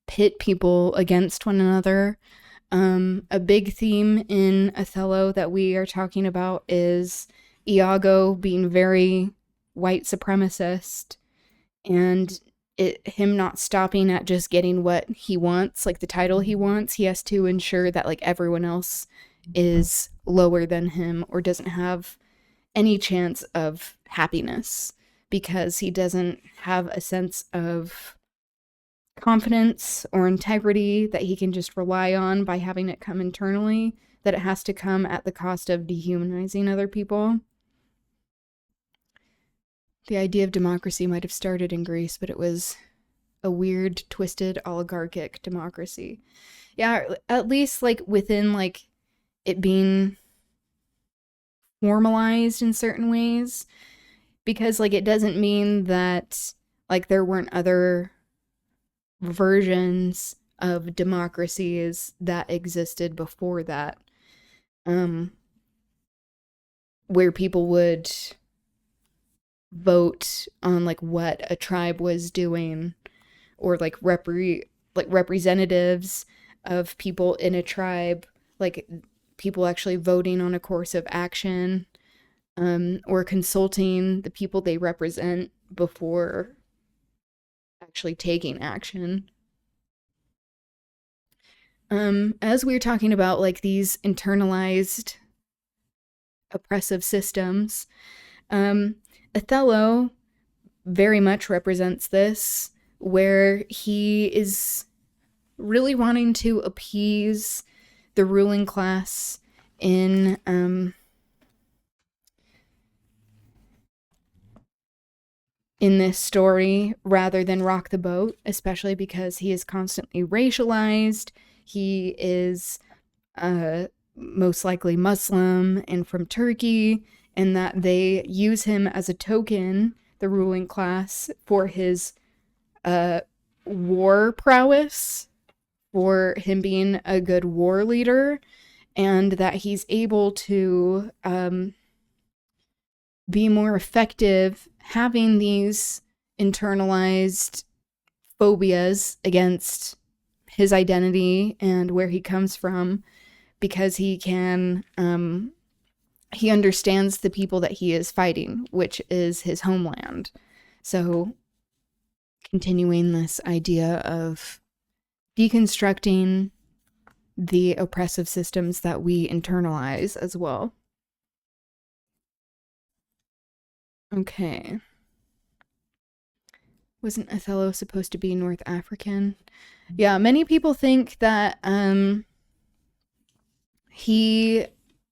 [SPEAKER 1] pit people against one another. A big theme in Othello that we are talking about is Iago being very white supremacist, and him not stopping at just getting what he wants, like the title he wants. He has to ensure that like everyone else is lower than him or doesn't have any chance of happiness, because he doesn't have a sense of confidence or integrity that he can just rely on by having it come internally, that it has to come at the cost of dehumanizing other people. The idea of democracy might have started in Greece, but it was a weird, twisted, oligarchic democracy. Yeah, at least like within like it being formalized in certain ways, because like it doesn't mean that like there weren't other versions of democracies that existed before that, where people would vote on like what a tribe was doing, or like representatives of people in a tribe, like people actually voting on a course of action, or consulting the people they represent before actually taking action. As we were talking about like these internalized oppressive systems, Othello very much represents this, where he is really wanting to appease the ruling class in in this story rather than rock the boat, especially because he is constantly racialized. He is most likely Muslim and from Turkey, and that they use him as a token, the ruling class, for his war prowess, for him being a good war leader, and that he's able to be more effective having these internalized phobias against his identity and where he comes from, because he can he understands the people that he is fighting, which is his homeland. So continuing this idea of deconstructing the oppressive systems that we internalize as well. Okay. Wasn't Othello supposed to be North African? Yeah, many people think that he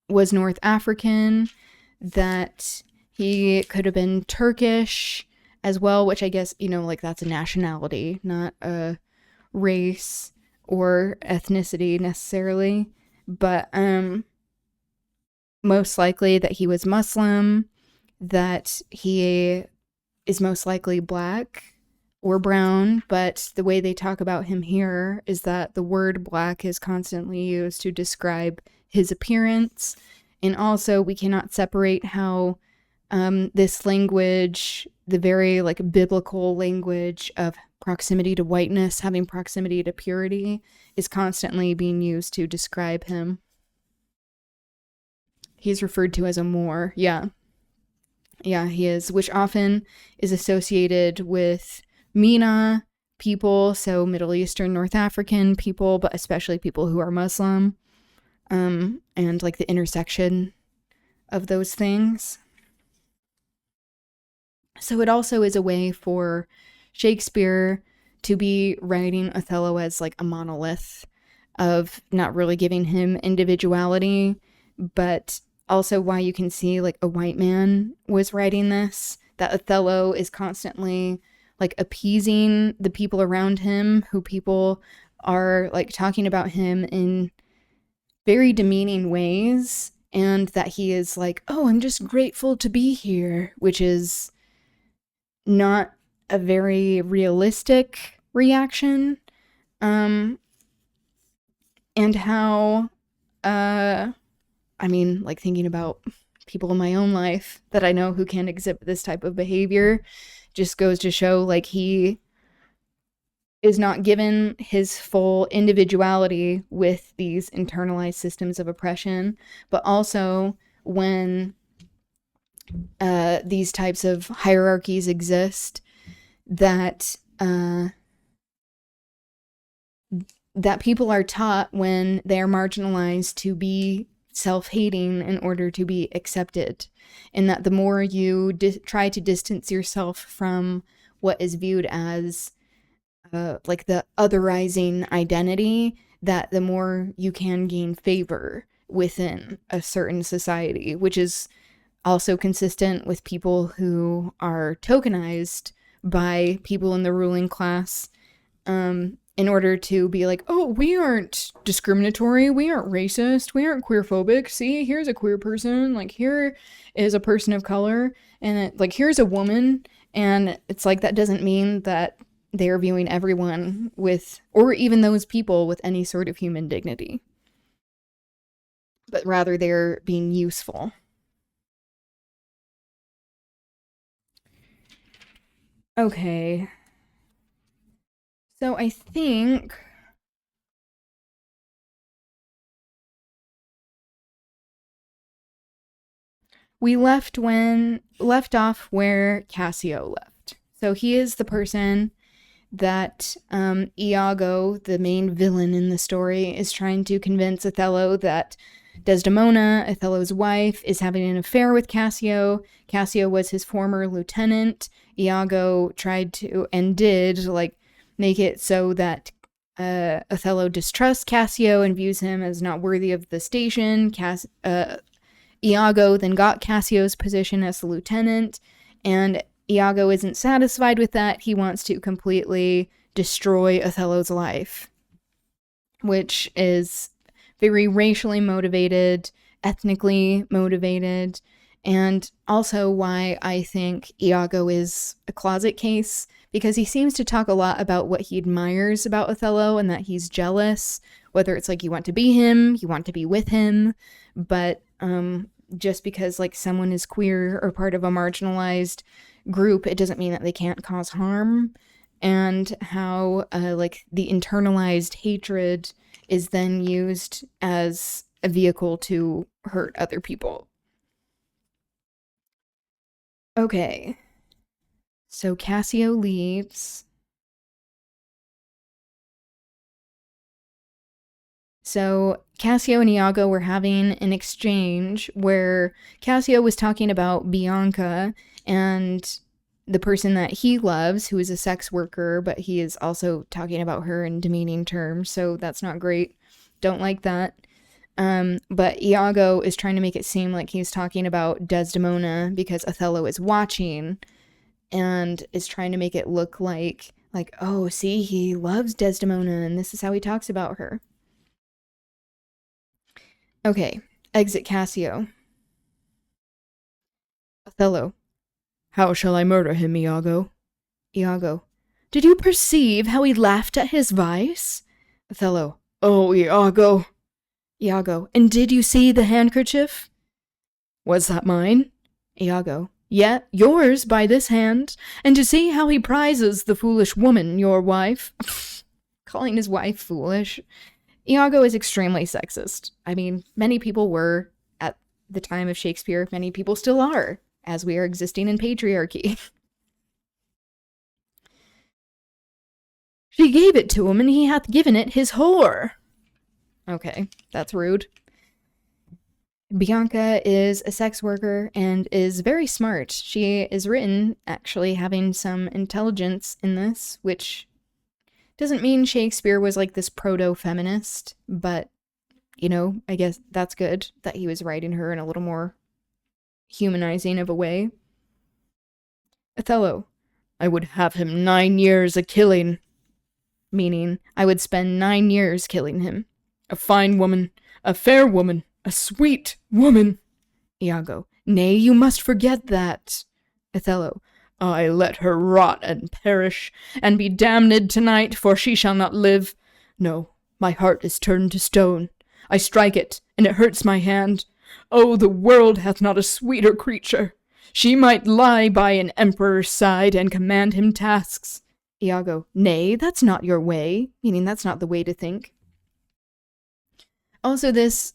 [SPEAKER 1] was North African, that he could have been Turkish as well, which I guess, you know, like that's a nationality, not a race or ethnicity necessarily. But most likely that he was Muslim, that he is most likely black or brown, but the way they talk about him here is that the word black is constantly used to describe his appearance. And also we cannot separate how this language, the very like biblical language of proximity to whiteness, having proximity to purity, is constantly being used to describe him. He's referred to as a Moor. Yeah, he is, which often is associated with MENA people, so Middle Eastern, North African people, but especially people who are Muslim, and like the intersection of those things. So it also is a way for Shakespeare to be writing Othello as like a monolith, of not really giving him individuality, but also why you can see like a white man was writing this, that Othello is constantly like appeasing the people around him, who people are like talking about him in very demeaning ways, and that he is like, oh, I'm just grateful to be here, which is not a very realistic reaction. And how I mean, like thinking about people in my own life that I know who can exhibit this type of behavior just goes to show like he is not given his full individuality with these internalized systems of oppression, but also when these types of hierarchies exist, that that people are taught when they're marginalized to be self-hating in order to be accepted, and that the more you try to distance yourself from what is viewed as like the otherizing identity, that the more you can gain favor within a certain society, which is also consistent with people who are tokenized by people in the ruling class, in order to be like, oh, we aren't discriminatory, we aren't racist, we aren't queerphobic. See, here's a queer person, like here is a person of color, and like here's a woman. And it's like, that doesn't mean that they're viewing everyone with, or even those people with, any sort of human dignity, but rather they're being useful. Okay. So I think we left off where Cassio left. So he is the person that Iago, the main villain in the story, is trying to convince Othello that Desdemona, Othello's wife, is having an affair with Cassio. Cassio was his former lieutenant. Iago tried to, and did, like, make it so that Othello distrusts Cassio and views him as not worthy of the station. Iago then got Cassio's position as the lieutenant, and Iago isn't satisfied with that. He wants to completely destroy Othello's life, which is very racially motivated, ethnically motivated, and also why I think Iago is a closet case, because he seems to talk a lot about what he admires about Othello and that he's jealous, whether it's like you want to be him, you want to be with him, but just because like someone is queer or part of a marginalized group, it doesn't mean that they can't cause harm, and how like the internalized hatred is then used as a vehicle to hurt other people. Okay, so Cassio leaves. So Cassio and Iago were having an exchange where Cassio was talking about Bianca and the person that he loves, who is a sex worker, but he is also talking about her in demeaning terms, so that's not great. Don't like that. But Iago is trying to make it seem like he's talking about Desdemona because Othello is watching, and is trying to make it look like, oh, see, he loves Desdemona, and this is how he talks about her. Okay, exit Cassio. Othello. How shall I murder him, Iago? Iago. Did you perceive how he laughed at his vice? Othello. Oh, Iago. Iago. And did you see the handkerchief? Was that mine? Iago. Yet yours by this hand, and to see how he prizes the foolish woman, your wife. Calling his wife foolish. Iago is extremely sexist. I mean, many people were at the time of Shakespeare, many people still are, as we are existing in patriarchy. She gave it to him, and he hath given it his whore. Okay, that's rude. Bianca is a sex worker and is very smart. She is written, actually, having some intelligence in this, which doesn't mean Shakespeare was like this proto-feminist, but, you know, I guess that's good that he was writing her in a little more humanizing of a way. Othello. I would have him 9 years a-killing. Meaning, I would spend 9 years killing him. A fine woman, a fair woman, a sweet woman. Iago. Nay, you must forget that. Othello. I let her rot and perish, and be damned tonight, for she shall not live. No, my heart is turned to stone. I strike it, and it hurts my hand. Oh, the world hath not a sweeter creature. She might lie by an emperor's side and command him tasks. Iago. Nay, that's not your way. Meaning that's not the way to think. Also, this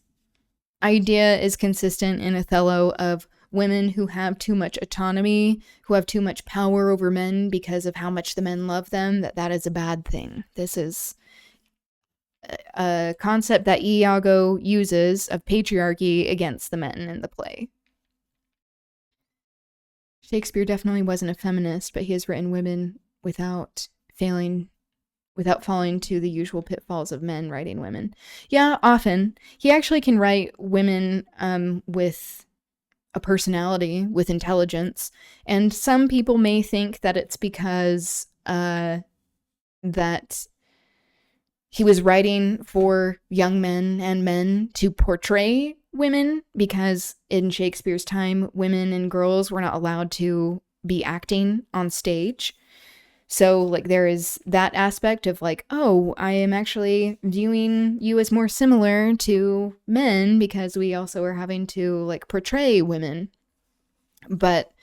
[SPEAKER 1] idea is consistent in Othello of women who have too much autonomy, who have too much power over men because of how much the men love them, that is a bad thing. This is a concept that Iago uses of patriarchy against the men in the play. Shakespeare definitely wasn't a feminist, but he has written women without falling to the usual pitfalls of men writing women. Yeah, often. He actually can write women with a personality, with intelligence, and some people may think that it's because that he was writing for young men and men to portray women, because in Shakespeare's time, women and girls were not allowed to be acting on stage. So, like, there is that aspect of, like, oh, I am actually viewing you as more similar to men because we also are having to, like, portray women. But,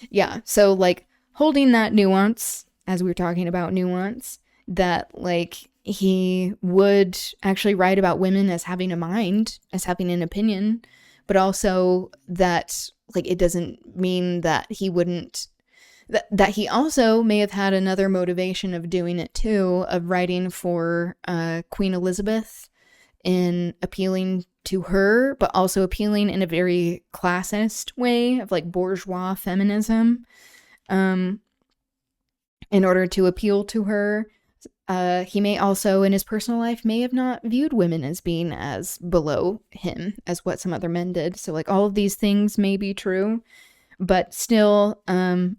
[SPEAKER 1] yeah, so, like, holding that nuance, as we were talking about nuance, that, like, he would actually write about women as having a mind, as having an opinion, but also that, like, it doesn't mean that he wouldn't... That he also may have had another motivation of doing it too, of writing for Queen Elizabeth in appealing to her, but also appealing in a very classist way of like bourgeois feminism in order to appeal to her. He may also, in his personal life, may have not viewed women as being as below him as what some other men did. So like all of these things may be true. but still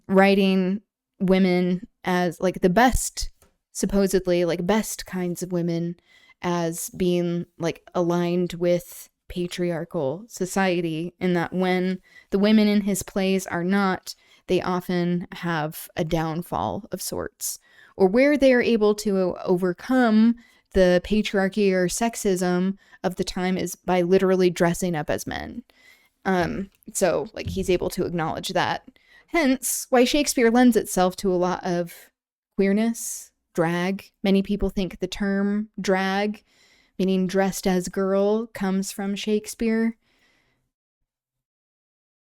[SPEAKER 1] writing women as like the best, supposedly like best kinds of women, as being like aligned with patriarchal society, and that when the women in his plays are not, they often have a downfall of sorts, or where they are able to overcome the patriarchy or sexism of the time is by literally dressing up as men. So like he's able to acknowledge that. Hence why Shakespeare lends itself to a lot of queerness, drag. Many people think the term drag, meaning dressed as girl, comes from Shakespeare.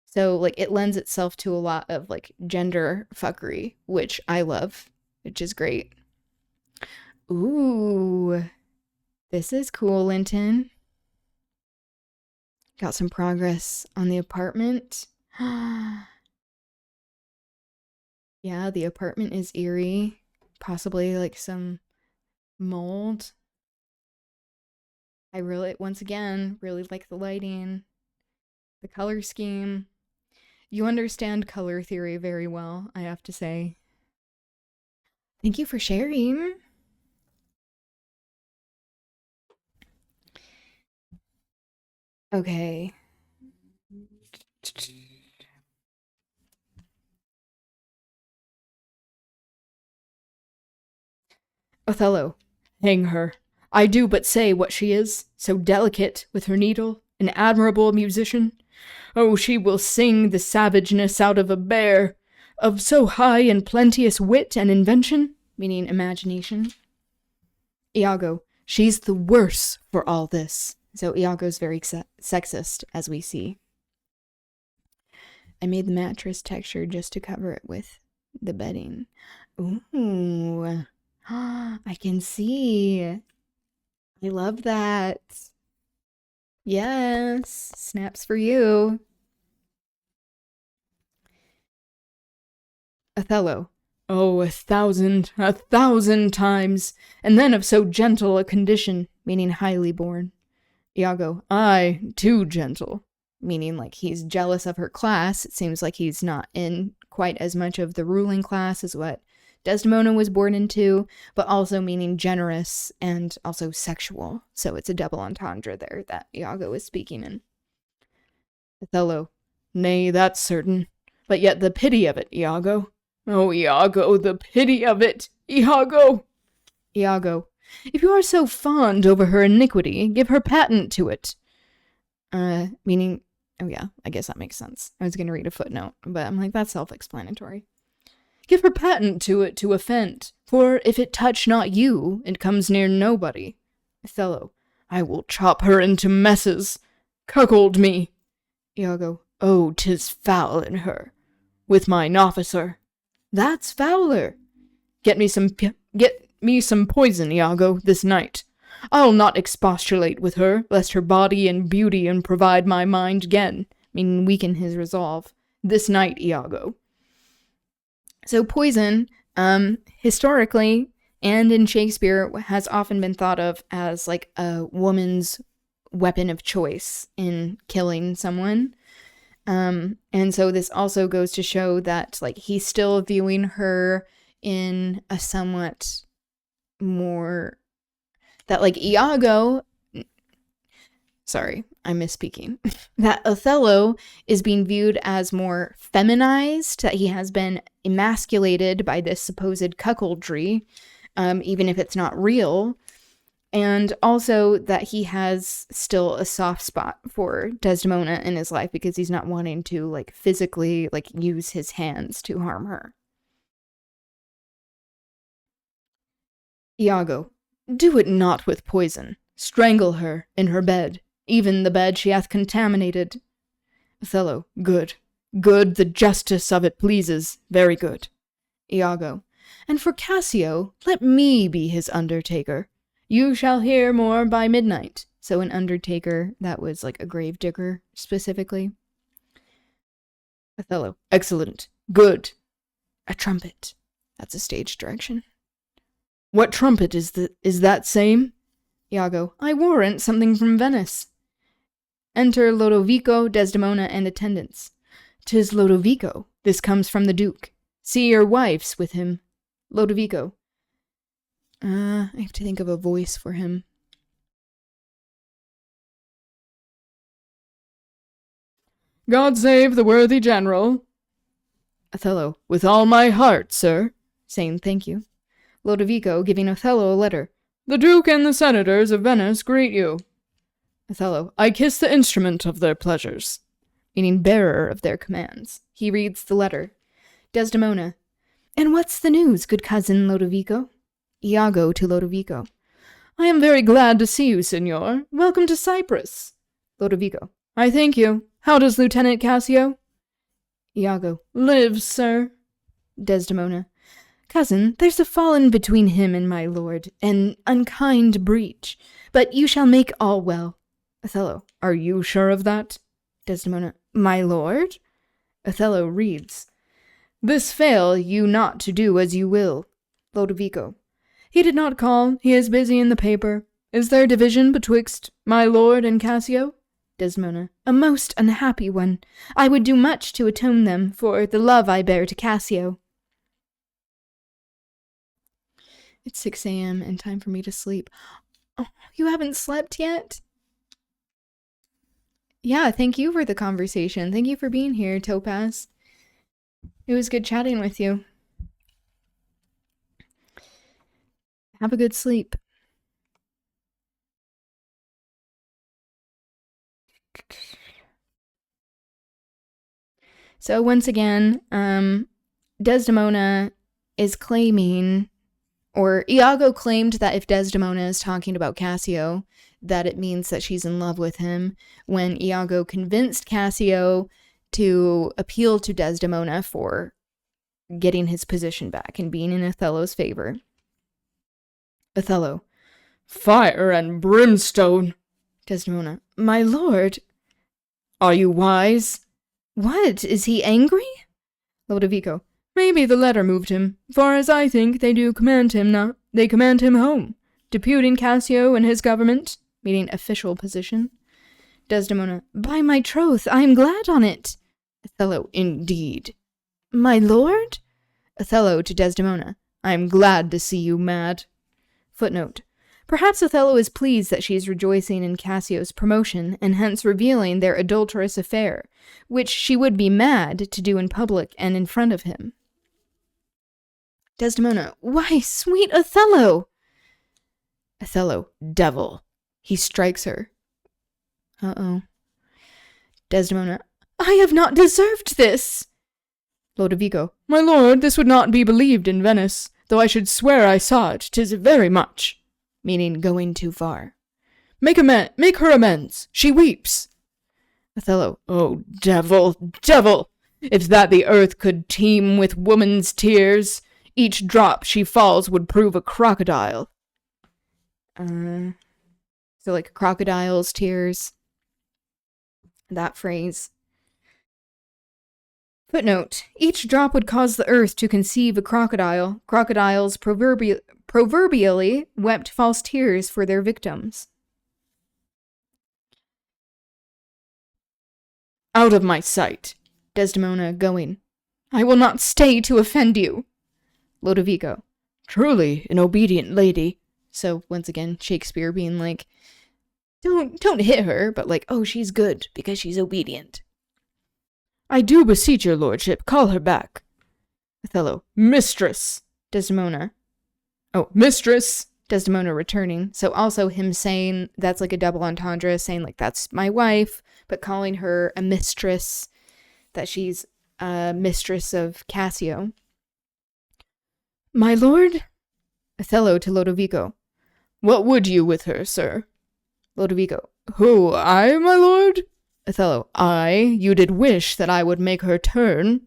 [SPEAKER 1] So like it lends itself to a lot of like gender fuckery, which I love, which is great. Ooh, this is cool, Linton. Got some progress on the apartment. Yeah, the apartment is eerie. Possibly like some mold. I really, once again, really like the lighting, the color scheme. You understand color theory very well, I have to say. Thank you for sharing. Okay. Othello. Hang her. I do but say what she is, so delicate with her needle, an admirable musician. Oh, she will sing the savageness out of a bear, of so high and plenteous wit and invention, meaning imagination. Iago. She's the worse for all this. So Iago's very sexist, as we see. I made the mattress texture just to cover it with the bedding. Ooh. I can see. I love that. Yes. Snaps for you. Othello. Oh, 1,000 times, and then of so gentle a condition, meaning highly born. Iago. Aye, too gentle, meaning like he's jealous of her class. It seems like he's not in quite as much of the ruling class as what Desdemona was born into, but also meaning generous and also sexual. So it's a double entendre there that Iago is speaking in. Othello. Nay, that's certain. But yet the pity of it, Iago. Oh, Iago, the pity of it, Iago. Iago. If you are so fond over her iniquity, give her patent to it. Meaning, oh yeah, I guess that makes sense. I was going to read a footnote, but I'm like, that's self-explanatory. Give her patent to it to offend, for if it touch not you, it comes near nobody. Othello. I will chop her into messes. Cuckold me. Iago. Oh, 'tis foul in her. With mine officer. That's fouler. Get me some poison, Iago, this night. I'll not expostulate with her, lest her body and beauty and provide my mind again, meaning weaken his resolve. This night, Iago. So poison, historically, and in Shakespeare, has often been thought of as like a woman's weapon of choice in killing someone. And so this also goes to show that like he's still viewing her in a somewhat more, that like Iago, sorry, I'm misspeaking, that Othello is being viewed as more feminized, that he has been emasculated by this supposed cuckoldry, even if it's not real. And also that he has still a soft spot for Desdemona in his life because he's not wanting to like physically like use his hands to harm her. Iago. Do it not with poison. Strangle her in her bed, even the bed she hath contaminated. Othello. Good. Good, the justice of it pleases. Very good. Iago. And for Cassio, let me be his undertaker. You shall hear more by midnight. So an undertaker, that was like a grave digger, specifically. Othello. Excellent. Good. A trumpet. That's a stage direction. What trumpet is that same? Iago. I warrant something from Venice. Enter Lodovico, Desdemona, and attendants. 'Tis Lodovico. This comes from the Duke. See your wife's with him. Lodovico. I have to think of a voice for him. God save the worthy general. Othello. With all my heart, sir. Saying thank you. Lodovico giving Othello a letter. The Duke and the senators of Venice greet you. Othello. I kiss the instrument of their pleasures. Meaning bearer of their commands. He reads the letter. Desdemona. And what's the news, good cousin Lodovico? Iago to Lodovico. I am very glad to see you, signor. Welcome to Cyprus. Lodovico. I thank you. How does Lieutenant Cassio? Iago. Lives, sir. Desdemona. Cousin, there's a fallen between him and my lord, an unkind breach, but you shall make all well. Othello. Are you sure of that? Desdemona. My lord? Othello reads. This fail you not to do as you will. Lodovico. He did not call. He is busy in the paper. Is there division betwixt my lord and Cassio? Desdemona. A most unhappy one. I would do much to atone them for the love I bear to Cassio. It's 6 a.m. and time for me to sleep. Oh, you haven't slept yet? Yeah, thank you for the conversation. Thank you for being here, Topaz. It was good chatting with you. Have a good sleep. So once again, Desdemona is claiming, or Iago claimed that if Desdemona is talking about Cassio, that it means that she's in love with him, when Iago convinced Cassio to appeal to Desdemona for getting his position back and being in Othello's favor. Othello. Fire and brimstone. Desdemona. My lord. Are you wise? What? Is he angry? Lodovico. Maybe the letter moved him, for as I think they do command him now. They command him home, deputing Cassio and his government, meaning official position. Desdemona. By my troth, I am glad on it. Othello. Indeed. My lord? Othello to Desdemona. I am glad to see you mad. Footnote. Perhaps Othello is pleased that she is rejoicing in Cassio's promotion, and hence revealing their adulterous affair, which she would be mad to do in public and in front of him. Desdemona. Why, sweet Othello! Othello. Devil. He strikes her. Uh-oh. Desdemona. I have not deserved this! Lodovico. My lord, this would not be believed in Venice, though I should swear I saw it. 'Tis very much. Meaning going too far. Make her amends. She weeps. Othello. Oh, devil, devil! If that the earth could teem with woman's tears, each drop she falls would prove a crocodile. So like crocodile's tears. That phrase. Footnote. Each drop would cause the earth to conceive a crocodile. Crocodiles proverbially wept false tears for their victims. Out of my sight. Desdemona going. I will not stay to offend you. Lodovico. Truly an obedient lady. So once again, Shakespeare being like, don't hit her, but like, oh, she's good because she's obedient. I do beseech your lordship, call her back. Othello. Mistress. Desdemona. Oh, mistress. Desdemona returning. So also him saying, that's like a double entendre, saying like, that's my wife, but calling her a mistress, that she's a mistress of Cassio. My lord? Othello to Lodovico. What would you with her, sir? Lodovico. Who, I, my lord? Othello. I, you did wish that I would make her turn.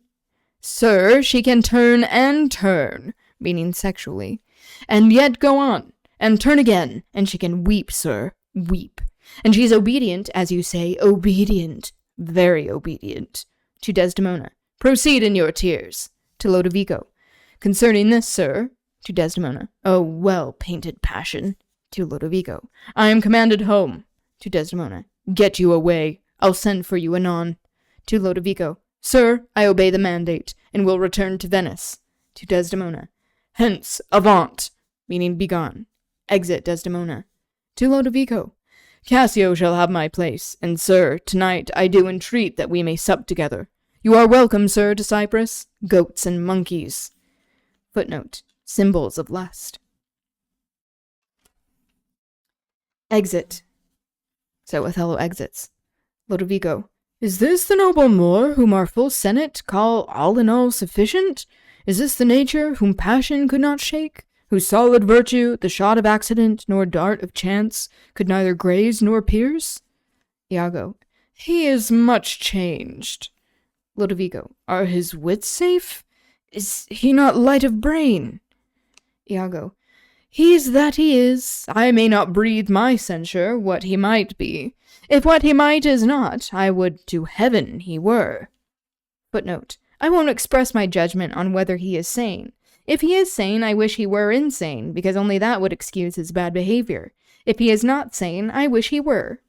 [SPEAKER 1] Sir, she can turn and turn, meaning sexually, and yet go on, and turn again, and she can weep, sir, weep. And she's obedient, as you say, obedient, very obedient. To Desdemona. Proceed in your tears. To Lodovico. Concerning this, sir. To Desdemona. Oh, well-painted passion. To Lodovico. I am commanded home. To Desdemona. Get you away. I'll send for you anon. To Lodovico. Sir, I obey the mandate, and will return to Venice. To Desdemona. Hence, avaunt, meaning begone. Exit Desdemona. To Lodovico. Cassio shall have my place, and sir, tonight I do entreat that we may sup together. You are welcome, sir, to Cyprus. Goats and monkeys. Footnote. Symbols of lust. Exit. So Othello exits. Lodovico. Is this the noble Moor whom our full senate call all in all sufficient? Is this the nature whom passion could not shake? Whose solid virtue the shot of accident nor dart of chance could neither graze nor pierce? Iago. He is much changed. Lodovico. Are his wits safe? Is he not light of brain? Iago. He's that he is. I may not breathe my censure what he might be. If what he might is not, I would to heaven he were. Footnote. I won't express my judgment on whether he is sane. If he is sane, I wish he were insane, because only that would excuse his bad behavior. If he is not sane, I wish he were.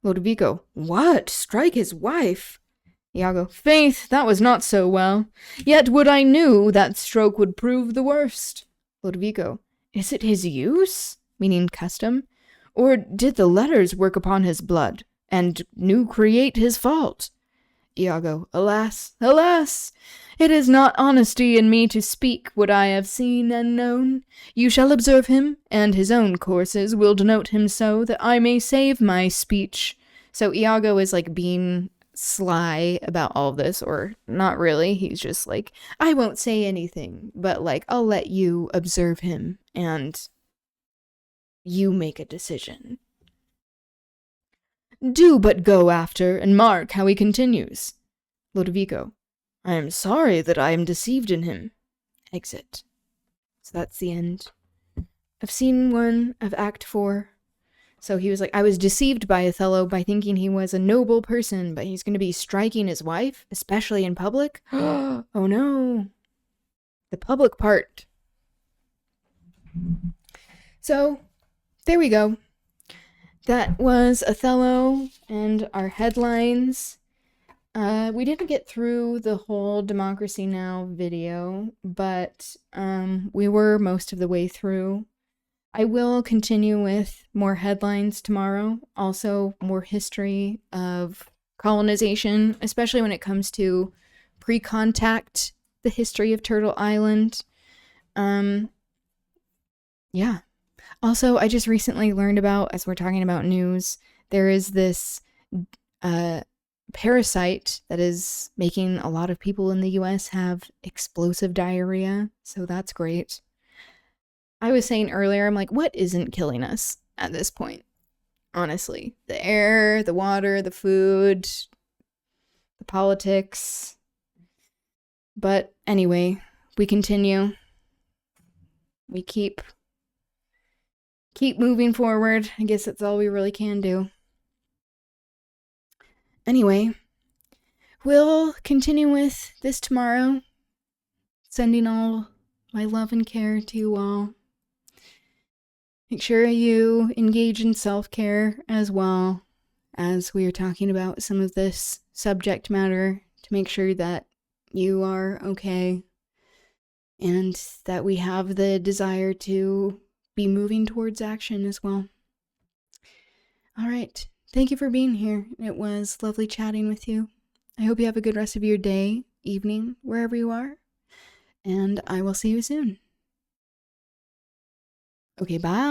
[SPEAKER 1] Lodovico. What? Strike his wife? Iago. Faith, that was not so well. Yet would I knew that stroke would prove the worst. Lodovico. Is it his use? Meaning custom? Or did the letters work upon his blood, and new create his fault? Iago. Alas, alas! It is not honesty in me to speak what I have seen and known. You shall observe him, and his own courses will denote him so that I may save my speech. So Iago is like being sly about all this, or not really. He's just like, I won't say anything, but like, I'll let you observe him, and you make a decision. Do but go after, and mark how he continues. Lodovico. I am sorry that I am deceived in him. Exit. So that's the end of scene 1 of Act 4. So he was like, I was deceived by Othello by thinking he was a noble person, but he's going to be striking his wife, especially in public? Oh no. The public part. So, there we go. That was Othello and our headlines. We didn't get through the whole Democracy Now! Video, but we were most of the way through. I will continue with more headlines tomorrow, also more history of colonization, especially when it comes to pre-contact, the history of Turtle Island. Yeah. Also, I just recently learned about, as we're talking about news, there is this parasite that is making a lot of people in the US have explosive diarrhea, so that's great. I was saying earlier, I'm like, what isn't killing us at this point? Honestly. The air, the water, the food, the politics. But anyway, we continue. We keep moving forward. I guess that's all we really can do. Anyway, we'll continue with this tomorrow. Sending all my love and care to you all. Make sure you engage in self-care as well, as we are talking about some of this subject matter, to make sure that you are okay and that we have the desire to be moving towards action as well. All right. Thank you for being here. It was lovely chatting with you. I hope you have a good rest of your day, evening, wherever you are. And I will see you soon. Okay, bye.